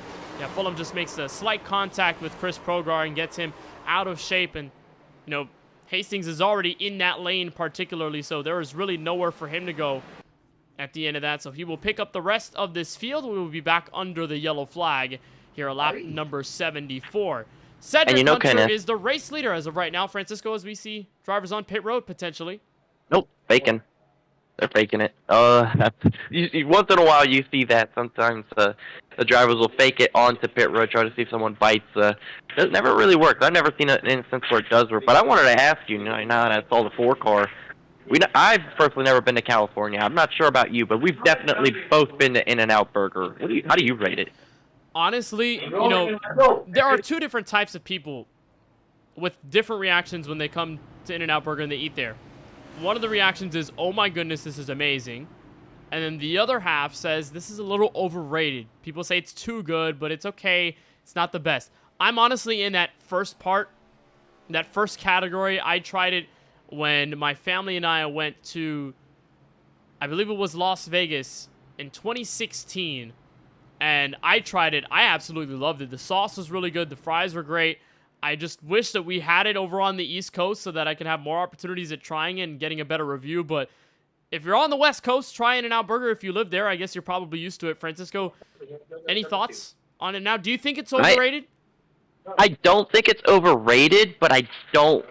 Fulham just makes a slight contact with Chris Progar and gets him out of shape. And, you know, Hastings is already in that lane particularly, so there is really nowhere for him to go at the end of that. So he will pick up the rest of this field. We will be back under the yellow flag here at lap number 74. Cedric Hunter Kenneth is the race leader as of right now, Francisco, as we see drivers on pit road potentially. Nope, faking. They're faking it. Once in a while you see that. Sometimes the drivers will fake it onto pit road, try to see if someone bites. It never really works. I've never seen an instance where it does work. But I wanted to ask you, now that I saw the 4-car, I've personally never been to California. I'm not sure about you, but we've definitely both been to In-N-Out Burger. How do you rate it? Honestly, there are 2 different types of people with different reactions when they come to In-N-Out Burger and they eat there. One of the reactions is, oh my goodness, this is amazing. And then the other half says, this is a little overrated. People say it's too good, but it's okay. It's not the best. I'm honestly in that first part, that first category. I tried it when my family and I went to, I believe it was Las Vegas in 2016. And I tried it. I absolutely loved it. The sauce was really good. The fries were great. I just wish that we had it over on the East Coast so that I could have more opportunities at trying it and getting a better review. But if you're on the West Coast, try In-N-Out Burger. If you live there, I guess you're probably used to it. Francisco, any thoughts on it now? Do you think it's overrated? I don't think it's overrated, but I don't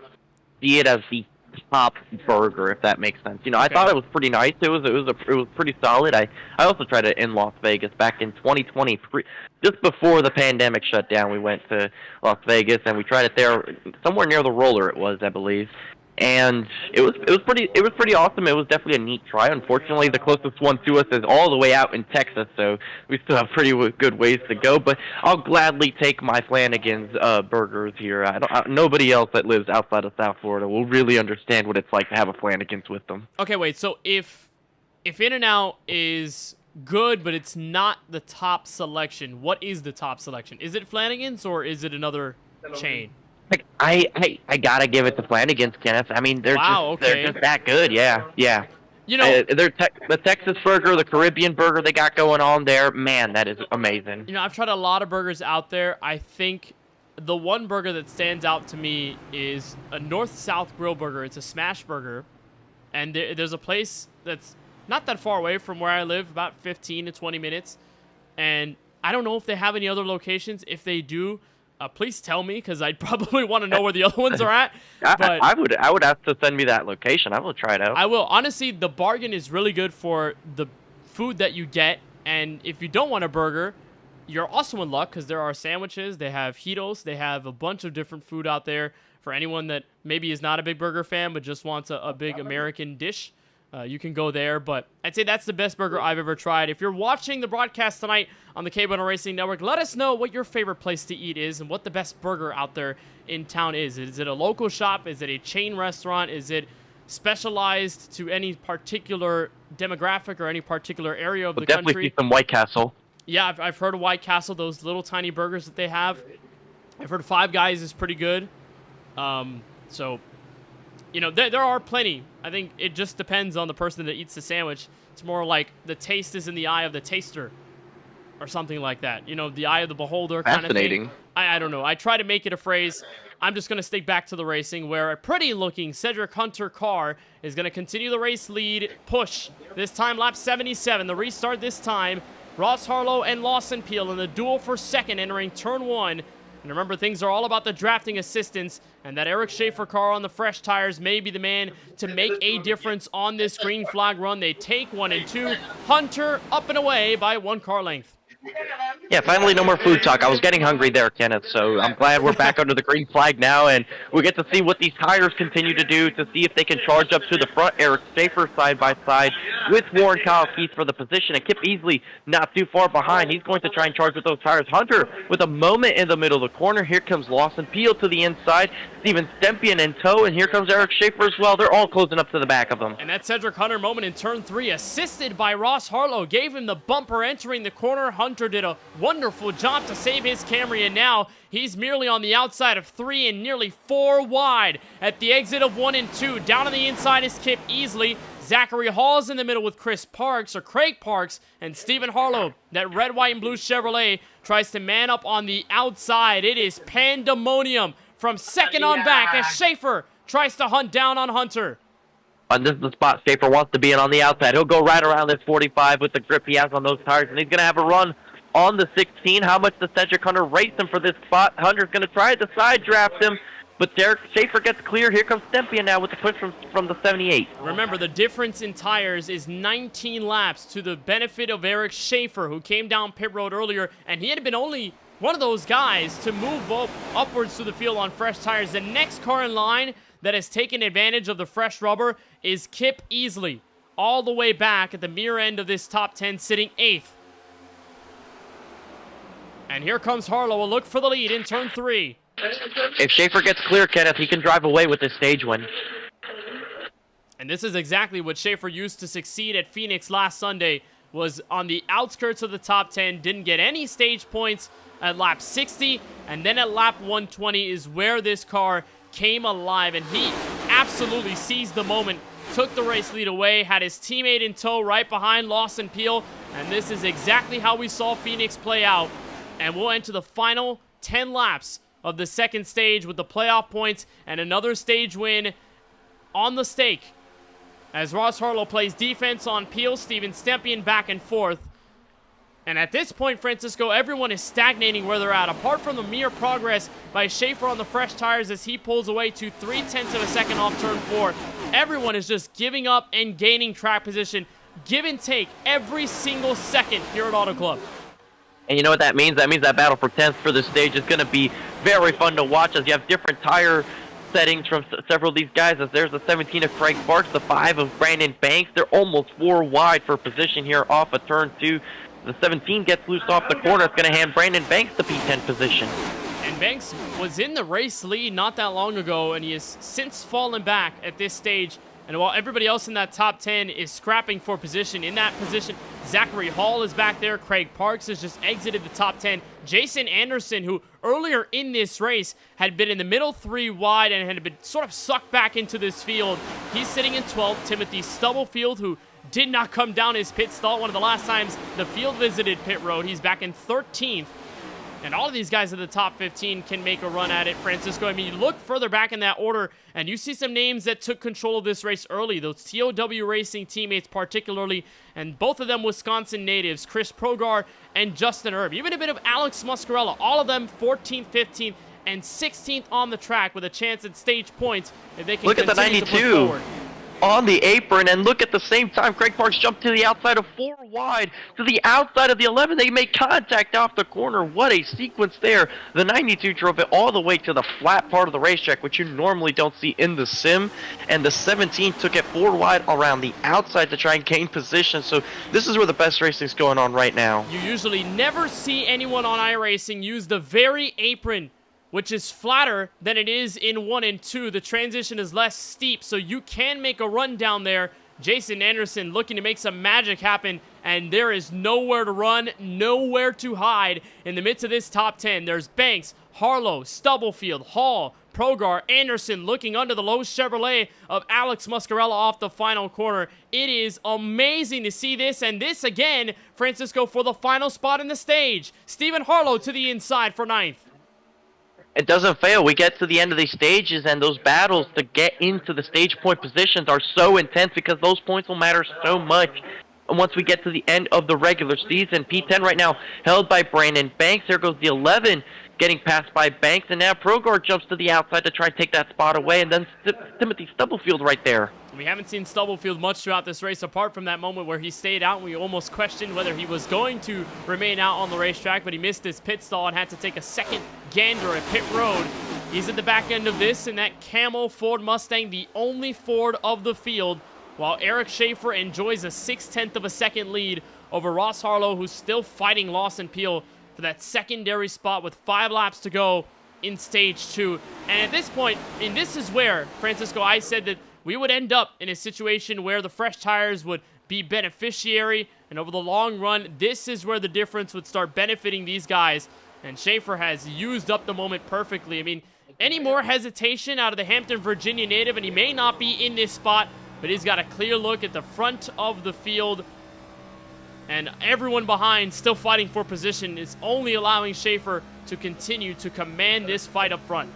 see it as the top burger, if that makes sense. I thought it was pretty nice. It was pretty solid. I also tried it in Las Vegas back in 2020, just before the pandemic shut down. We went to Las Vegas and we tried it there, somewhere near the roller it was, I believe. and it was pretty awesome. It was definitely a neat try. Unfortunately, the closest one to us is all the way out in Texas, so we still have pretty good ways to go. But I'll gladly take my Flanagan's burgers here. Nobody else that lives outside of South Florida will really understand what it's like to have a Flanagan's with them. Okay, wait. So if In-N-Out is good, but it's not the top selection, what is the top selection? Is it Flanagan's or is it another chain? Like, I gotta give it to Flanagan's, Kenneth. I mean, they're just that good. Yeah. You know, the Texas burger, the Caribbean burger they got going on there, man, that is amazing. You know, I've tried a lot of burgers out there. I think the one burger that stands out to me is a North-South Grill burger. It's a smash burger, and there's a place that's not that far away from where I live, about 15 to 20 minutes, and I don't know if they have any other locations. If they do, please tell me, because I'd probably want to know where the other ones are at. But I would ask to send me that location. I will try it out. I will. Honestly, the bargain is really good for the food that you get, and if you don't want a burger, you're also in luck because there are sandwiches. They have Cheetos. They have a bunch of different food out there for anyone that maybe is not a big burger fan but just wants a big American dish. You can go there, but I'd say that's the best burger I've ever tried. If you're watching the broadcast tonight on the KBueno Racing Network, let us know what your favorite place to eat is and what the best burger out there in town is. Is it a local shop? Is it a chain restaurant? Is it specialized to any particular demographic or any particular area of the country? Definitely see some White Castle. Yeah, I've heard of White Castle, those little tiny burgers that they have. I've heard Five Guys is pretty good. So, you know, there are plenty. I think it just depends on the person that eats the sandwich. It's more like the taste is in the eye of the taster or something like that. You know, the eye of the beholder kind of thing. I don't know. I try to make it a phrase. I'm just going to stick back to the racing where a pretty-looking Cedric Hunter car is going to continue the race lead push. This time, lap 77. The restart this time. Ross Harlow and Lawson Peel in the duel for second entering turn one. And remember, things are all about the drafting assistance, and that Eric Schaefer car on the fresh tires may be the man to make a difference on this green flag run. They take 1 and 2. Hunter up and away by 1 car length. Yeah, finally no more food talk. I was getting hungry there, Kenneth, so I'm glad we're back under the green flag now, and we get to see what these tires continue to do, to see if they can charge up to the front. Eric Schaefer side by side with Warren Kyle Keith for the position, and Kip Easley not too far behind. He's going to try and charge with those tires. Hunter with a moment in the middle of the corner. Here comes Lawson Peel to the inside. Steven Stempian in tow, and here comes Eric Schaefer as well. They're all closing up to the back of them. And that Cedric Hunter moment in turn 3, assisted by Ross Harlow, gave him the bumper entering the corner. Hunter did a wonderful job to save his Camry, and now he's merely on the outside of 3 and nearly 4 wide at the exit of 1 and 2. Down on the inside is Kip Easley. Zachary Hall's in the middle with Craig Parks, and Stephen Harlow. That red, white, and blue Chevrolet tries to man up on the outside. It is pandemonium from second on back as Schaefer tries to hunt down on Hunter. And this is the spot Schaefer wants to be in on the outside. He'll go right around this 45 with the grip he has on those tires, and he's going to have a run on the 16. How much does Cedric Hunter race him for this spot? Hunter's going to try to side draft him, but Derek Schaefer gets clear. Here comes Stempian now with the push from the 78. Remember, the difference in tires is 19 laps to the benefit of Eric Schaefer, who came down pit road earlier, and he had been only one of those guys to move upwards to the field on fresh tires. The next car in line that has taken advantage of the fresh rubber is Kip Easley, all the way back at the near end of this top 10, sitting 8th. And here comes Harlow, a look for the lead in turn 3. If Schaefer gets clear, Kenneth, he can drive away with this stage win. And this is exactly what Schaefer used to succeed at Phoenix last Sunday, was on the outskirts of the top 10, didn't get any stage points at lap 60, and then at lap 120 is where this car came alive, and he absolutely seized the moment, took the race lead away, had his teammate in tow right behind Lawson Peel, and this is exactly how we saw Phoenix play out. And we'll enter the final 10 laps of the second stage with the playoff points and another stage win on the stake. As Ross Harlow plays defense on Peel, Steven Stempian back and forth. And at this point, Francisco, everyone is stagnating where they're at. Apart from the mere progress by Schaefer on the fresh tires as he pulls away to 0.3 of a second off turn 4. Everyone is just giving up and gaining track position. Give and take every single second here at Auto Club. And you know what that means? That means that battle for 10th for this stage is going to be very fun to watch as you have different tire settings from several of these guys, as there's the 17 of Craig Parks, the 5 of Brandon Banks. They're almost 4 wide for position here off of turn 2. The 17 gets loose off the corner. It's going to hand Brandon Banks the P10 position. And Banks was in the race lead not that long ago, and he has since fallen back at this stage. And while everybody else in that top 10 is scrapping for position, in that position, Zachary Hall is back there. Craig Parks has just exited the top 10. Jason Anderson, who earlier in this race had been in the middle 3 wide and had been sort of sucked back into this field, he's sitting in 12th. Timothy Stubblefield, who did not come down his pit stall one of the last times the field visited pit road, he's back in 13th. And all of these guys in the top 15 can make a run at it, Francisco. I mean, you look further back in that order, and you see some names that took control of this race early. Those TOW Racing teammates particularly, and both of them Wisconsin natives, Chris Progar and Justin Erb. Even a bit of Alex Muscarella. All of them 14th, 15th, and 16th on the track with a chance at stage points if they can look continue at the 92 to push forward. On the apron, and look at the same time, Craig Parks jumped to the outside of 4 wide, to the outside of the 11. They make contact off the corner. What a sequence there. The 92 drove it all the way to the flat part of the racetrack, which you normally don't see in the sim, and the 17 took it 4 wide around the outside to try and gain position. So this is where the best racing's going on right now. You usually never see anyone on iRacing use the very apron, which is flatter than it is in 1 and 2. The transition is less steep, so you can make a run down there. Jason Anderson looking to make some magic happen, and there is nowhere to run, nowhere to hide. In the midst of this top 10, there's Banks, Harlow, Stubblefield, Hall, Progar, Anderson looking under the low Chevrolet of Alex Muscarella off the final corner. It is amazing to see this, and this again, Francisco, for the final spot in the stage. Stephen Harlow to the inside for 9th. It doesn't fail. We get to the end of these stages, and those battles to get into the stage point positions are so intense because those points will matter so much. And once we get to the end of the regular season, P10 right now held by Brandon Banks. There goes the 11 getting passed by Banks, and now Progar jumps to the outside to try and take that spot away, and then Timothy Stubblefield right there. We haven't seen Stubblefield much throughout this race, apart from that moment where he stayed out and we almost questioned whether he was going to remain out on the racetrack, but he missed his pit stall and had to take a second gander at pit road. He's at the back end of this in that Camel Ford Mustang, the only Ford of the field, while Eric Schaefer enjoys a 6/10 of a second lead over Ross Harlow, who's still fighting Lawson Peel for that secondary spot with 5 laps to go in stage 2. And at this point, and this is where, Francisco, I said that we would end up in a situation where the fresh tires would be beneficiary, and over the long run, this is where the difference would start benefiting these guys, and Schaefer has used up the moment perfectly. I mean, any more hesitation out of the Hampton, Virginia native, and he may not be in this spot, but he's got a clear look at the front of the field, and everyone behind still fighting for position is only allowing Schaefer to continue to command this fight up front.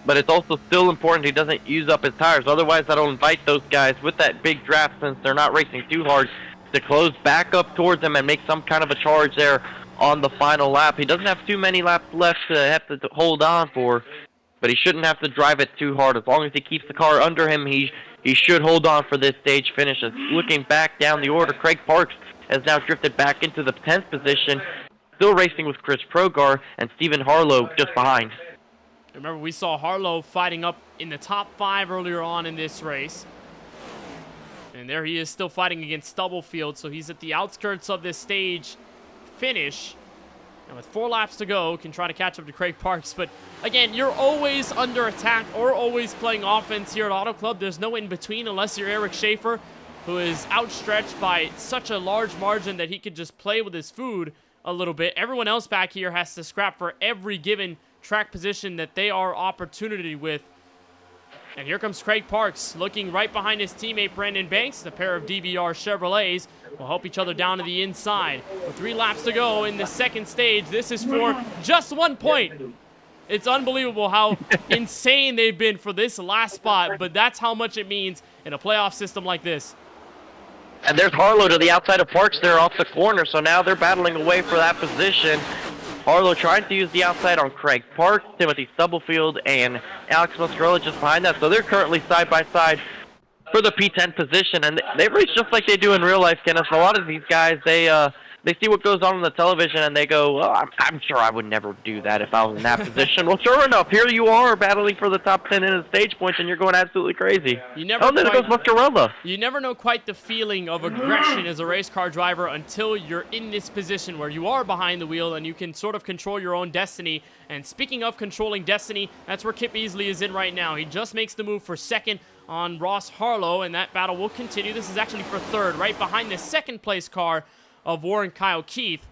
But it's also still important he doesn't use up his tires. Otherwise, that'll invite those guys with that big draft, since they're not racing too hard, to close back up towards him and make some kind of a charge there on the final lap. He doesn't have too many laps left to have to hold on for, but he shouldn't have to drive it too hard. As long as he keeps the car under him, he should hold on for this stage finish. As looking back down the order, Craig Parks has now drifted back into the 10th position, still racing with Chris Progar, and Stephen Harlow just behind. Remember, we saw Harlow fighting up in the top 5 earlier on in this race. And there he is still fighting against Stubblefield, so he's at the outskirts of this stage finish. And with 4 laps to go, can try to catch up to Craig Parks. But again, you're always under attack or always playing offense here at Auto Club. There's no in-between unless you're Eric Schaefer, who is outstretched by such a large margin that he could just play with his food a little bit. Everyone else back here has to scrap for every given track position that they are opportunity with. And here comes Craig Parks, looking right behind his teammate Brandon Banks. The pair of DBR Chevrolets will help each other down to the inside. With 3 laps to go in the second stage, this is for just 1 point. It's unbelievable how insane they've been for this last spot, but that's how much it means in a playoff system like this. And there's Harlow to the outside of Parks there off the corner, so now they're battling away for that position. Harlow trying to use the outside on Craig Parks, Timothy Stubblefield, and Alex Muscarella just behind that. So they're currently side by side for the P10 position, and they race just like they do in real life, Kenneth. A lot of these guys, they see what goes on the television, and they go, well, I'm sure I would never do that if I was in that position. Well, sure enough, here you are battling for the top 10 in the stage points, and you're going absolutely crazy. You never there goes Muscarella. You never know quite the feeling of aggression as a race car driver until you're in this position where you are behind the wheel and you can sort of control your own destiny. And speaking of controlling destiny, that's where Kip Easley is in right now. He just makes the move for second on Ross Harlow, and that battle will continue. This is actually for third, right behind the second place car of Warren Kyle Keith.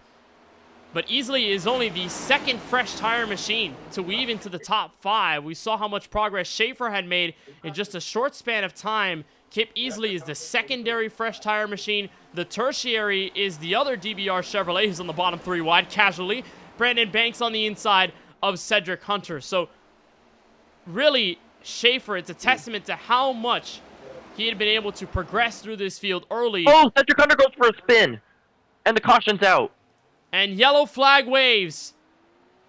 But Easley is only the second fresh tire machine to weave into the top 5. We saw how much progress Schaefer had made in just a short span of time. Kip Easley is the secondary fresh tire machine. The tertiary is the other DBR Chevrolet, who's on the bottom 3 wide casually. Brandon Banks on the inside of Cedric Hunter. So really, Schaefer, it's a testament to how much he had been able to progress through this field early. Oh, Cedric Hunter goes for a spin. And the caution's out. And yellow flag waves.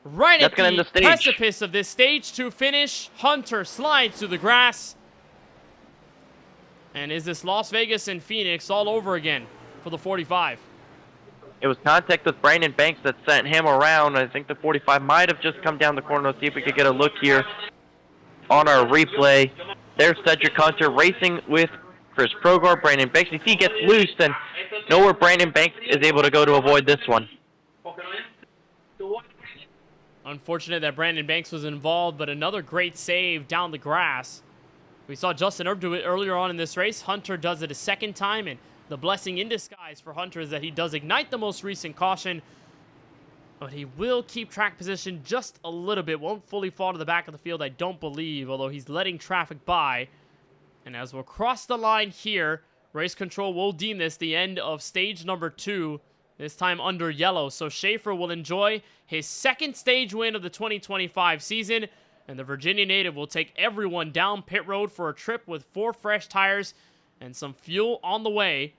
Right That's at the precipice of this stage 2 finish. Hunter slides to the grass. And is this Las Vegas and Phoenix all over again for the 45? It was contact with Brandon Banks that sent him around. I think the 45 might have just come down the corner. Let's see if we could get a look here on our replay. There's Cedric Hunter racing with Chris Progar. Brandon Banks, if he gets loose, then nowhere Brandon Banks is able to go to avoid this one. Unfortunate that Brandon Banks was involved, but another great save down the grass. We saw Justin Erb do it earlier on in this race. Hunter does it a second time, and the blessing in disguise for Hunter is that he does ignite the most recent caution, but he will keep track position just a little bit. Won't fully fall to the back of the field, I don't believe, although he's letting traffic by. And as we'll cross the line here, race control will deem this the end of stage number 2, this time under yellow. So Schaefer will enjoy his second stage win of the 2025 season, and the Virginia native will take everyone down pit road for a trip with 4 fresh tires and some fuel on the way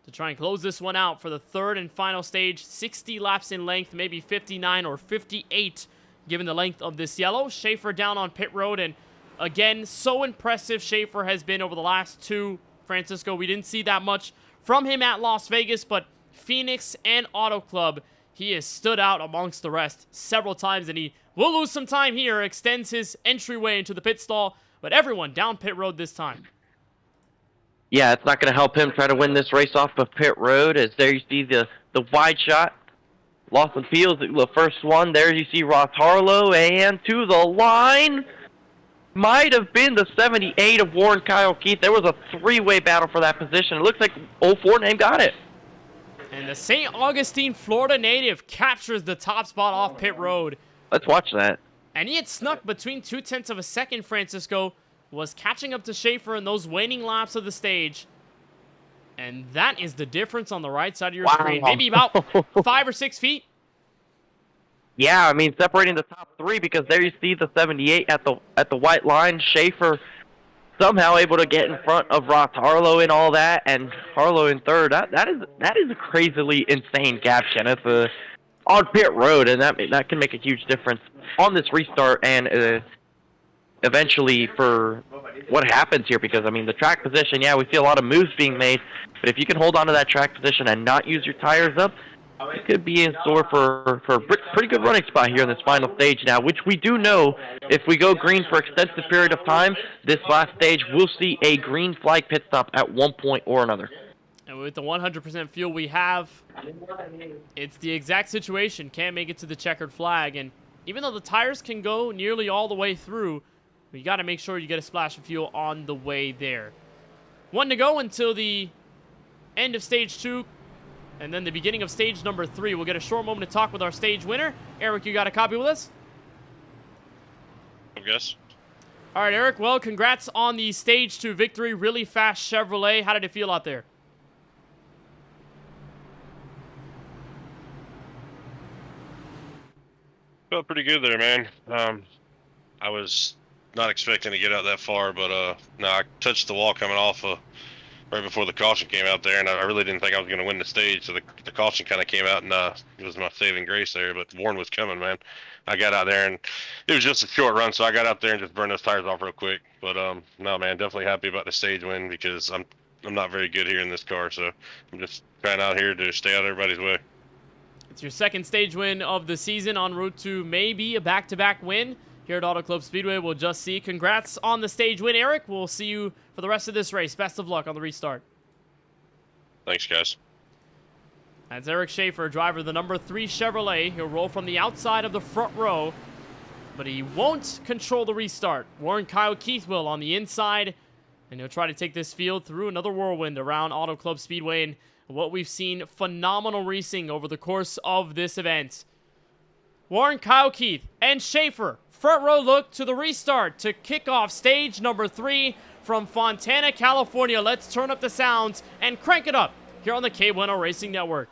to try and close this one out for the third and final stage. 60 laps in length, maybe 59 or 58 given the length of this yellow. Schaefer down on pit road, and again, so impressive Schaefer has been over the last 2, Francisco. We didn't see that much from him at Las Vegas, but Phoenix and Auto Club, he has stood out amongst the rest several times, and he will lose some time here, extends his entryway into the pit stall, but everyone down pit road this time. Yeah, it's not going to help him try to win this race off of pit road, as there you see the wide shot. Lawson Fields, the first one. There you see Ross Harlow, and to the line might have been the 78 of Warren Kyle Keith. There was a 3-way battle for that position. It looks like 04 name got it. And the St. Augustine, Florida native captures the top spot off pit road. Let's watch that. And he had snuck between 0.2 of a second, Francisco, was catching up to Schaefer in those waning laps of the stage. And that is the difference on the right side of your screen. Maybe about 5 or 6 feet. Yeah, I mean, separating the top 3, because there you see the 78 at the white line. Schaefer somehow able to get in front of Ross Harlow and all that, and Harlow in third. That is a crazily insane gap, Kenneth. On pit road, and that can make a huge difference on this restart and eventually for what happens here, because I mean the track position, yeah, we see a lot of moves being made, but if you can hold on to that track position and not use your tires up, you could be in store for a pretty good running spot here in this final stage now, which we do know if we go green for extensive period of time, this last stage we'll see a green flag pit stop at one point or another. And with the 100% fuel we have, it's the exact situation. Can't make it to the checkered flag. And even though the tires can go nearly all the way through, you got to make sure you get a splash of fuel on the way there. 1 to go until the end of stage 2. And then the beginning of stage number 3. We'll get a short moment to talk with our stage winner. Eric, you got a copy with us? I guess. All right, Eric. Well, congrats on the stage 2 victory. Really fast Chevrolet. How did it feel out there? Felt pretty good there, man. I was not expecting to get out that far, but no, I touched the wall coming off right before the caution came out there, and I really didn't think I was going to win the stage. So the caution kind of came out, and it was my saving grace there. But Warren was coming, man. I got out there, and it was just a short run, so I got out there and just burned those tires off real quick. But no, man, definitely happy about the stage win because I'm not very good here in this car, so I'm just trying out here to stay out of everybody's way. It's your second stage win of the season, en route to maybe a back-to-back win here at Auto Club Speedway. We'll just see. Congrats on the stage win, Eric. We'll see you for the rest of this race. Best of luck on the restart. Thanks, guys. That's Eric Schaefer, driver of the number 3 Chevrolet. He'll roll from the outside of the front row, but he won't control the restart. Warren Kyle Keith will on the inside, and he'll try to take this field through another whirlwind around Auto Club Speedway. And what we've seen, phenomenal racing over the course of this event. Warren Kyle Keith and Schaefer, front row look to the restart to kick off stage number 3 from Fontana, California. Let's turn up the sounds and crank it up here on the KBueno Racing Network.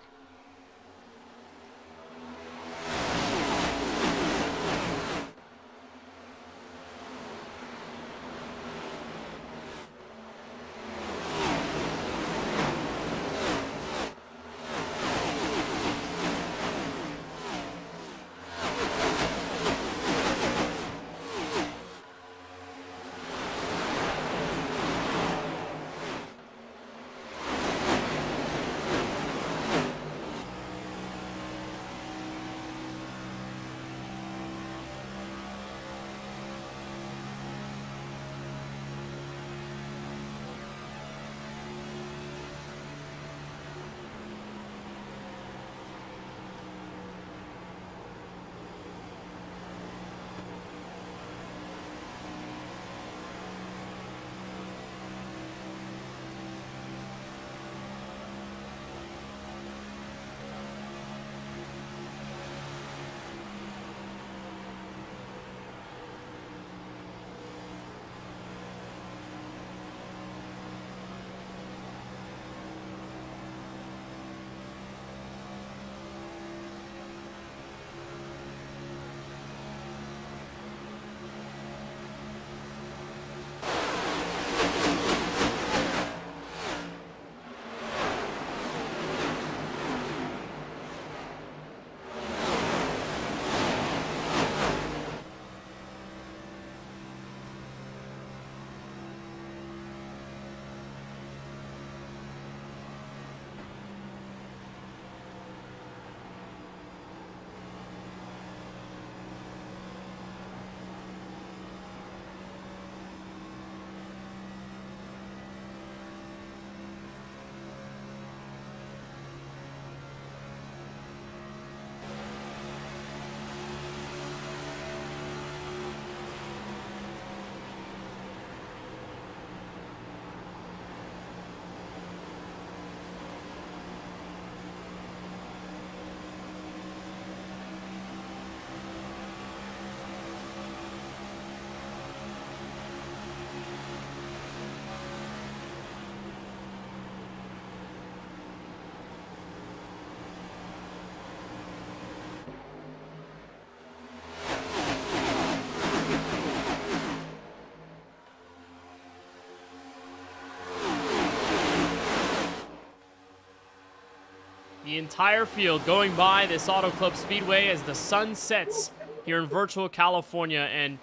The entire field going by this Auto Club Speedway as the sun sets here in virtual California. And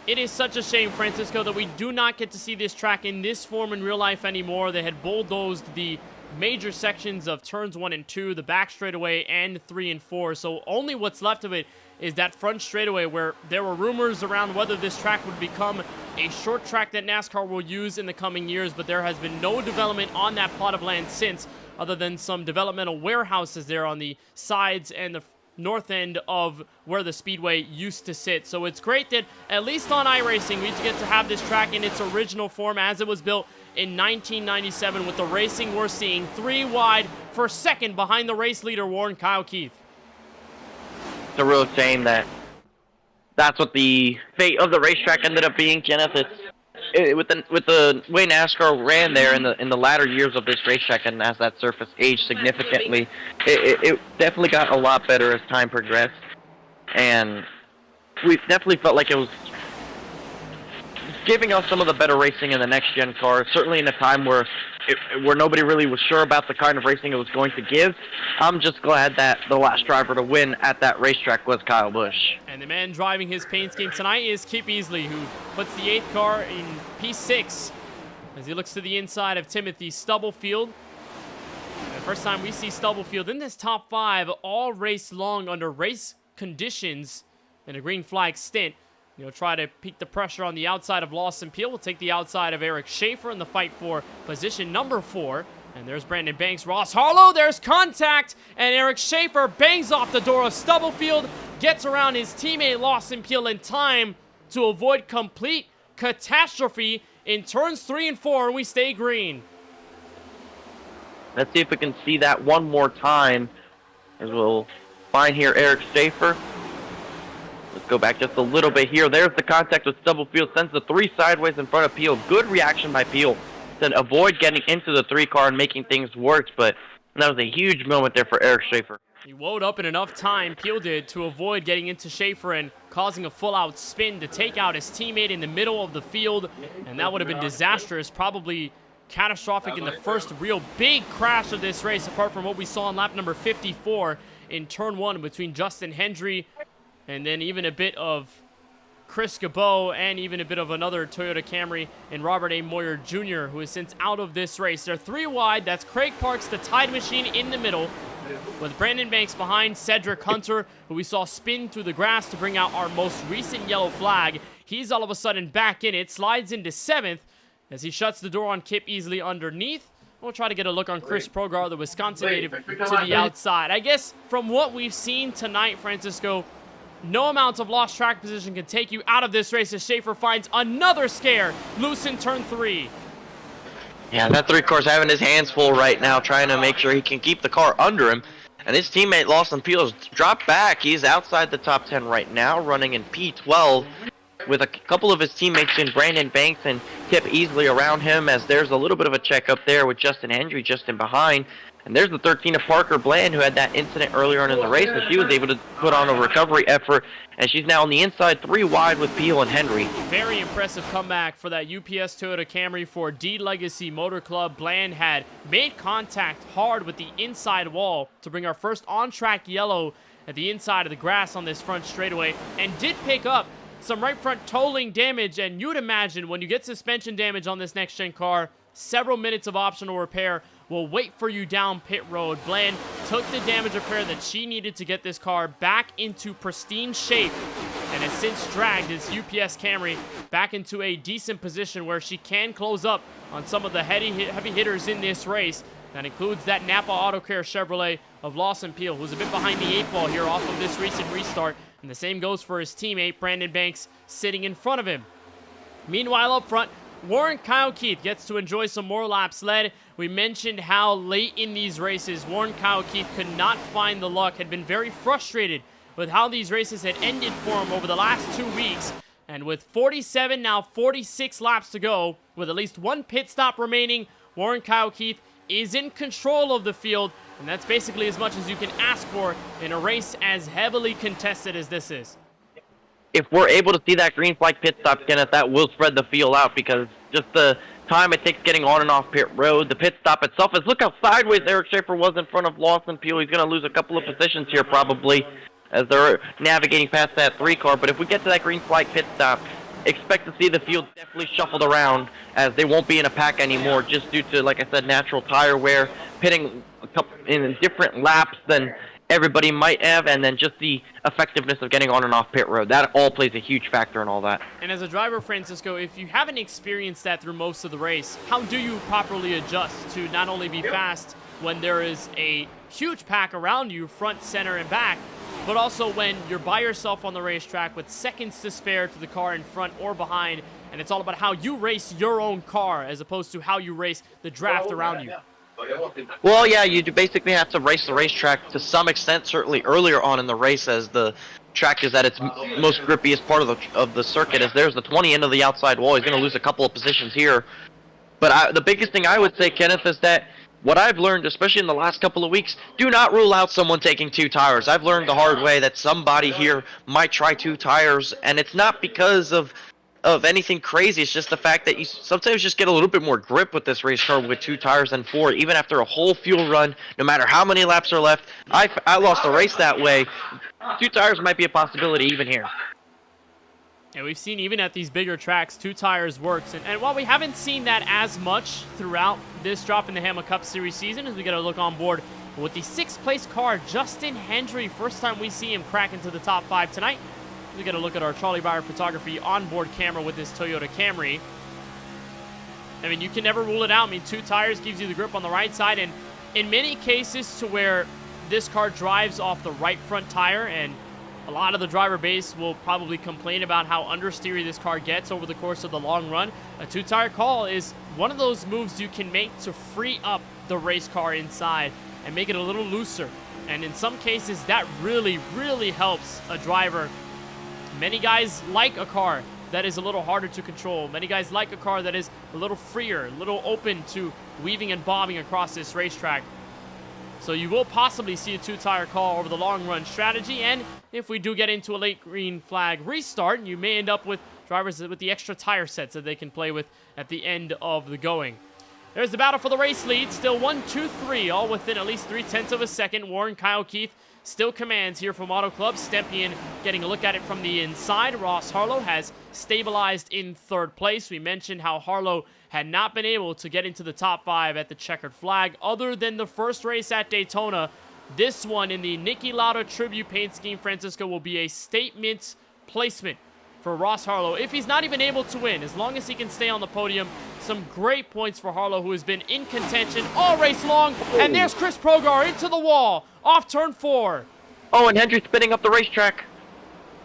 it is such a shame, Francisco, that we do not get to see this track in this form in real life anymore. They had bulldozed the major sections of turns 1 and 2, the back straightaway, and 3 and 4. So only what's left of it is that front straightaway, where there were rumors around whether this track would become a short track that NASCAR will use in the coming years, but there has been no development on that plot of land since, other than some developmental warehouses there on the sides and the north end of where the speedway used to sit. So it's great that at least on iRacing we get to have this track in its original form as it was built in 1997 with the racing we're seeing. 3 wide for second behind the race leader, Warren Kyle Keith. It's a real shame that that's what the fate of the racetrack ended up being, Kenneth. With the way NASCAR ran there in the latter years of this racetrack, and as that surface aged significantly, it definitely got a lot better as time progressed, and we definitely felt like it was giving us some of the better racing in the next gen cars. Certainly in a time where where nobody really was sure about the kind of racing it was going to give. I'm just glad that the last driver to win at that racetrack was Kyle Busch. And the man driving his paint scheme tonight is Kip Easley, who puts the 8th car in P6 as he looks to the inside of Timothy Stubblefield. The first time we see Stubblefield in this top 5 all race long under race conditions in a green flag stint. Try to peak the pressure on the outside of Lawson Peel. We'll take the outside of Eric Schaefer in the fight for position number 4. And there's Brandon Banks, Ross Harlow. There's contact, and Eric Schaefer bangs off the door of Stubblefield, gets around his teammate Lawson Peel in time to avoid complete catastrophe in turns 3 and 4, and we stay green. Let's see if we can see that one more time, as we'll find here Eric Schaefer. Let's go back just a little bit here. There's the contact with Stubblefield. Sends the 3 sideways in front of Peel. Good reaction by Peel to avoid getting into the 3 car and making things worse. But that was a huge moment there for Eric Schaefer. He wound up in enough time, Peel did, to avoid getting into Schaefer and causing a full-out spin to take out his teammate in the middle of the field. And that would have been disastrous, probably catastrophic in the first real big crash of this race, apart from what we saw in lap number 54 in turn 1 between Justin Hendry and then even a bit of Chris Cabot and even a bit of another Toyota Camry and Robert A. Moyer Jr., who is since out of this race. They're 3 wide. That's Craig Parks, the Tide Machine, in the middle, with Brandon Banks behind Cedric Hunter, who we saw spin through the grass to bring out our most recent yellow flag. He's all of a sudden back in it, slides into 7th as he shuts the door on Kip Easley underneath. We'll try to get a look on Chris Progar, the Wisconsin native, to the outside. I guess from what we've seen tonight, Francisco, no amount of lost track position can take you out of this race as Schaefer finds another scare loose in turn 3. Yeah, that 3 car's having his hands full right now, trying to make sure he can keep the car under him. And his teammate Lawson Peel's dropped back. He's outside the top 10 right now, running in P12, with a couple of his teammates in Brandon Banks and Kip Easley around him, as there's a little bit of a check up there with Justin Hendry just in behind. And there's the 13 of Parker Bland, who had that incident earlier on in the race, and she was able to put on a recovery effort, and she's now on the inside 3 wide with Peel and Hendry. Very impressive comeback for that UPS Toyota Camry for D Legacy Motor Club. Bland had made contact hard with the inside wall to bring our first on-track yellow at the inside of the grass on this front straightaway, and did pick up some right front tolling damage. And you'd imagine when you get suspension damage on this next-gen car, several minutes of optional repair will wait for you down pit road. Bland took the damage repair that she needed to get this car back into pristine shape, and has since dragged this UPS Camry back into a decent position where she can close up on some of the heavy hitters in this race. That includes that Napa Auto Care Chevrolet of Lawson Peel, who's a bit behind the 8 ball here off of this recent restart. And the same goes for his teammate, Brandon Banks, sitting in front of him. Meanwhile, up front, Warren Kyle Keith gets to enjoy some more laps led. We mentioned how late in these races, Warren Kyle Keith could not find the luck, had been very frustrated with how these races had ended for him over the last 2 weeks. And with 47, now 46 laps to go, with at least 1 pit stop remaining, Warren Kyle Keith is in control of the field, and that's basically as much as you can ask for in a race as heavily contested as this is. If we're able to see that green flag pit stop, Kenneth, that will spread the field out, because just the time it takes getting on and off pit road, the pit stop itself is, look how sideways Eric Schaefer was in front of Lawson Peel. He's going to lose a couple of positions here probably as they're navigating past that 3 car. But if we get to that green flag pit stop, expect to see the field definitely shuffled around, as they won't be in a pack anymore, just due to, like I said, natural tire wear, pitting a couple in different laps than everybody might have, and then just the effectiveness of getting on and off pit road. That all plays a huge factor in all that. And as a driver, Francisco, if you haven't experienced that through most of the race, how do you properly adjust to not only be fast when there is a huge pack around you, front, center, and back, but also when you're by yourself on the racetrack with seconds to spare to the car in front or behind, and it's all about how you race your own car as opposed to how you race the draft around you? Well, yeah, you basically have to race the racetrack to some extent, certainly earlier on in the race, as the track is at its most grippiest part of the circuit, as there's the 20 into the outside wall. He's going to lose a couple of positions here. But the biggest thing I would say, Kenneth, is that what I've learned, especially in the last couple of weeks, do not rule out someone taking 2 tires. I've learned the hard way that somebody here might try 2 tires, and it's not because of of anything crazy. It's just the fact that you sometimes just get a little bit more grip with this race car with 2 tires than 4, even after a whole fuel run, no matter how many laps are left. I lost a race that way. 2 tires might be a possibility even here. And we've seen even at these bigger tracks, 2 tires works. And while we haven't seen that as much throughout this Drop in the Hammah Cup Series season, as we get a look on board with the 6th place car, Justin Hendry. First time we see him crack into the top 5 tonight. We get a look at our Charlie Bauer photography onboard camera with this Toyota Camry. I mean, you can never rule it out. I mean, 2 tires gives you the grip on the right side, and in many cases to where this car drives off the right front tire, and a lot of the driver base will probably complain about how understeery this car gets over the course of the long run. A 2-tire call is one of those moves you can make to free up the race car inside and make it a little looser. And in some cases, that really, really helps a driver. Many guys like a car that is a little harder to control. Many guys like a car that is a little freer, a little open to weaving and bobbing across this racetrack. So you will possibly see a 2-tire call over the long run strategy, and if we do get into a late green flag restart, you may end up with drivers with the extra tire sets that they can play with at the end of the going. There's the battle for the race lead, still 1, 2, 3, all within at least 0.3 of a second. Warren Kyle Keith still commands here from Auto Club. Stepien getting a look at it from the inside. Ross Harlow has stabilized in 3rd place. We mentioned how Harlow had not been able to get into the top 5 at the checkered flag other than the first race at Daytona. This one in the Niki Lauda tribute paint scheme, Francisco, will be a statement placement for Ross Harlow. If he's not even able to win, as long as he can stay on the podium, some great points for Harlow, who has been in contention all race long. And there's Chris Progar into the wall, off turn 4. Oh, and Hendry spinning up the racetrack.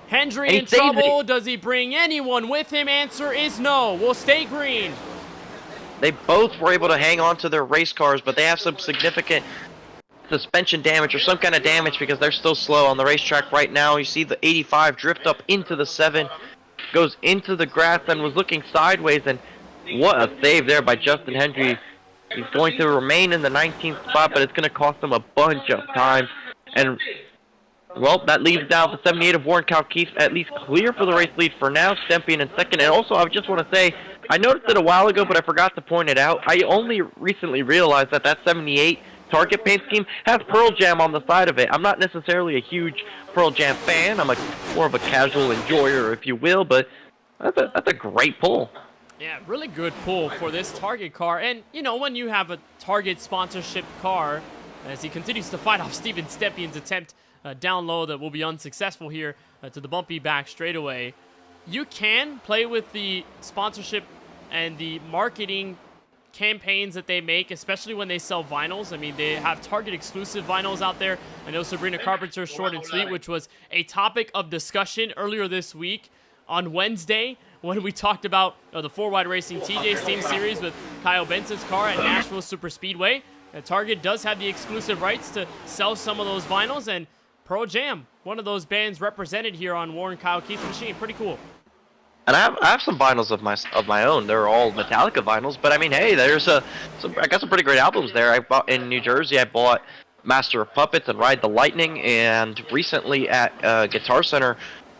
Hendry in trouble. Does he bring anyone with him? Answer is no. We'll stay green. They both were able to hang on to their race cars, but they have some significant suspension damage or some kind of damage because they're still slow on the racetrack right now. You see the 85 drift up into the 7, goes into the grass and was looking sideways, and what a save there by Justin Hendry. He's going to remain in the 19th spot, but it's going to cost him a bunch of time. And, well, that leaves now the 78 of Warren Kyle Keith at least clear for the race lead for now. Stepien in 2nd. And also, I just want to say, I noticed it a while ago, but I forgot to point it out. I only recently realized that 78 target paint scheme has Pearl Jam on the side of it. I'm not necessarily a huge Pearl Jam fan. I'm more of a casual enjoyer, if you will, but that's a great pull. Yeah, really good pull for this Target car. And, you know, when you have a Target sponsorship car, as he continues to fight off Steven Stepien's attempt down low that will be unsuccessful here to the bumpy back straightaway, you can play with the sponsorship and the marketing campaigns that they make, especially when they sell vinyls. I mean, they have Target exclusive vinyls out there. I know Sabrina Carpenter's Short and Sweet, which was a topic of discussion earlier this week on Wednesday when we talked about the 4Wide Racing TJ Team Series with Kyle Benson's car at Nashville Super Speedway. Target does have the exclusive rights to sell some of those vinyls, and Pearl Jam, one of those bands represented here on Warren Kyle Keith's machine. Pretty cool. And I have some vinyls of my own. They're all Metallica vinyls, but I mean, hey, there's I got some pretty great albums there. I bought in New Jersey. I bought Master of Puppets and Ride the Lightning, and recently at Guitar Center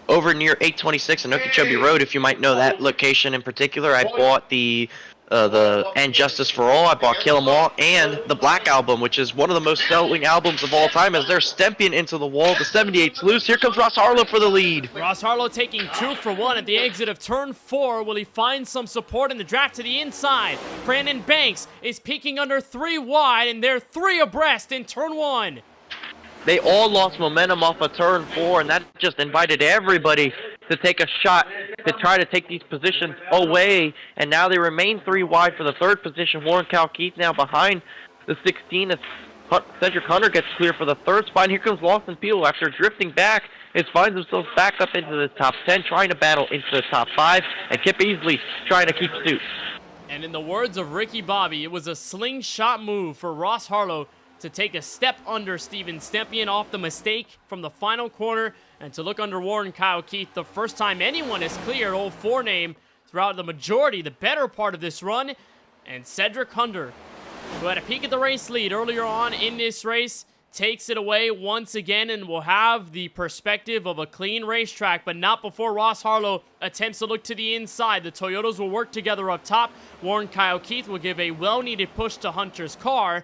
over near 826 and Okeechobee Road, if you might know that location in particular, I bought the And Justice for All. I bought Kill 'Em All and the Black Album, which is one of the most selling albums of all time. As they're Stepien into the wall, the 78's loose. Here comes Ross Harlow for the lead. Ross Harlow taking 2 for 1 at the exit of turn 4. Will he find some support in the draft to the inside? Brandon Banks is peeking under 3 wide, and they're 3 abreast in turn 1. They all lost momentum off of turn 4, and that just invited everybody to take a shot to try to take these positions away. And now they remain 3 wide for the 3rd position. Warren Kyle Keith now behind the 16 as Cedric Hunter gets clear for the 3rd spot. And here comes Lawson Peel after drifting back. It finds himself back up into the top 10, trying to battle into the top 5. And Kip Easley trying to keep suit. And in the words of Ricky Bobby, it was a slingshot move for Ross Harlow to take a step under Steven Stepien off the mistake from the final corner and to look under Warren Kyle Keith the first time anyone has cleared Old 4 name throughout the majority, the better part of this run. And Cedric Hunter, who had a peek at the race lead earlier on in this race, takes it away once again and will have the perspective of a clean racetrack, but not before Ross Harlow attempts to look to the inside. The Toyotas will work together up top. Warren Kyle Keith will give a well-needed push to Hunter's car.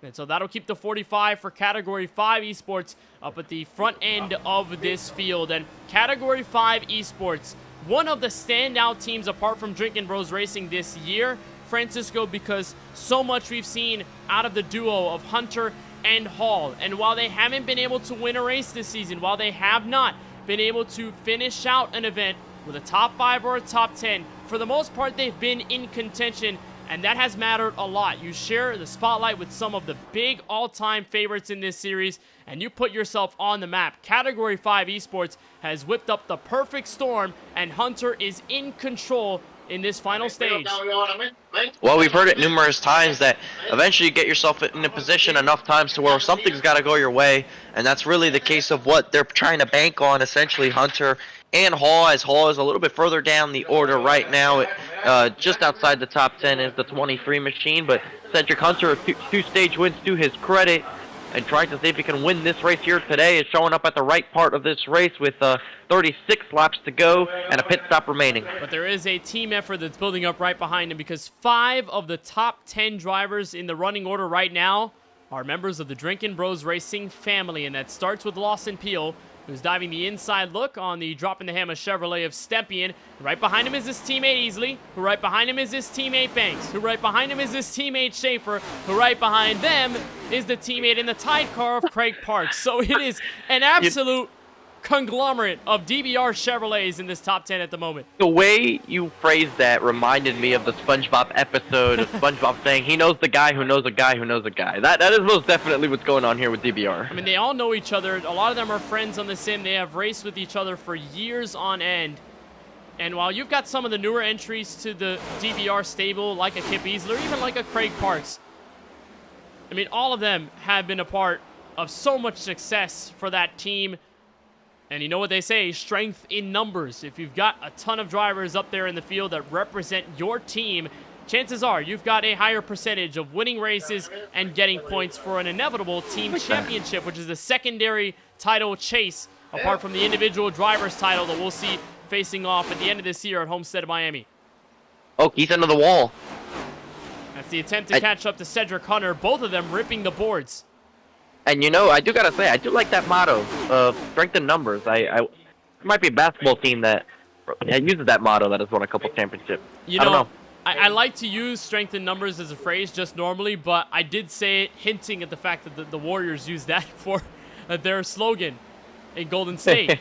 And so that'll keep the 45 for Category 5 Esports up at the front end of this field. And Category 5 Esports, one of the standout teams apart from Drinkin' Bros Racing this year, Francisco, because so much we've seen out of the duo of Hunter and Hall. And while they haven't been able to win a race this season, while they have not been able to finish out an event with a top 5 or a top 10, for the most part they've been in contention, and that has mattered a lot. You share the spotlight with some of the big all-time favorites in this series, and you put yourself on the map. Category 5 Esports has whipped up the perfect storm, and Hunter is in control in this final stage. Well, we've heard it numerous times that eventually you get yourself in a position enough times to where something's got to go your way, and that's really the case of what they're trying to bank on, essentially, Hunter and Hall, as Hall is a little bit further down the order right now. Just outside the top 10 is the 23 machine, but Cedric Hunter, two stage wins to his credit, and trying to see if he can win this race here today, is showing up at the right part of this race with 36 laps to go and a pit stop remaining. But there is a team effort that's building up right behind him, because 5 of the top 10 drivers in the running order right now are members of the Drinkin' Bros Racing family, and that starts with Lawson Peel, who's diving the inside look on the Droppin' the Hammah Chevrolet of Stempian. Right behind him is his teammate Easley, who right behind him is his teammate Banks, who right behind him is his teammate Schaefer, who right behind them is the teammate in the tied car of Craig Parks. So it is an absolute conglomerate of DBR Chevrolets in this top 10 at the moment. The way you phrased that reminded me of the SpongeBob episode of SpongeBob saying he knows the guy who knows a guy who knows a guy. That is most definitely what's going on here with DBR. I mean, they all know each other. A lot of them are friends on the sim. They have raced with each other for years on end. And while you've got some of the newer entries to the DBR stable, like a Kip Easler, even like a Craig Parks, I mean, all of them have been a part of so much success for that team. And you know what they say, strength in numbers. If you've got a ton of drivers up there in the field that represent your team, chances are you've got a higher percentage of winning races and getting points for an inevitable team championship, which is the secondary title chase, apart from the individual driver's title that we'll see facing off at the end of this year at Homestead, Miami. Oh, he's into the wall. That's the attempt to catch up to Cedric Hunter, both of them ripping the boards. And you know, I do gotta say, I do like that motto of strength in numbers. It might be a basketball team that uses that motto that has won a couple championships. You I don't know. I like to use strength in numbers as a phrase just normally, but I did say it hinting at the fact that the Warriors use that for their slogan in Golden State.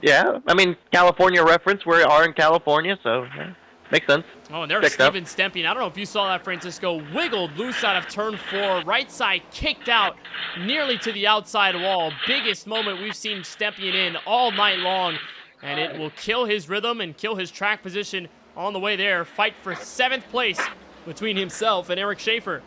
Yeah, I mean, California reference. We are in California, so yeah, makes sense. Oh, and there's Steven Stempian. I don't know if you saw that, Francisco. Wiggled loose out of turn 4. Right side kicked out nearly to the outside wall. Biggest moment we've seen Stempian in all night long. And it will kill his rhythm and kill his track position on the way there. Fight for 7th place between himself and Eric Schaefer.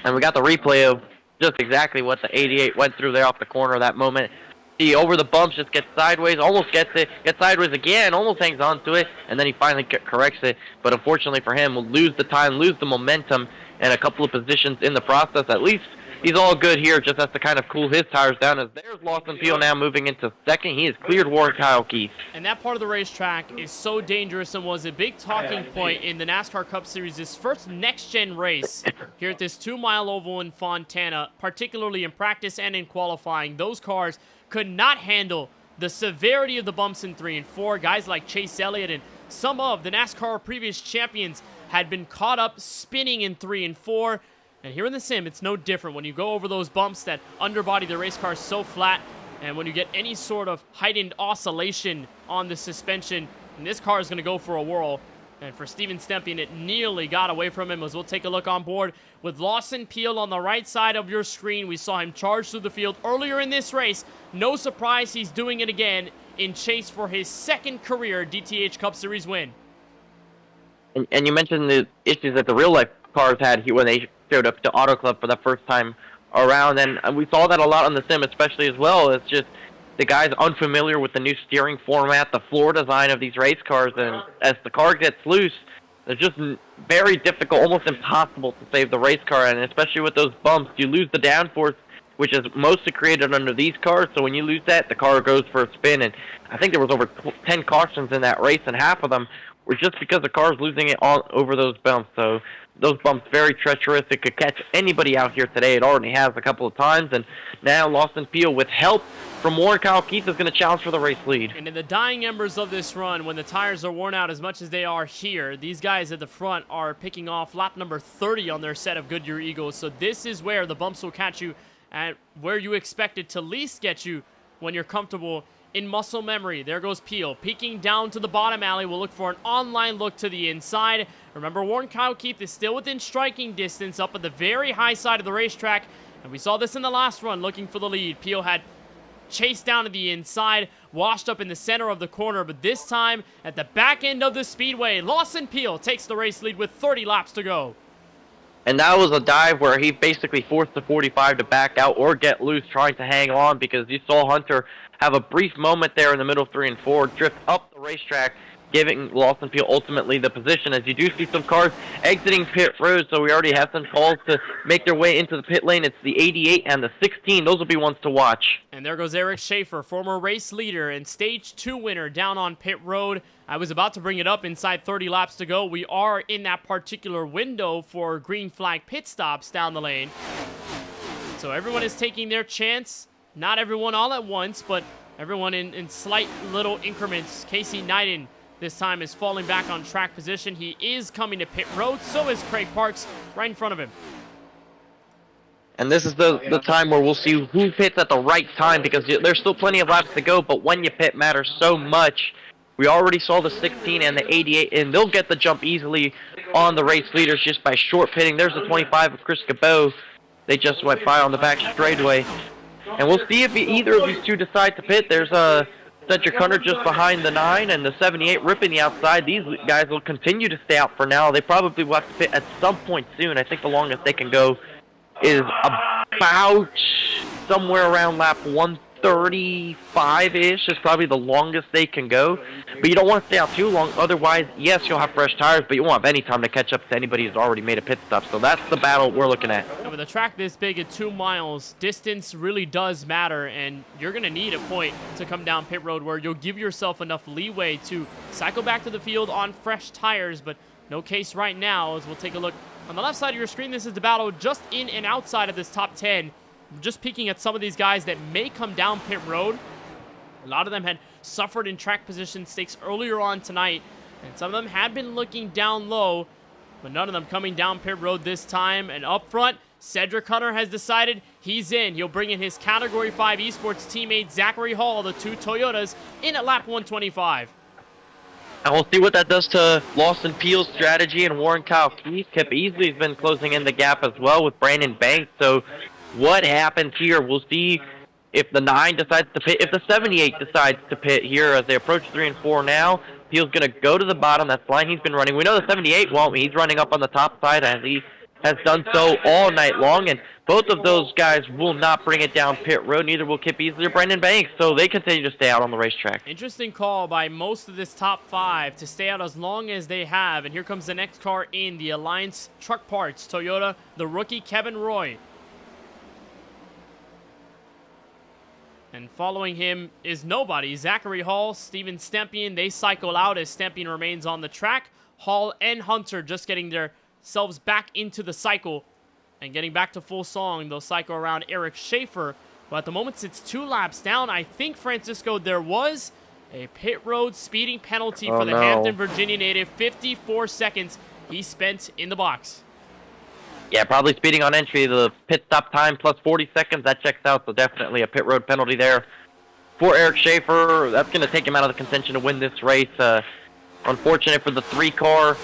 And we got the replay of just exactly what the 88 went through there off the corner of that moment. He over the bumps, just gets sideways, almost gets it, gets sideways again, almost hangs on to it, and then he finally corrects it. But unfortunately for him, will lose the time, lose the momentum, and a couple of positions in the process. At least he's all good here, just has to kind of cool his tires down. As there's Lawson Peel now moving into second. He has cleared Warren Kyle Keith. And that part of the racetrack is so dangerous and was a big talking point in the NASCAR Cup Series, this first next-gen race here at this 2-mile oval in Fontana, particularly in practice and in qualifying. Those cars could not handle the severity of the bumps in 3 and 4. Guys like Chase Elliott and some of the NASCAR previous champions had been caught up spinning in 3 and 4. And here in the sim, it's no different. When you go over those bumps that underbody the race car so flat, and when you get any sort of heightened oscillation on the suspension, and this car is going to go for a whirl. And for Steven Stempian, it nearly got away from him, as we'll take a look on board with Lawson Peel on the right side of your screen. We saw him charge through the field earlier in this race. No surprise he's doing it again in chase for his 2nd career DTH Cup Series win. And you mentioned the issues that the real-life cars had when they showed up to Auto Club for the first time around, and we saw that a lot on the sim especially as well. It's just the guys unfamiliar with the new steering format, the floor design of these race cars, and as the car gets loose, it's just very difficult, almost impossible to save the race car, and especially with those bumps, you lose the downforce, which is mostly created under these cars. So when you lose that, the car goes for a spin. And I think there was over 10 cautions in that race, and half of them were just because the car's losing it all over those bumps. So those bumps very treacherous. It could catch anybody out here today. It already has a couple of times, and now Lawson Peel, with help from Warren Kyle Keith, is going to challenge for the race lead. And in the dying embers of this run, when the tires are worn out as much as they are here, these guys at the front are picking off lap number 30 on their set of Goodyear Eagles. So this is where the bumps will catch you at where you expect it to least get you when you're comfortable in muscle memory. There goes Peel, peeking down to the bottom alley. We'll look for an online look to the inside. Remember, Warren Kyle Keith is still within striking distance up at the very high side of the racetrack, and we saw this in the last run, looking for the lead. Peel had chased down to the inside, washed up in the center of the corner, but this time at the back end of the speedway, Lawson Peel takes the race lead with 30 laps to go. And that was a dive where he basically forced the 45 to back out or get loose, trying to hang on, because you saw Hunter have a brief moment there in the middle of 3 and 4, drift up the racetrack, giving Lawson Peel ultimately the position, as you do see some cars exiting pit road. So we already have some calls to make their way into the pit lane. It's the 88 and the 16. Those will be ones to watch. And there goes Eric Schaefer, former race leader and stage 2 winner, down on pit road. I was about to bring it up inside 30 laps to go. We are in that particular window for green flag pit stops down the lane. So everyone is taking their chance. Not everyone all at once, but everyone in slight little increments. Casey Knighton this time is falling back on track position. He is coming to pit road. So is Craig Parks right in front of him. And this is the time where we'll see who pits at the right time, because there's still plenty of laps to go, but when you pit matters so much. We already saw the 16 and the 88, and they'll get the jump easily on the race leaders just by short pitting. There's the 25 of Chris Cabot. They just went by on the back straightaway. And we'll see if either of these two decide to pit. There's Cedric Hunter just behind the 9, and the 78 ripping the outside. These guys will continue to stay out for now. They probably will have to pit at some point soon. I think the longest they can go is about somewhere around lap 135-ish is probably the longest they can go. But you don't want to stay out too long. Otherwise, yes, you'll have fresh tires, but you won't have any time to catch up to anybody who's already made a pit stop. So that's the battle we're looking at. And with a track this big at 2 miles, distance really does matter, and you're going to need a point to come down pit road where you'll give yourself enough leeway to cycle back to the field on fresh tires, but no case right now. As we'll take a look on the left side of your screen, this is the battle just in and outside of this top 10. Just peeking at some of these guys that may come down pit road. A lot of them had suffered in track position stakes earlier on tonight, and some of them had been looking down low, but none of them coming down pit road this time. And up front, Cedric Hunter has decided he's in. He'll bring in his Category 5 Esports teammate Zachary Hall, the 2 Toyotas, in at lap 125. And we'll see what that does to Lawson Peel's strategy, and Warren Kyle Keith. Kip Easley's been closing in the gap as well with Brandon Banks. So what happens here? We'll see if the 9 decides to pit, if the 78 decides to pit here as they approach 3 and 4 now. Peel's going to go to the bottom. That's the line he's been running. We know the 78 won't. He's running up on the top side as he has done so all night long, and both of those guys will not bring it down pit road. Neither will Kip Easley or Brandon Banks, so they continue to stay out on the racetrack. Interesting call by most of this top 5 to stay out as long as they have. And here comes the next car in, the Alliance Truck Parts Toyota, the rookie Kevin Roy. And following him is nobody. Zachary Hall, Steven Stempian, they cycle out as Stempian remains on the track. Hall and Hunter just getting themselves back into the cycle and getting back to full song. They'll cycle around Eric Schaefer. But at the moment, it's 2 laps down. I think, Francisco, there was a pit road speeding penalty for the Hampton, Virginia native. 54 seconds he spent in the box. Yeah, probably speeding on entry. The pit stop time plus 40 seconds, that checks out. So definitely a pit road penalty there for Eric Schaefer. That's going to take him out of the contention to win this race. Unfortunate for the 3 car.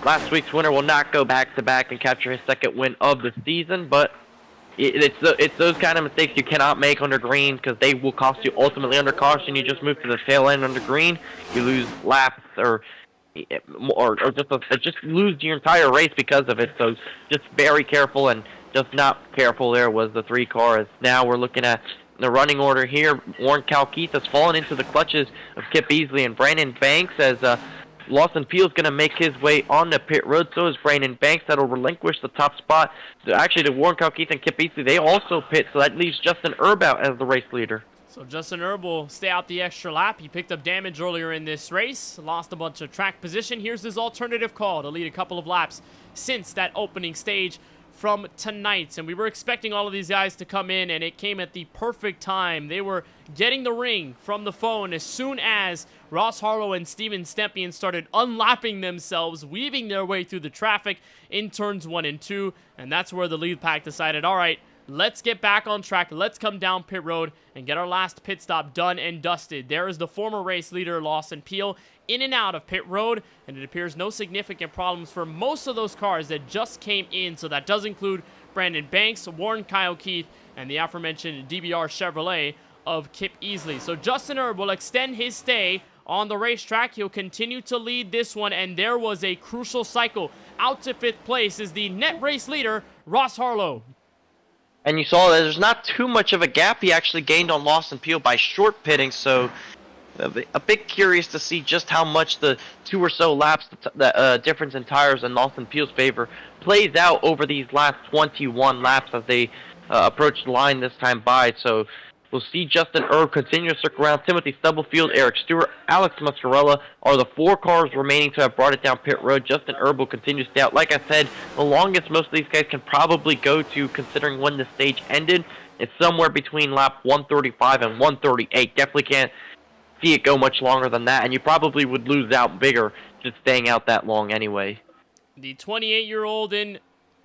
Last week's winner will not go back-to-back and capture his second win of the season, but it's those kind of mistakes you cannot make under green, because they will cost you ultimately under caution. You just move to the tail end under green, you lose laps or just lose your entire race because of it. So just very careful, and just not careful there was the 3 cars. Now we're looking at the running order here. Warren Kyle Keith has fallen into the clutches of Kip Easley and Brandon Banks as Lawson Peel's going to make his way on the pit road. So is Brandon Banks. That'll relinquish the top spot. Actually, to Warren Kalkeith and Kip Easley, they also pit, so that leaves Justin Erb out as the race leader. So Justin Erb will stay out the extra lap. He picked up damage earlier in this race, lost a bunch of track position. Here's his alternative call to lead a couple of laps since that opening stage from tonight. And we were expecting all of these guys to come in, and it came at the perfect time. They were getting the ring from the phone as soon as Ross Harlow and Steven Stempien started unlapping themselves, weaving their way through the traffic in turns 1 and 2. And that's where the lead pack decided, all right, let's get back on track. Let's come down pit road and get our last pit stop done and dusted. There is the former race leader, Lawson Peel, in and out of pit road, and it appears no significant problems for most of those cars that just came in. So that does include Brandon Banks, Warren Kalkeith, and the aforementioned DBR Chevrolet of Kip Easley. So Justin Erb will extend his stay on the racetrack. He'll continue to lead this one, and there was a crucial cycle. Out to 5th place is the net race leader, Ross Harlow. And you saw that there's not too much of a gap. He actually gained on Lawson Peel by short pitting, so a bit curious to see just how much the 2 or so laps, the difference in tires in Lawson Peel's favor, plays out over these last 21 laps as they approach the line this time by. So we'll see Justin Erb continue to circle around. Timothy Stubblefield, Eric Stewart, Alex Muscarella are the 4 cars remaining to have brought it down pit road. Justin Erb will continue to stay out. Like I said, the longest most of these guys can probably go to, considering when the stage ended, it's somewhere between lap 135 and 138. Definitely can't see it go much longer than that, and you probably would lose out bigger just staying out that long anyway. The 28-year-old in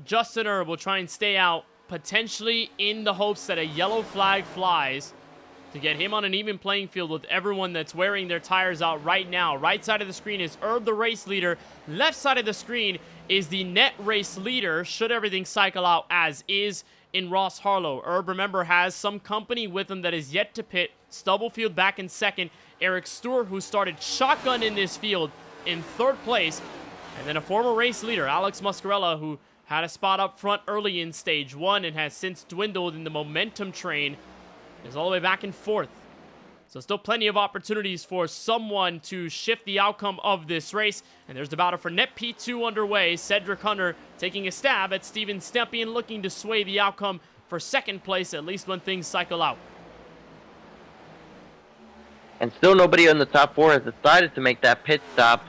Justin Erb will try and stay out, potentially in the hopes that a yellow flag flies to get him on an even playing field with everyone that's wearing their tires out right now. Right side of the screen is Erb, the race leader. Left side of the screen is the net race leader, should everything cycle out as is, in Ross Harlow. Erb, remember, has some company with him that is yet to pit. Stubblefield back in 2nd. Eric Stewart, who started shotgun in this field, in 3rd place. And then a former race leader, Alex Muscarella, who had a spot up front early in stage 1 and has since dwindled in the momentum train, is all the way back in 4th. So still plenty of opportunities for someone to shift the outcome of this race. And there's the battle for net P2 underway. Cedric Hunter taking a stab at Steven Stempien, looking to sway the outcome for 2nd place, at least when things cycle out. And still nobody in the top 4 has decided to make that pit stop.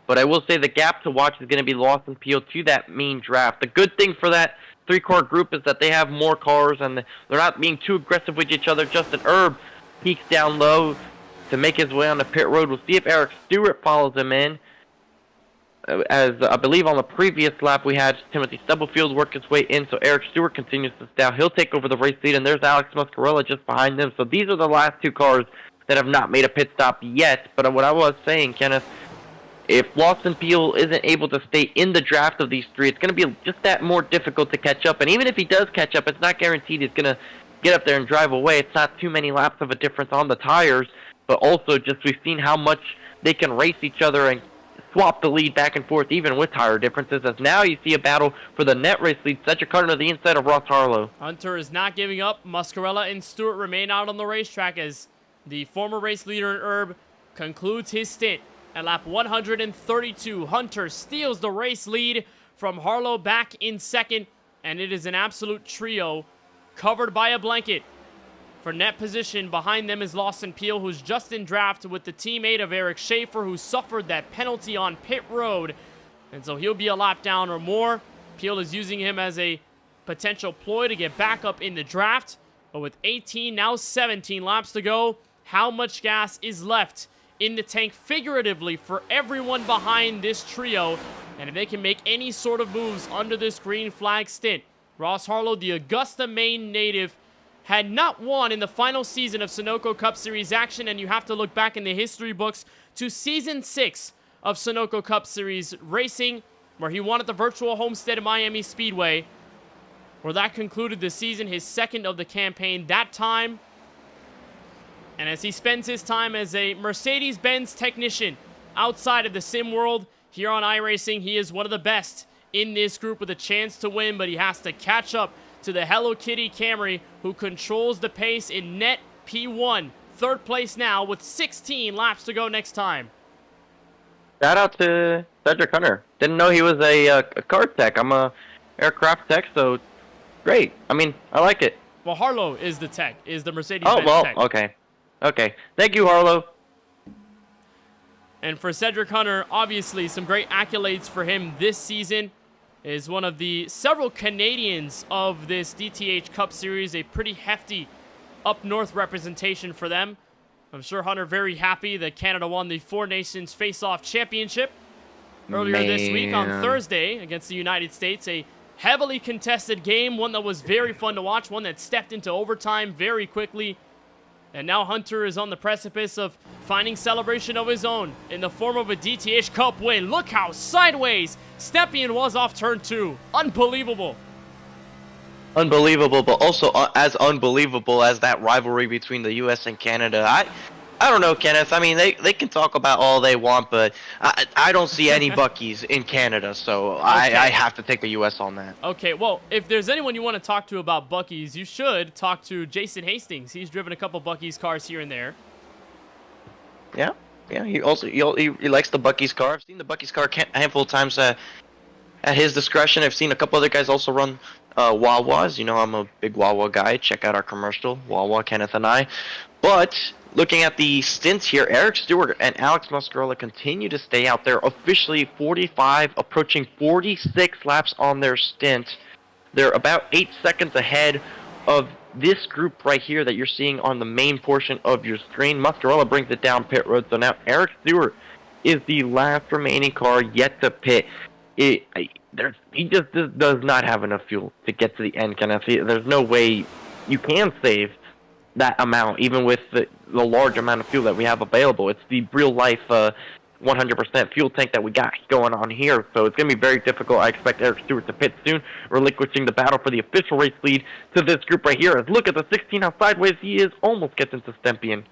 But I will say the gap to watch is going to be Lawson Peel to that mean draft. The good thing for that 3-car group is that they have more cars and they're not being too aggressive with each other. Justin Erb peaks down low to make his way on the pit road. We'll see if Eric Stewart follows him in. As I believe on the previous lap we had Timothy Stubblefield work his way in, so Eric Stewart continues to stay out. He'll take over the race lead, and there's Alex Muscarella just behind them. So these are the last 2 cars that have not made a pit stop yet. But what I was saying, Kenneth, if Lawson Peel isn't able to stay in the draft of these 3, it's going to be just that more difficult to catch up. And even if he does catch up, it's not guaranteed he's going to get up there and drive away. It's not too many laps of a difference on the tires, but also just we've seen how much they can race each other and swap the lead back and forth even with tire differences, as now you see a battle for the net race lead. Cedric Hunter to the inside of Ross Harlow. Hunter is not giving up. Muscarella and Stewart remain out on the racetrack as the former race leader in Erb concludes his stint at lap 132. Hunter steals the race lead from Harlow back in 2nd, and it is an absolute trio covered by a blanket. For net position, behind them is Lawson Peel, who's just in draft with the teammate of Eric Schaefer, who suffered that penalty on pit road. And so he'll be a lap down or more. Peel is using him as a potential ploy to get back up in the draft. But with 18, now 17 laps to go, how much gas is left in the tank figuratively for everyone behind this trio? And if they can make any sort of moves under this green flag stint. Ross Harlow, the Augusta, Maine native, had not won in the final season of Sunoco Cup Series action, and you have to look back in the history books to Season 6 of Sunoco Cup Series racing, where he won at the virtual homestead at Miami Speedway, where that concluded the season, his 2nd of the campaign that time. And as he spends his time as a Mercedes-Benz technician outside of the sim world here on iRacing, he is one of the best in this group with a chance to win, but he has to catch up to the Hello Kitty Camry, who controls the pace in net P1. 3rd place now with 16 laps to go next time. Shout out to Cedric Hunter. Didn't know he was a car tech. I'm a aircraft tech, so great. I mean, I like it. Well, Harlow is the tech, is the Mercedes Oh, Benz well, tech. okay. Okay. Thank you, Harlow. And for Cedric Hunter, obviously some great accolades for him this season. Is one of the several Canadians of this DTH Cup Series, a pretty hefty up north representation for them. I'm sure Hunter very happy that Canada won the Four Nations Face-Off Championship earlier this week on Thursday against the United States. A heavily contested game, one that was very fun to watch, one that stepped into overtime very quickly. And now Hunter is on the precipice of finding celebration of his own in the form of a DTH Cup win. Look how sideways Stepien was off turn 2. Unbelievable. Unbelievable, but also as unbelievable as that rivalry between the U.S. and Canada. I don't know, Kenneth. I mean, they can talk about all they want, but I don't see any Buckies in Canada, so okay. I have to take the U.S. on that. Okay, well, if there's anyone you want to talk to about Buckies, you should talk to Jason Hastings. He's driven a couple Buckies cars here and there. Yeah. He likes the Buckies car. I've seen the Buckies car a handful of times at his discretion. I've seen a couple other guys also run Wawas. You know, I'm a big Wawa guy. Check out our commercial, Wawa, Kenneth and I. But looking at the stints here, Eric Stewart and Alex Mascarella continue to stay out there. Officially 45, approaching 46 laps on their stint. They're about 8 seconds ahead of this group right here that you're seeing on the main portion of your screen. Mascarella brings it down pit road, so now Eric Stewart is the last remaining car yet to pit. He just does not have enough fuel to get to the end, Kenneth. There's no way you can save that amount, even with the large amount of fuel that we have available. It's the real-life 100% fuel tank that we got going on here, so it's going to be very difficult. I expect Eric Stewart to pit soon, relinquishing the battle for the official race lead to this group right here. As look at the 16 out sideways, he almost gets into Stepien.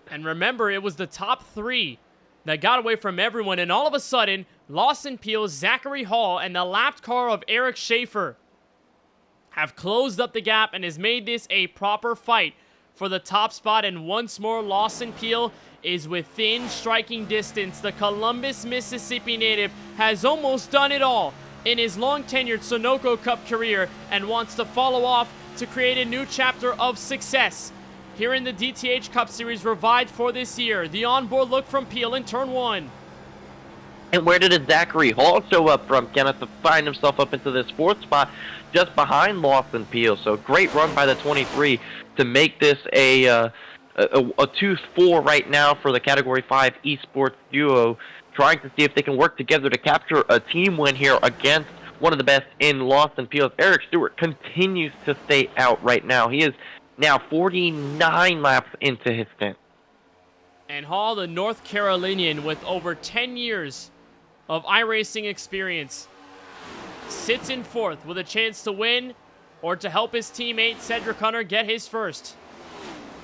And remember, it was the top 3 that got away from everyone, and all of a sudden, Lawson Peele, Zachary Hall, and the lapped car of Eric Schaefer have closed up the gap and has made this a proper fight for the top spot. And once more, Lawson Peele is within striking distance. The Columbus, Mississippi native has almost done it all in his long-tenured Sunoco Cup career and wants to follow off to create a new chapter of success here in the DTH Cup Series revived for this year. The onboard look from Peele in turn 1. And where did Zachary Hall show up from, Kenneth, to find himself up into this 4th spot just behind Lawson Peele? So great run by the 23 to make this a 2-4 right now for the Category 5 esports duo, trying to see if they can work together to capture a team win here against one of the best in Lawson Peele. Eric Stewart continues to stay out right now. He is now 49 laps into his stint. And Hall, the North Carolinian with over 10 years of iRacing experience, sits in 4th with a chance to win or to help his teammate Cedric Hunter get his first.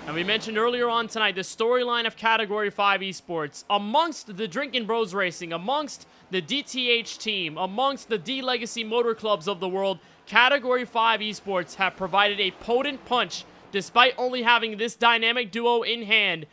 And we mentioned earlier on tonight the storyline of Category 5 esports amongst the Drinkin' Bros Racing, amongst the DTH team, amongst the D-Legacy Motor Clubs of the world. Category 5 esports have provided a potent punch despite only having this dynamic duo in hand.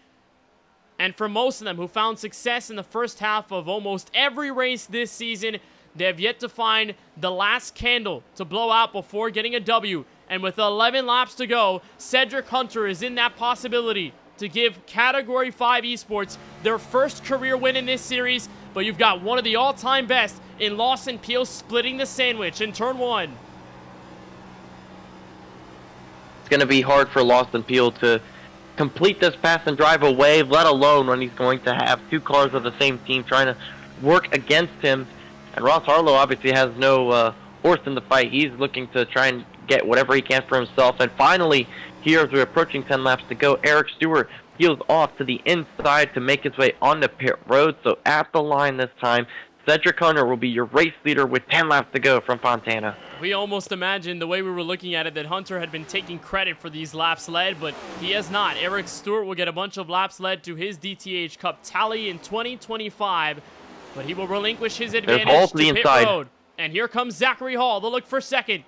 And for most of them who found success in the first half of almost every race this season, they have yet to find the last candle to blow out before getting a W. And with 11 laps to go, Cedric Hunter is in that possibility to give Category 5 esports their first career win in this series. But you've got one of the all-time best in Lawson Peele splitting the sandwich in turn 1. It's going to be hard for Lawson Peele to complete this pass and drive away, let alone when he's going to have 2 cars of the same team trying to work against him. And Ross Harlow obviously has no horse in the fight. He's looking to try and get whatever he can for himself. And finally, here as we're approaching 10 laps to go, Eric Stewart peels off to the inside to make his way on the pit road. So at the line this time, Cedric Hunter will be your race leader with 10 laps to go from Fontana. We almost imagined the way we were looking at it that Hunter had been taking credit for these laps led, but he has not. Eric Stewart will get a bunch of laps led to his DTH Cup tally in 2025, but he will relinquish his advantage to pit road. And here comes Zachary Hall, the look for second.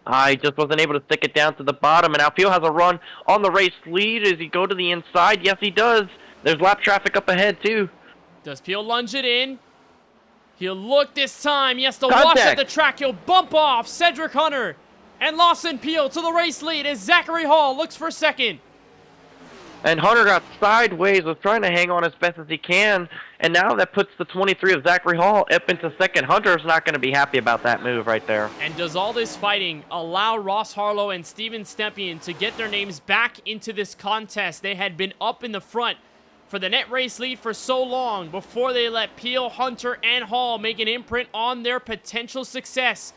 I just wasn't able to stick it down to the bottom, and now Peele has a run on the race lead. Does he go to the inside? Yes, he does. There's lap traffic up ahead, too. Does Peel lunge it in? He'll look this time. He has to Contact. watch at the track. He'll bump off Cedric Hunter. And Lawson Peel to the race lead as Zachary Hall looks for second. And Hunter got sideways, was trying to hang on as best as he can. And now that puts the 23 of Zachary Hall up into second. Hunter's not going to be happy about that move right there. And does all this fighting allow Ross Harlow and Steven Stepien to get their names back into this contest? They had been up in the front for the net race lead for so long before they let Peel, Hunter, and Hall make an imprint on their potential success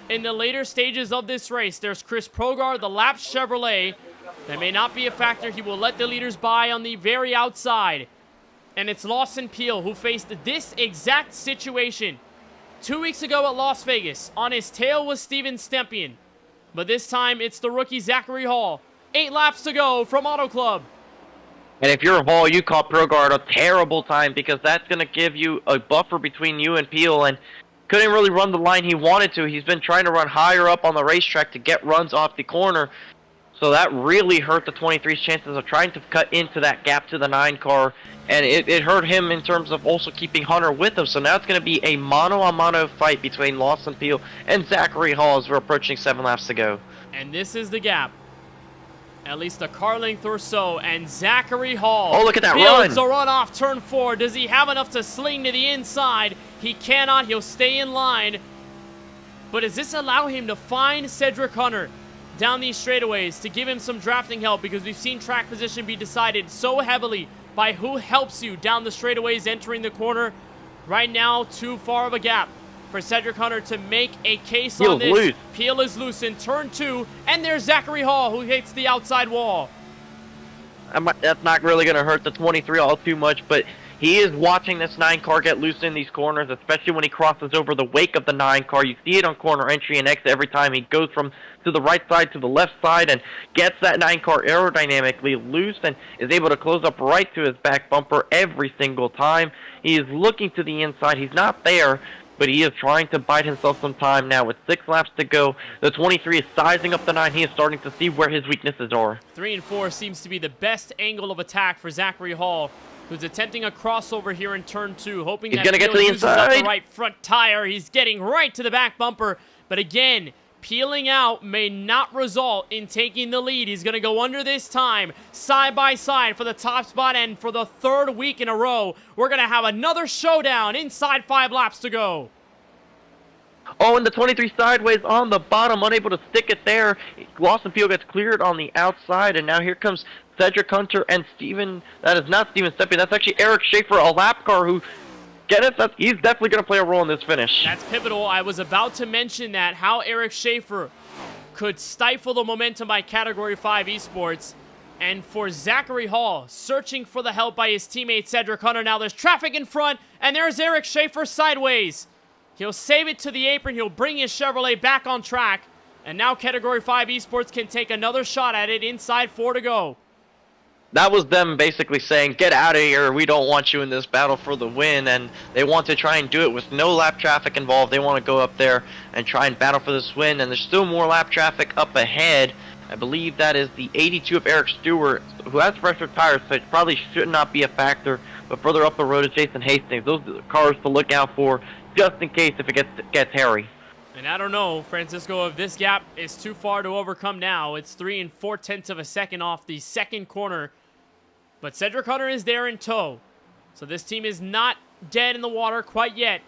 in the later stages of this race. There's Chris Progar, the Lap Chevrolet. That may not be a factor. He will let the leaders by on the very outside. And it's Lawson Peel who faced this exact situation 2 weeks ago at Las Vegas. On his tail was Steven Stepien. But this time it's the rookie Zachary Hall. 8 laps to go from Auto Club. And if you're Hall, you caught Progar at a terrible time because that's going to give you a buffer between you and Peel. And couldn't really run the line he wanted to. He's been trying to run higher up on the racetrack to get runs off the corner. So that really hurt the 23's chances of trying to cut into that gap to the 9 car. And it hurt him in terms of also keeping Hunter with him. So now it's going to be a mano-a-mano fight between Lawson Peel and Zachary Hall as we're approaching 7 laps to go. And this is the gap. At least a car length or so. And Zachary Hall. Oh, look at that builds run. a run off turn 4. Does he have enough to sling to the inside? He cannot. He'll stay in line. But does this allow him to find Cedric Hunter down these straightaways to give him some drafting help? Because we've seen track position be decided so heavily by who helps you down the straightaways entering the corner. Right now, too far of a gap for Cedric Hunter to make a case on this. Loose. Peel is loose in turn 2, and there's Zachary Hall who hits the outside wall. That's not really going to hurt the 23 all too much, but he is watching this 9 car get loose in these corners, especially when he crosses over the wake of the 9 car. You see it on corner entry and exit every time he goes from to the right side to the left side and gets that 9 car aerodynamically loose and is able to close up right to his back bumper every single time. He is looking to the inside. He's not there, but he is trying to bite himself some time now with 6 laps to go. The 23 is sizing up the 9. He is starting to see where his weaknesses are. 3 and 4 seems to be the best angle of attack for Zachary Hall, who's attempting a crossover here in turn 2, hoping He's that gonna get Peel to the uses up the inside. right front tire. He's getting right to the back bumper, but again, peeling out may not result in taking the lead. He's going to go under this time, side by side for the top spot, and for the 3rd week in a row, we're going to have another showdown inside 5 laps to go. Oh, and the 23 sideways on the bottom, unable to stick it there. Lawson Peel gets cleared on the outside, and now here comes Cedric Hunter and Steven. That is not Steven Stepien. That's actually Eric Schaefer, a lap car who, he's definitely going to play a role in this finish. That's pivotal. I was about to mention that, how Eric Schaefer could stifle the momentum by Category 5 Esports. And for Zachary Hall, searching for the help by his teammate Cedric Hunter. Now there's traffic in front, and there's Eric Schaefer sideways. He'll save it to the apron. He'll bring his Chevrolet back on track. And now Category 5 Esports can take another shot at it inside 4 to go. That was them basically saying, get out of here, we don't want you in this battle for the win, and they want to try and do it with no lap traffic involved. They want to go up there and try and battle for this win, and there's still more lap traffic up ahead. I believe that is the 82 of Eric Stewart, who has fresher tires, so it probably should not be a factor, but further up the road is Jason Hastings. Those are the cars to look out for, just in case if it gets hairy. And I don't know, Francisco, if this gap is too far to overcome now. It's 3 4/10 of a second off the second corner. But Cedric Hunter is there in tow. So this team is not dead in the water quite yet.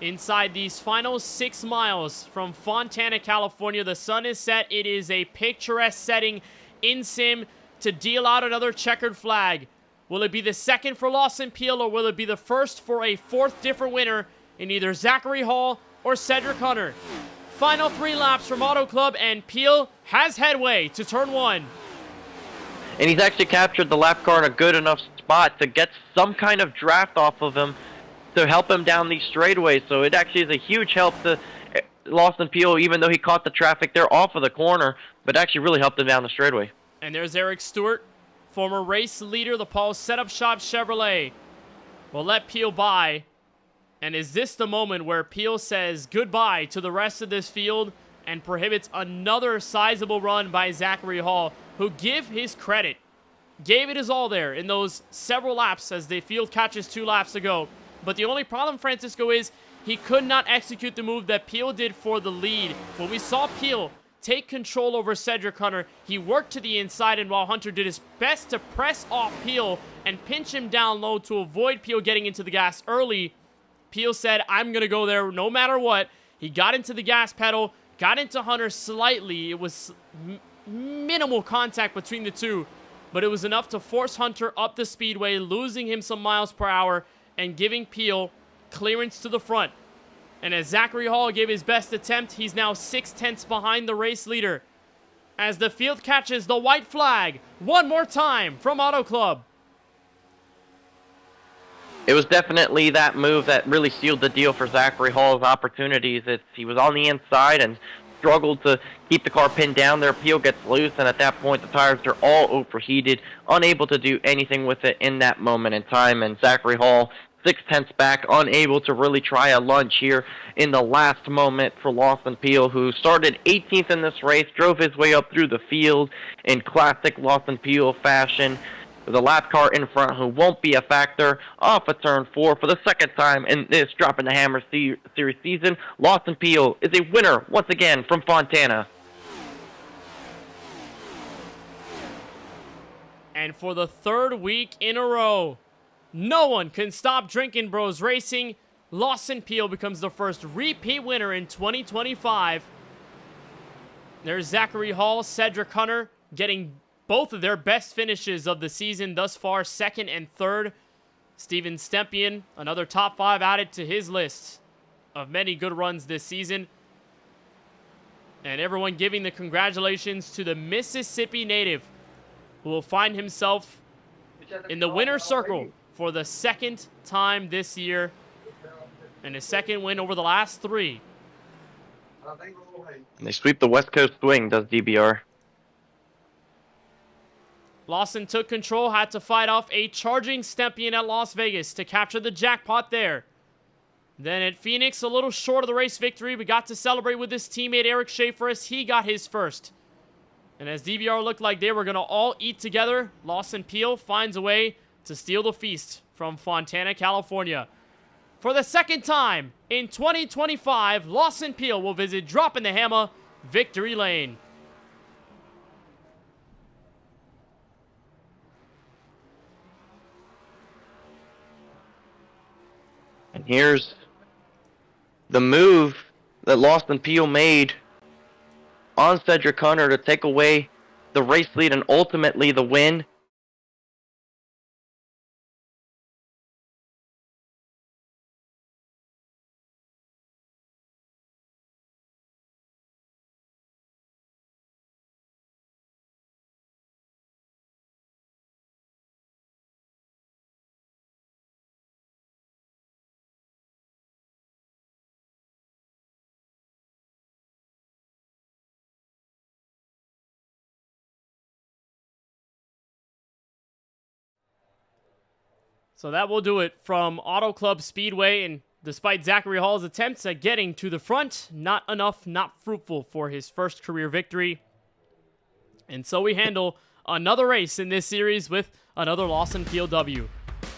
Inside these final 6 miles from Fontana, California, the sun is set. It is a picturesque setting in sim to deal out another checkered flag. Will it be the second for Lawson Peel, or will it be the first for a 4th different winner in either Zachary Hall or Cedric Hunter? Final 3 laps from Auto Club, and Peel has headway to turn 1. And he's actually captured the lap car in a good enough spot to get some kind of draft off of him to help him down these straightaways. So it actually is a huge help to Lawson Peel, even though he caught the traffic there off of the corner, but actually really helped him down the straightaway. And there's Eric Stewart, former race leader, the Paul Setup Shop Chevrolet. Will let Peel by. And is this the moment where Peel says goodbye to the rest of this field and prohibits another sizable run by Zachary Hall, who, give his credit, gave it his all there in those several laps as the field catches 2 laps ago. But the only problem, Francisco, is he could not execute the move that Peel did for the lead. When we saw Peel take control over Cedric Hunter, he worked to the inside, and while Hunter did his best to press off Peel and pinch him down low to avoid Peel getting into the gas early, Peel said, I'm going to go there no matter what. He got into the gas pedal, got into Hunter slightly. It was minimal contact between the two, but it was enough to force Hunter up the speedway, losing him some miles per hour and giving Peel clearance to the front. And as Zachary Hall gave his best attempt, he's now 6/10 behind the race leader. As the field catches the white flag one more time from Auto Club. It was definitely that move that really sealed the deal for Zachary Hall's opportunities. He was on the inside and struggled to keep the car pinned down there. Peel gets loose, and at that point the tires are all overheated, unable to do anything with it in that moment in time. And Zachary Hall, 6/10 back, unable to really try a lunge here in the last moment for Lawson Peel, who started 18th in this race, drove his way up through the field in classic Lawson Peel fashion. The lap car in front, who won't be a factor, off of turn 4 for the second time in this Droppin' the Hammah series season. Lawson Peel is a winner once again from Fontana. And for the 3rd week in a row, no one can stop Drinkin' Bros Racing. Lawson Peel becomes the first repeat winner in 2025. There's Zachary Hall, Cedric Hunter getting both of their best finishes of the season thus far, 2nd and 3rd. Steven Stempien, another top 5 added to his list of many good runs this season. And everyone giving the congratulations to the Mississippi native, who will find himself in the winner's circle for the 2nd time this year, and his 2nd win over the last 3. And they sweep the West Coast swing, does DBR. Lawson took control, had to fight off a charging Stempien at Las Vegas to capture the jackpot there. Then at Phoenix, a little short of the race victory, we got to celebrate with his teammate Eric Schaefer as he got his first. And as DBR looked like they were going to all eat together, Lawson Peel finds a way to steal the feast from Fontana, California. For the 2nd time in 2025, Lawson Peel will visit Droppin' the Hammah Victory Lane. And here's the move that Lawson Peel made on Cedric Hunter to take away the race lead and ultimately the win. So that will do it from Auto Club Speedway, and despite Zachary Hall's attempts at getting to the front, not enough, not fruitful for his first career victory. And so we handle another race in this series with another Lawson Peel W.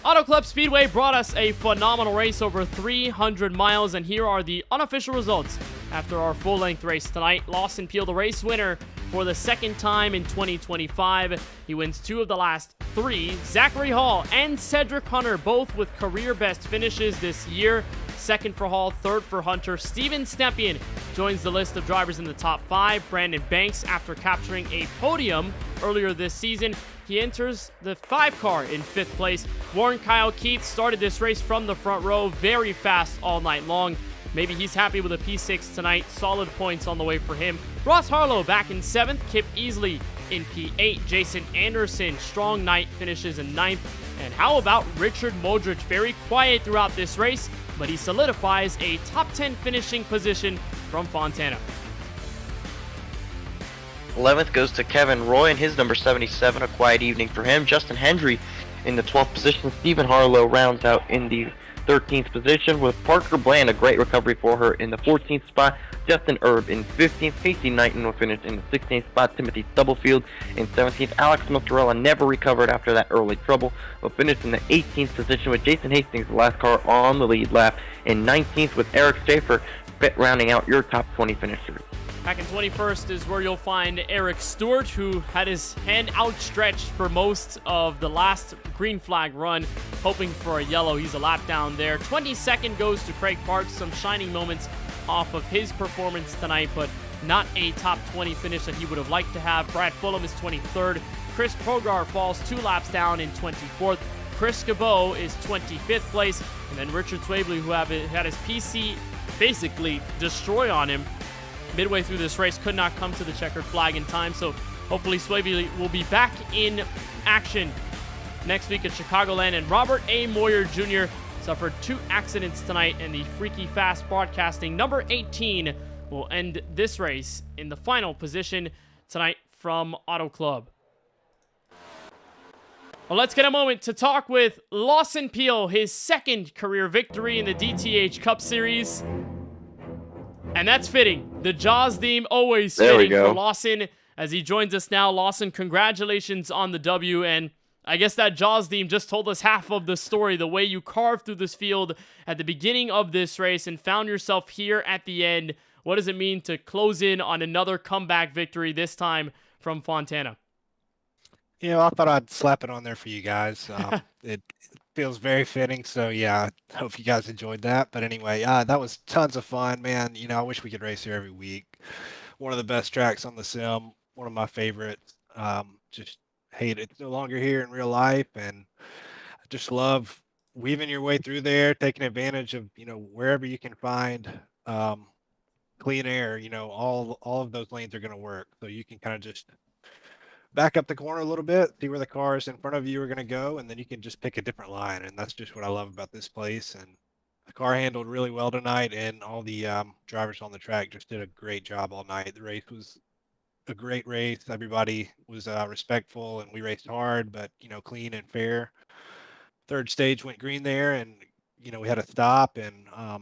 Auto Club Speedway brought us a phenomenal race over 300 miles, and here are the unofficial results after our full-length race tonight. Lawson Peel, the race winner for the 2nd time in 2025. He wins 2 of the last 3. Zachary Hall and Cedric Hunter, both with career best finishes this year. 2nd for Hall, 3rd for Hunter. Steven Stempien joins the list of drivers in the top 5. Brandon Banks, after capturing a podium earlier this season, he enters the 5 car in 5th place. Warren Kyle Keith started this race from the front row, very fast all night long. Maybe he's happy with a P6 tonight. Solid points on the way for him. Ross Harlow back in 7th. Kip Easley in P8. Jason Anderson, strong night, finishes in 9th. And how about Richard Modric? Very quiet throughout this race, but he solidifies a top 10 finishing position from Fontana. 11th goes to Kevin Roy and his number 77, a quiet evening for him. Justin Hendry in the 12th position. Stephen Harlow rounds out in the 13th position, with Parker Bland, a great recovery for her, in the 14th spot. Justin Erb in 15th. Casey Knighton will finish in the 16th spot. Timothy Stubblefield in 17th. Alex Mozzarella never recovered after that early trouble, will finish in the 18th position, with Jason Hastings, the last car on the lead lap, in 19th, with Eric Schaefer rounding out your top 20 finishers. Back in 21st is where you'll find Eric Stewart, who had his hand outstretched for most of the last green flag run, hoping for a yellow. He's a lap down there. 22nd goes to Craig Parks. Some shining moments off of his performance tonight, but not a top 20 finish that he would have liked to have. Brad Fulham is 23rd. Chris Progar falls 2 laps down in 24th. Chris Cabot is 25th place. And then Richard Swabley, who had his PC basically destroy on him midway through this race, could not come to the checkered flag in time. So hopefully Swaby will be back in action next week at Chicagoland. And Robert A. Moyer Jr. suffered 2 accidents tonight, and the Freaky Fast Broadcasting number 18 will end this race in the final position tonight from Auto Club. Well, let's get a moment to talk with Lawson Peel, his 2nd career victory in the DTH Cup Series. And that's fitting. The Jaws theme always fitting for Lawson as he joins us now. Lawson, congratulations on the W. And I guess that Jaws theme just told us half of the story, the way you carved through this field at the beginning of this race and found yourself here at the end. What does it mean to close in on another comeback victory, this time from Fontana? You know, I thought I'd slap it on there for you guys. It feels very fitting. So yeah, I hope you guys enjoyed that. But anyway, that was tons of fun, man. You know, I wish we could race here every week. One of the best tracks on the sim, one of my favorites. Just hate it's no longer here in real life, and I just love weaving your way through there, taking advantage of, you know, wherever you can find clean air. You know, all of those lanes are going to work, so you can kind of just back up the corner a little bit, see where the cars in front of you are going to go, and then you can just pick a different line. And that's just what I love about this place. And the car handled really well tonight, and all the drivers on the track just did a great job all night. The race was a great race. Everybody was respectful, and we raced hard, but, you know, clean and fair. Third stage went green there, and, you know, we had a stop, and I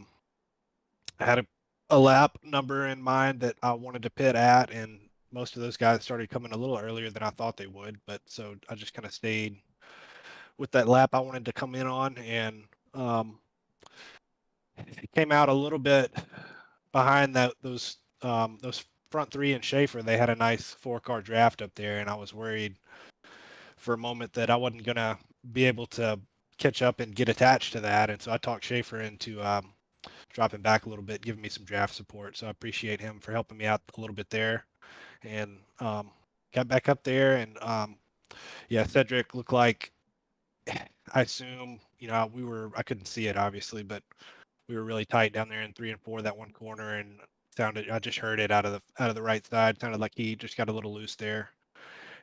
had a lap number in mind that I wanted to pit at, and most of those guys started coming a little earlier than I thought they would. But so I just kind of stayed with that lap I wanted to come in on, and it came out a little bit behind those front 3 and Schaefer. They had a nice 4-car draft up there, and I was worried for a moment that I wasn't going to be able to catch up and get attached to that. And so I talked Schaefer into dropping back a little bit, giving me some draft support. So I appreciate him for helping me out a little bit there. And got back up there, and yeah, Cedric looked like, I assume, you know, I couldn't see it obviously, but we were really tight down there in 3 and 4, that one corner, and I just heard it out of the right side. Sounded like he just got a little loose there,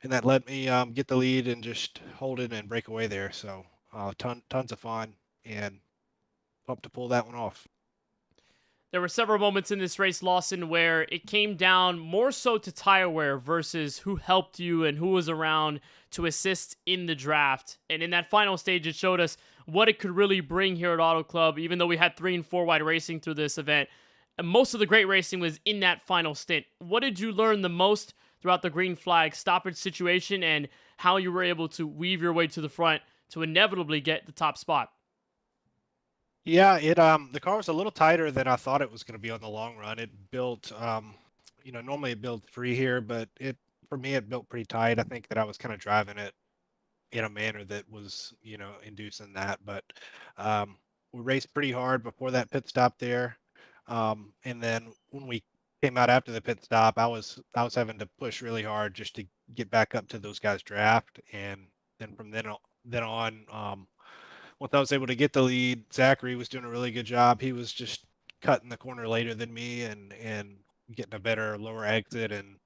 and that let me get the lead and just hold it and break away there. So tons of fun, and hope to pull that one off. There were several moments in this race, Lawson, where it came down more so to tire wear versus who helped you and who was around to assist in the draft. And in that final stage, it showed us what it could really bring here at Auto Club, even though we had 3 and 4 wide racing through this event. And most of the great racing was in that final stint. What did you learn the most throughout the green flag stoppage situation, and how you were able to weave your way to the front to inevitably get the top spot? Yeah, the car was a little tighter than I thought it was going to be on the long run. It built, you know, normally it builds free here, but for me it built pretty tight. I think that I was kind of driving it in a manner that was, you know, inducing that. But we raced pretty hard before that pit stop there, and then when we came out after the pit stop, I was having to push really hard just to get back up to those guys' draft, and then from then on. Once I was able to get the lead, Zachary was doing a really good job. He was just cutting the corner later than me and getting a better lower exit, and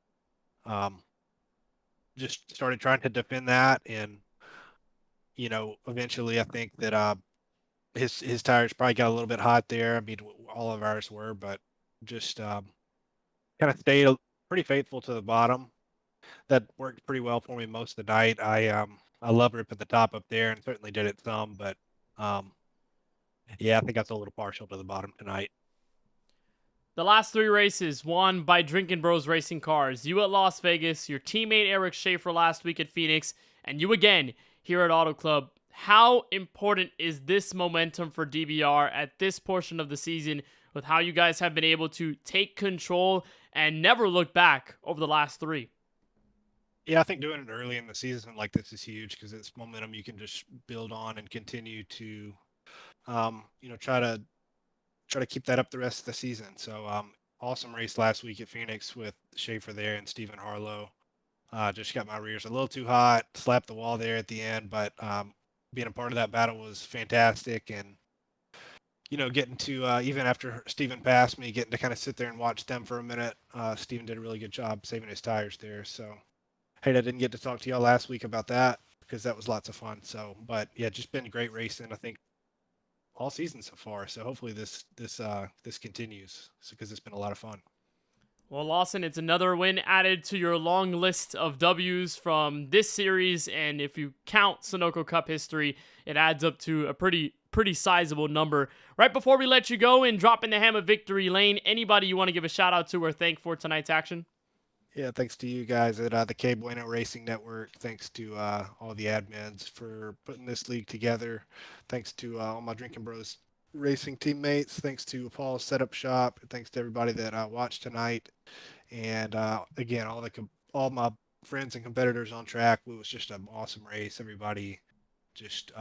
just started trying to defend that. And, you know, eventually I think that his tires probably got a little bit hot there. I mean, all of ours were, but just kind of stayed pretty faithful to the bottom. That worked pretty well for me most of the night. I love ripping the top up there, and certainly did it some, but Yeah, I think I was a little partial to the bottom tonight. The last 3 races won by Drinkin' Bros Racing Cars. You at Las Vegas, your teammate Eric Schaefer last week at Phoenix, and you again here at Auto Club. How important is this momentum for DBR at this portion of the season with how you guys have been able to take control and never look back over the last 3? Yeah, I think doing it early in the season like this is huge because it's momentum you can just build on and continue to, try to keep that up the rest of the season. So, awesome race last week at Phoenix with Schaefer there and Stephen Harlow. Just got my rears a little too hot, slapped the wall there at the end, but being a part of that battle was fantastic. And getting to even after Stephen passed me, getting to kind of sit there and watch them for a minute. Stephen did a really good job saving his tires there. So, hey, I didn't get to talk to y'all last week about that because that was lots of fun. So, but yeah, just been great racing. I think all season so far. So hopefully this continues because it's been a lot of fun. Well, Lawson, it's another win added to your long list of W's from this series, and if you count Sunoco Cup history, it adds up to a pretty sizable number. Right before we let you go and drop in the Hammah victory lane, anybody you want to give a shout out to or thank for tonight's action? Yeah, thanks to you guys at the KBueno Racing Network. Thanks to all the admins for putting this league together. Thanks to all my Drinking Bros racing teammates. Thanks to Paul's Setup Shop. Thanks to everybody that watched tonight. And again, all my friends and competitors on track. It was just an awesome race. Everybody just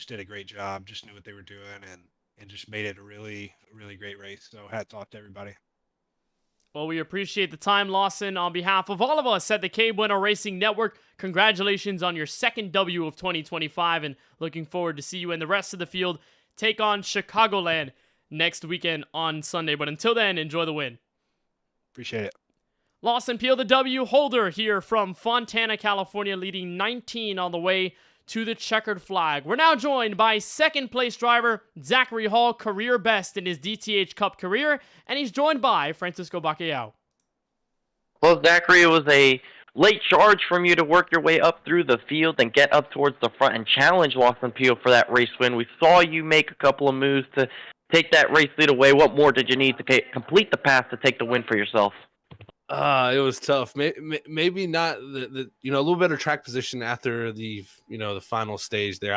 did a great job. Just knew what they were doing and just made it a really great race. So hats off to everybody. Well, we appreciate the time, Lawson. On behalf of all of us at the KBueno Racing Network, congratulations on your second W of 2025, and looking forward to see you and the rest of the field take on Chicagoland next weekend on Sunday. But until then, enjoy the win. Appreciate it. Lawson Peel, the W holder here from Fontana, California, leading 19 on the way to the checkered flag. We're now joined by second place driver Zachary Hall, career best in his DTH Cup career, and he's joined by Francisco Bacallao. Well, Zachary, it was a late charge from you to work your way up through the field and get up towards the front and challenge Lawson Peel for that race win. We saw you make a couple of moves to take that race lead away. What more did you need to complete the path to take the win for yourself? It was tough. Maybe not the a little better track position after the the final stage there.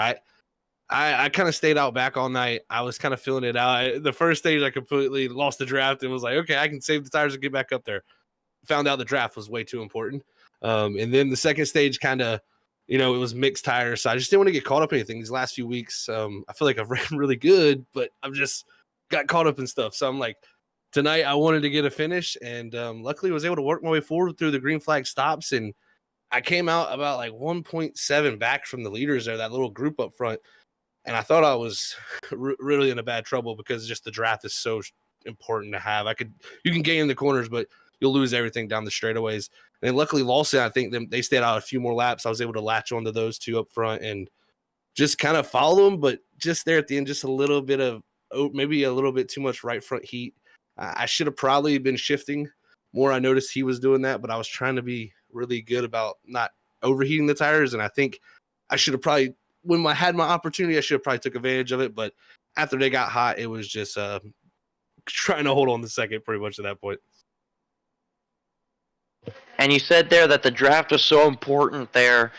I kind of stayed out back all night. I was kind of feeling it out. The first stage I completely lost the draft and was like, okay, I can save the tires and get back up there. Found out the draft was way too important. And then the second stage kind of it was mixed tires, so I just didn't want to get caught up in anything these last few weeks. I feel like I've ran really good, but I've just got caught up in stuff. So I'm like, tonight I wanted to get a finish, and luckily I was able to work my way forward through the green flag stops, and I came out about like 1.7 back from the leaders there, that little group up front, and I thought I was really in a bad trouble because just the draft is so important to have. You can gain in the corners, but you'll lose everything down the straightaways. And luckily Lawson, I think they stayed out a few more laps. I was able to latch onto those two up front and just kind of follow them, but just there at the end, just a little bit of maybe a little bit too much right front heat. I should have probably been shifting more. I noticed he was doing that, but I was trying to be really good about not overheating the tires. And I think I should have probably, when I had my opportunity, I should have probably took advantage of it. But after they got hot, it was just trying to hold on the second pretty much at that point. And you said there that the draft was so important there.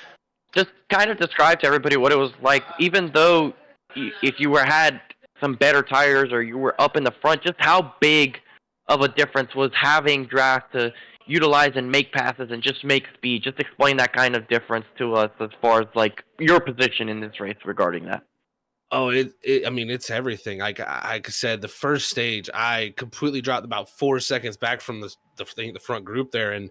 Just kind of describe to everybody what it was like, even though if you had some better tires or you were up in the front, just how big of a difference was having draft to utilize and make passes and just make speed. Just explain that kind of difference to us as far as like your position in this race regarding that. Oh, I mean, it's everything. Like I said, the first stage, I completely dropped about 4 seconds back from the front group there. And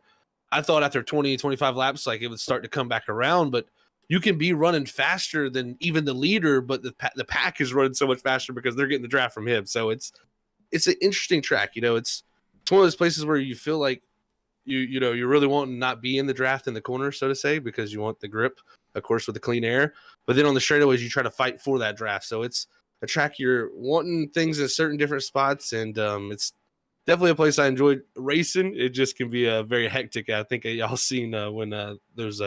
I thought after 20, 25 laps, like it would start to come back around, but you can be running faster than even the leader, but the pack is running so much faster because they're getting the draft from him. So it's an interesting track. It's one of those places where you feel like you really want to not be in the draft in the corner, so to say, because you want the grip, of course, with the clean air. But then on the straightaways, you try to fight for that draft. So it's a track you're wanting things in certain different spots, and it's definitely a place I enjoyed racing. It just can be very hectic. I think y'all seen when there's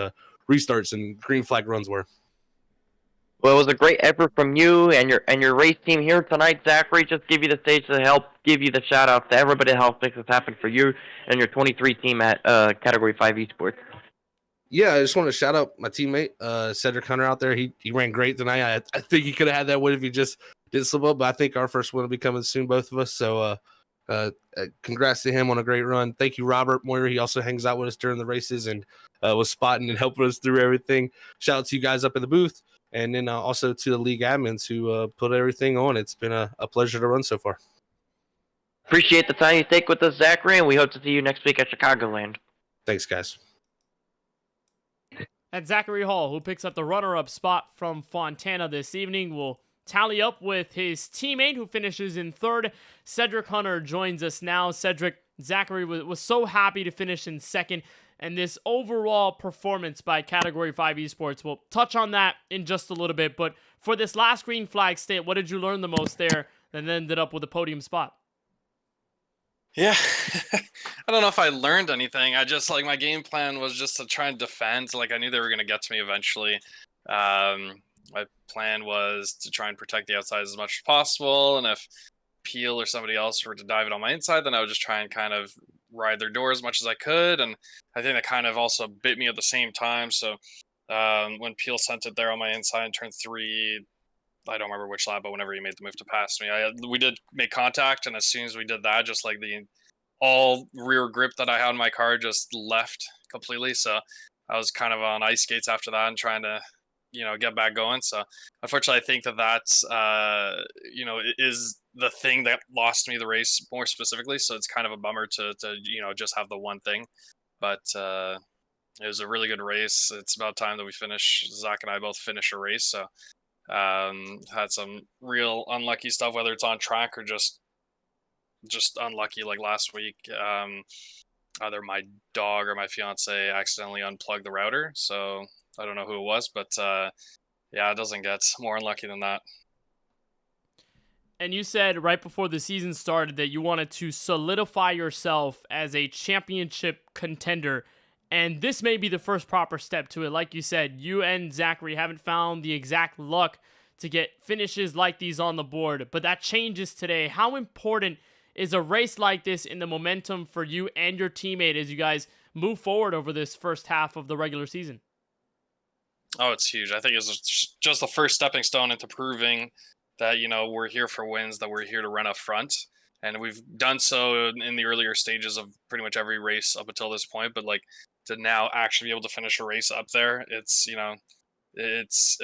restarts and green flag runs were. Well, it was a great effort from you and your race team here tonight, Zachary. Just give you the stage to help give you the shout out to everybody that helped make this happen for you and your 23 team at Category 5 Esports. Yeah, I just want to shout out my teammate, Cedric Hunter out there. He ran great tonight. I think he could have had that win if he just did slip up, but I think our first win will be coming soon, both of us. So congrats to him on a great run. Thank you, Robert Moyer. He also hangs out with us during the races and was spotting and helping us through everything. Shout out to you guys up in the booth, and then also to the league admins who put everything on. It's been a pleasure to run so far. Appreciate the time you take with us, Zachary, and we hope to see you next week at Chicagoland. Thanks, guys. And Zachary Hall, who picks up the runner-up spot from Fontana this evening, will tally up with his teammate who finishes in third. Cedric Hunter joins us now. Cedric, Zachary was so happy to finish in second, and this overall performance by Category 5 Esports, we'll touch on that in just a little bit, but for this last green flag state, what did you learn the most there and then ended up with a podium spot? Yeah, I don't know if I learned anything. I just, like, my game plan was just to try and defend. Like, I knew they were going to get to me eventually. My plan was to try and protect the outsides as much as possible. And if Peel or somebody else were to dive it on my inside, then I would just try and kind of ride their door as much as I could. And I think that kind of also bit me at the same time. So when Peel sent it there on my inside in turn 3, I don't remember which lap, but whenever he made the move to pass me, we did make contact, and as soon as we did that, just like the all rear grip that I had in my car just left completely. So I was kind of on ice skates after that and trying to, get back going. So unfortunately, I think that's is the thing that lost me the race more specifically. So it's kind of a bummer to just have the one thing, but it was a really good race. It's about time that we finish. Zach and I both finish a race. So had some real unlucky stuff, whether it's on track or just unlucky, like last week. Either my dog or my fiance accidentally unplugged the router, so I don't know who it was, but yeah, it doesn't get more unlucky than that. And you said right before the season started that you wanted to solidify yourself as a championship contender. And this may be the first proper step to it. Like you said, you and Zachary haven't found the exact luck to get finishes like these on the board, but that changes today. How important is a race like this in the momentum for you and your teammate as you guys move forward over this first half of the regular season? Oh, it's huge. I think it's just the first stepping stone into proving that, we're here for wins, that we're here to run up front. And we've done so in the earlier stages of pretty much every race up until this point, but like to now actually be able to finish a race up there, it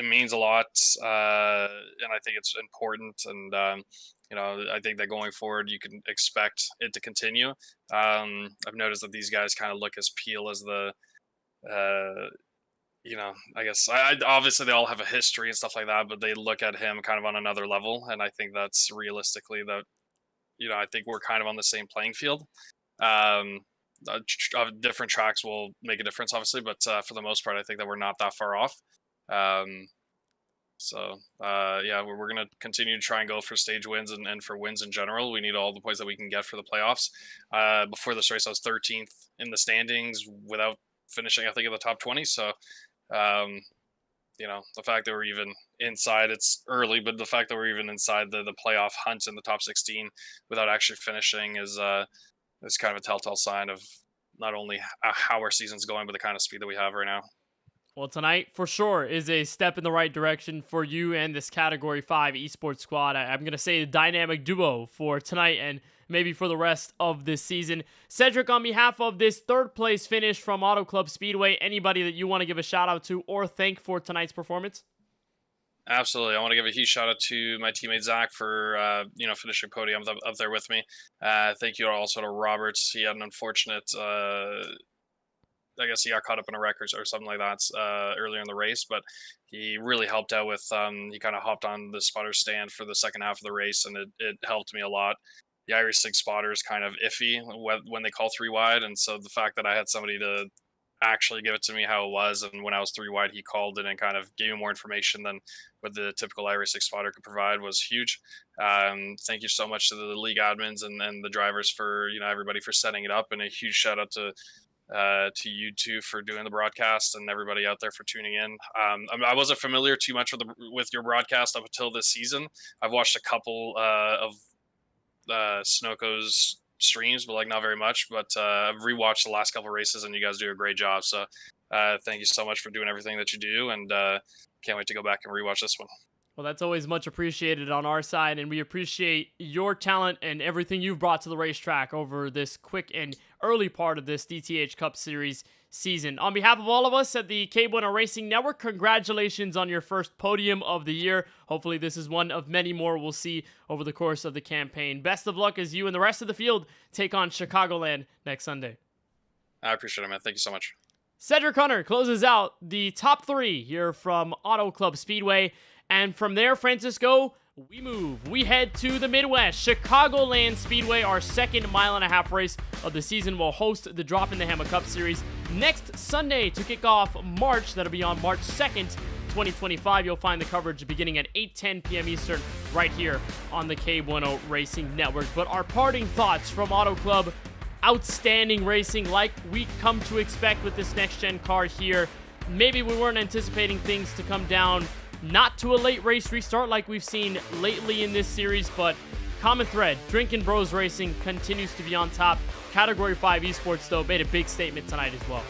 means a lot, and I think it's important. And I think that going forward, you can expect it to continue. I've noticed that these guys kind of look as Peel as the, I guess obviously they all have a history and stuff like that, but they look at him kind of on another level, and I think that's realistically that. I think we're kind of on the same playing field. Different tracks will make a difference, obviously, but for the most part, I think that we're not that far off. Yeah, we're going to continue to try and go for stage wins and for wins in general. We need all the points that we can get for the playoffs. Before this race, I was 13th in the standings without finishing, I think, in the top 20. So, the fact that we're even inside, it's early, but the fact that we're even inside the playoff hunt in the top 16 without actually finishing is kind of a telltale sign of not only how our season's going, but the kind of speed that we have right now. Well, tonight for sure is a step in the right direction for you and this Category 5 esports squad. I'm going to say the dynamic duo for tonight and maybe for the rest of this season. Cedric, on behalf of this third place finish from Auto Club Speedway, anybody that you want to give a shout out to or thank for tonight's performance? Absolutely. I want to give a huge shout out to my teammate Zach for finishing podium up there with me. Thank you also to Roberts. He had an unfortunate I guess he got caught up in a wreck or something like that earlier in the race, but he really helped out with he kind of hopped on the spotter stand for the second half of the race, and it helped me a lot. The Irish 6 spotter is kind of iffy when they call 3 wide, and so the fact that I had somebody to actually give it to me how it was, and when I was 3 wide, he called it and kind of gave me more information than what the typical Irish 6 spotter could provide was huge. Thank you so much to the league admins and the drivers for everybody for setting it up, and a huge shout out to to you two for doing the broadcast and everybody out there for tuning in. I wasn't familiar too much with your broadcast up until this season. I've watched a couple of Sunoco's streams, but like not very much. But I've rewatched the last couple races, and you guys do a great job. So thank you so much for doing everything that you do, and can't wait to go back and rewatch this one. Well, that's always much appreciated on our side, and we appreciate your talent and everything you've brought to the racetrack over this quick and early part of this DTH Cup Series season. On behalf of all of us at the KBueno Racing Network, congratulations on your first podium of the year. Hopefully this is one of many more we'll see over the course of the campaign. Best of luck as you and the rest of the field take on Chicagoland next Sunday. I appreciate it, man. Thank you so much. Cedric Hunter closes out the top 3 here from Auto Club Speedway. And from there, Francisco, we move. We head to the Midwest. Chicagoland Speedway, our second mile-and-a-half race of the season, will host the Droppin the Hammah Cup Series next Sunday to kick off March. That'll be on March 2nd, 2025. You'll find the coverage beginning at 8:10 p.m. Eastern right here on the KBueno Racing Network. But our parting thoughts from Auto Club, outstanding racing like we come to expect with this next-gen car here. Maybe we weren't anticipating things to come down not to a late race restart like we've seen lately in this series, but common thread, Drinkin' Bros Racing continues to be on top. Category 5 Esports, though, made a big statement tonight as well.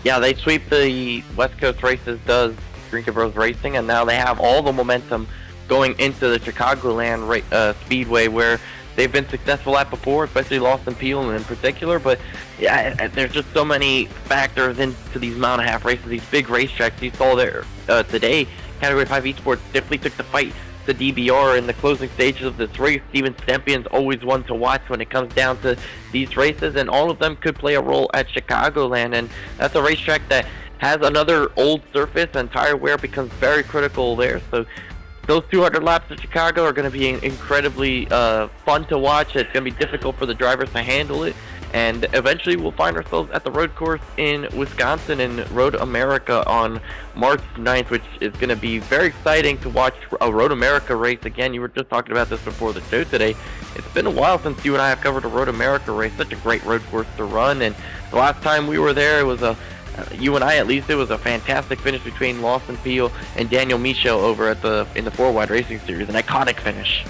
Yeah, they sweep the West Coast races, does Drinkin' Bros Racing, and now they have all the momentum going into the Chicagoland Speedway, where they've been successful at before, especially Lost and Peel in particular. But yeah, there's just so many factors into these mile-and-a-half races, these big racetracks. You saw there today, Category 5 Esports definitely took the fight to DBR in the closing stages of this race. Steven Stempion's always one to watch when it comes down to these races, and all of them could play a role at Chicagoland. And that's a racetrack that has another old surface, and tire wear becomes very critical there. So those 200 laps of Chicago are going to be incredibly fun to watch. It's going to be difficult for the drivers to handle it. And eventually we'll find ourselves at the road course in Wisconsin in Road America on March 9th, which is going to be very exciting to watch a Road America race. Again, you were just talking about this before the show today. It's been a while since you and I have covered a Road America race. Such a great road course to run. And the last time we were there, it was you and I at least, it was a fantastic finish between Lawson Peel and Daniel Michaud over at in the 4-wide racing series. An iconic finish.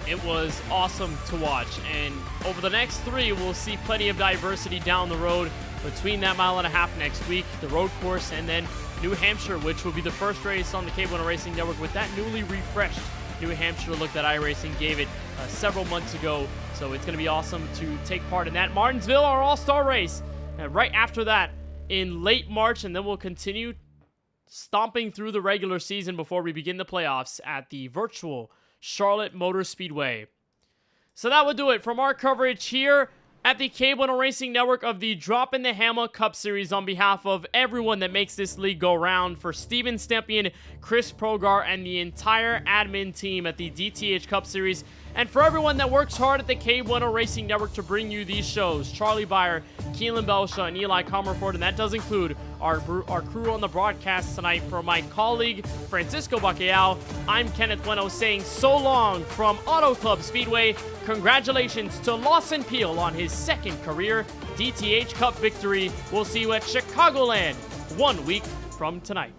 It was awesome to watch, and over the next 3, we'll see plenty of diversity down the road between that mile-and-a-half next week, the road course, and then New Hampshire, which will be the first race on the KBueno Racing Network with that newly refreshed New Hampshire look that iRacing gave it several months ago. So it's going to be awesome to take part in that. Martinsville, our all-star race, right after that in late March, and then we'll continue stomping through the regular season before we begin the playoffs at the virtual Charlotte Motor Speedway. So that would do it from our coverage here at the KBueno Racing Network of the Droppin the Hammah Cup Series. On behalf of everyone that makes this league go round, for Steven Stempion, Chris Progar, and the entire admin team at the DTH Cup Series, and for everyone that works hard at the KBueno Racing Network to bring you these shows, Charlie Beyer, Keelan Belshaw, and Eli Comerford, and that does include our crew on the broadcast tonight. For my colleague, Francisco Bacalao, I'm Kenneth Bueno saying so long from Auto Club Speedway. Congratulations to Lawson Peel on his second career DTH Cup victory. We'll see you at Chicagoland 1 week from tonight.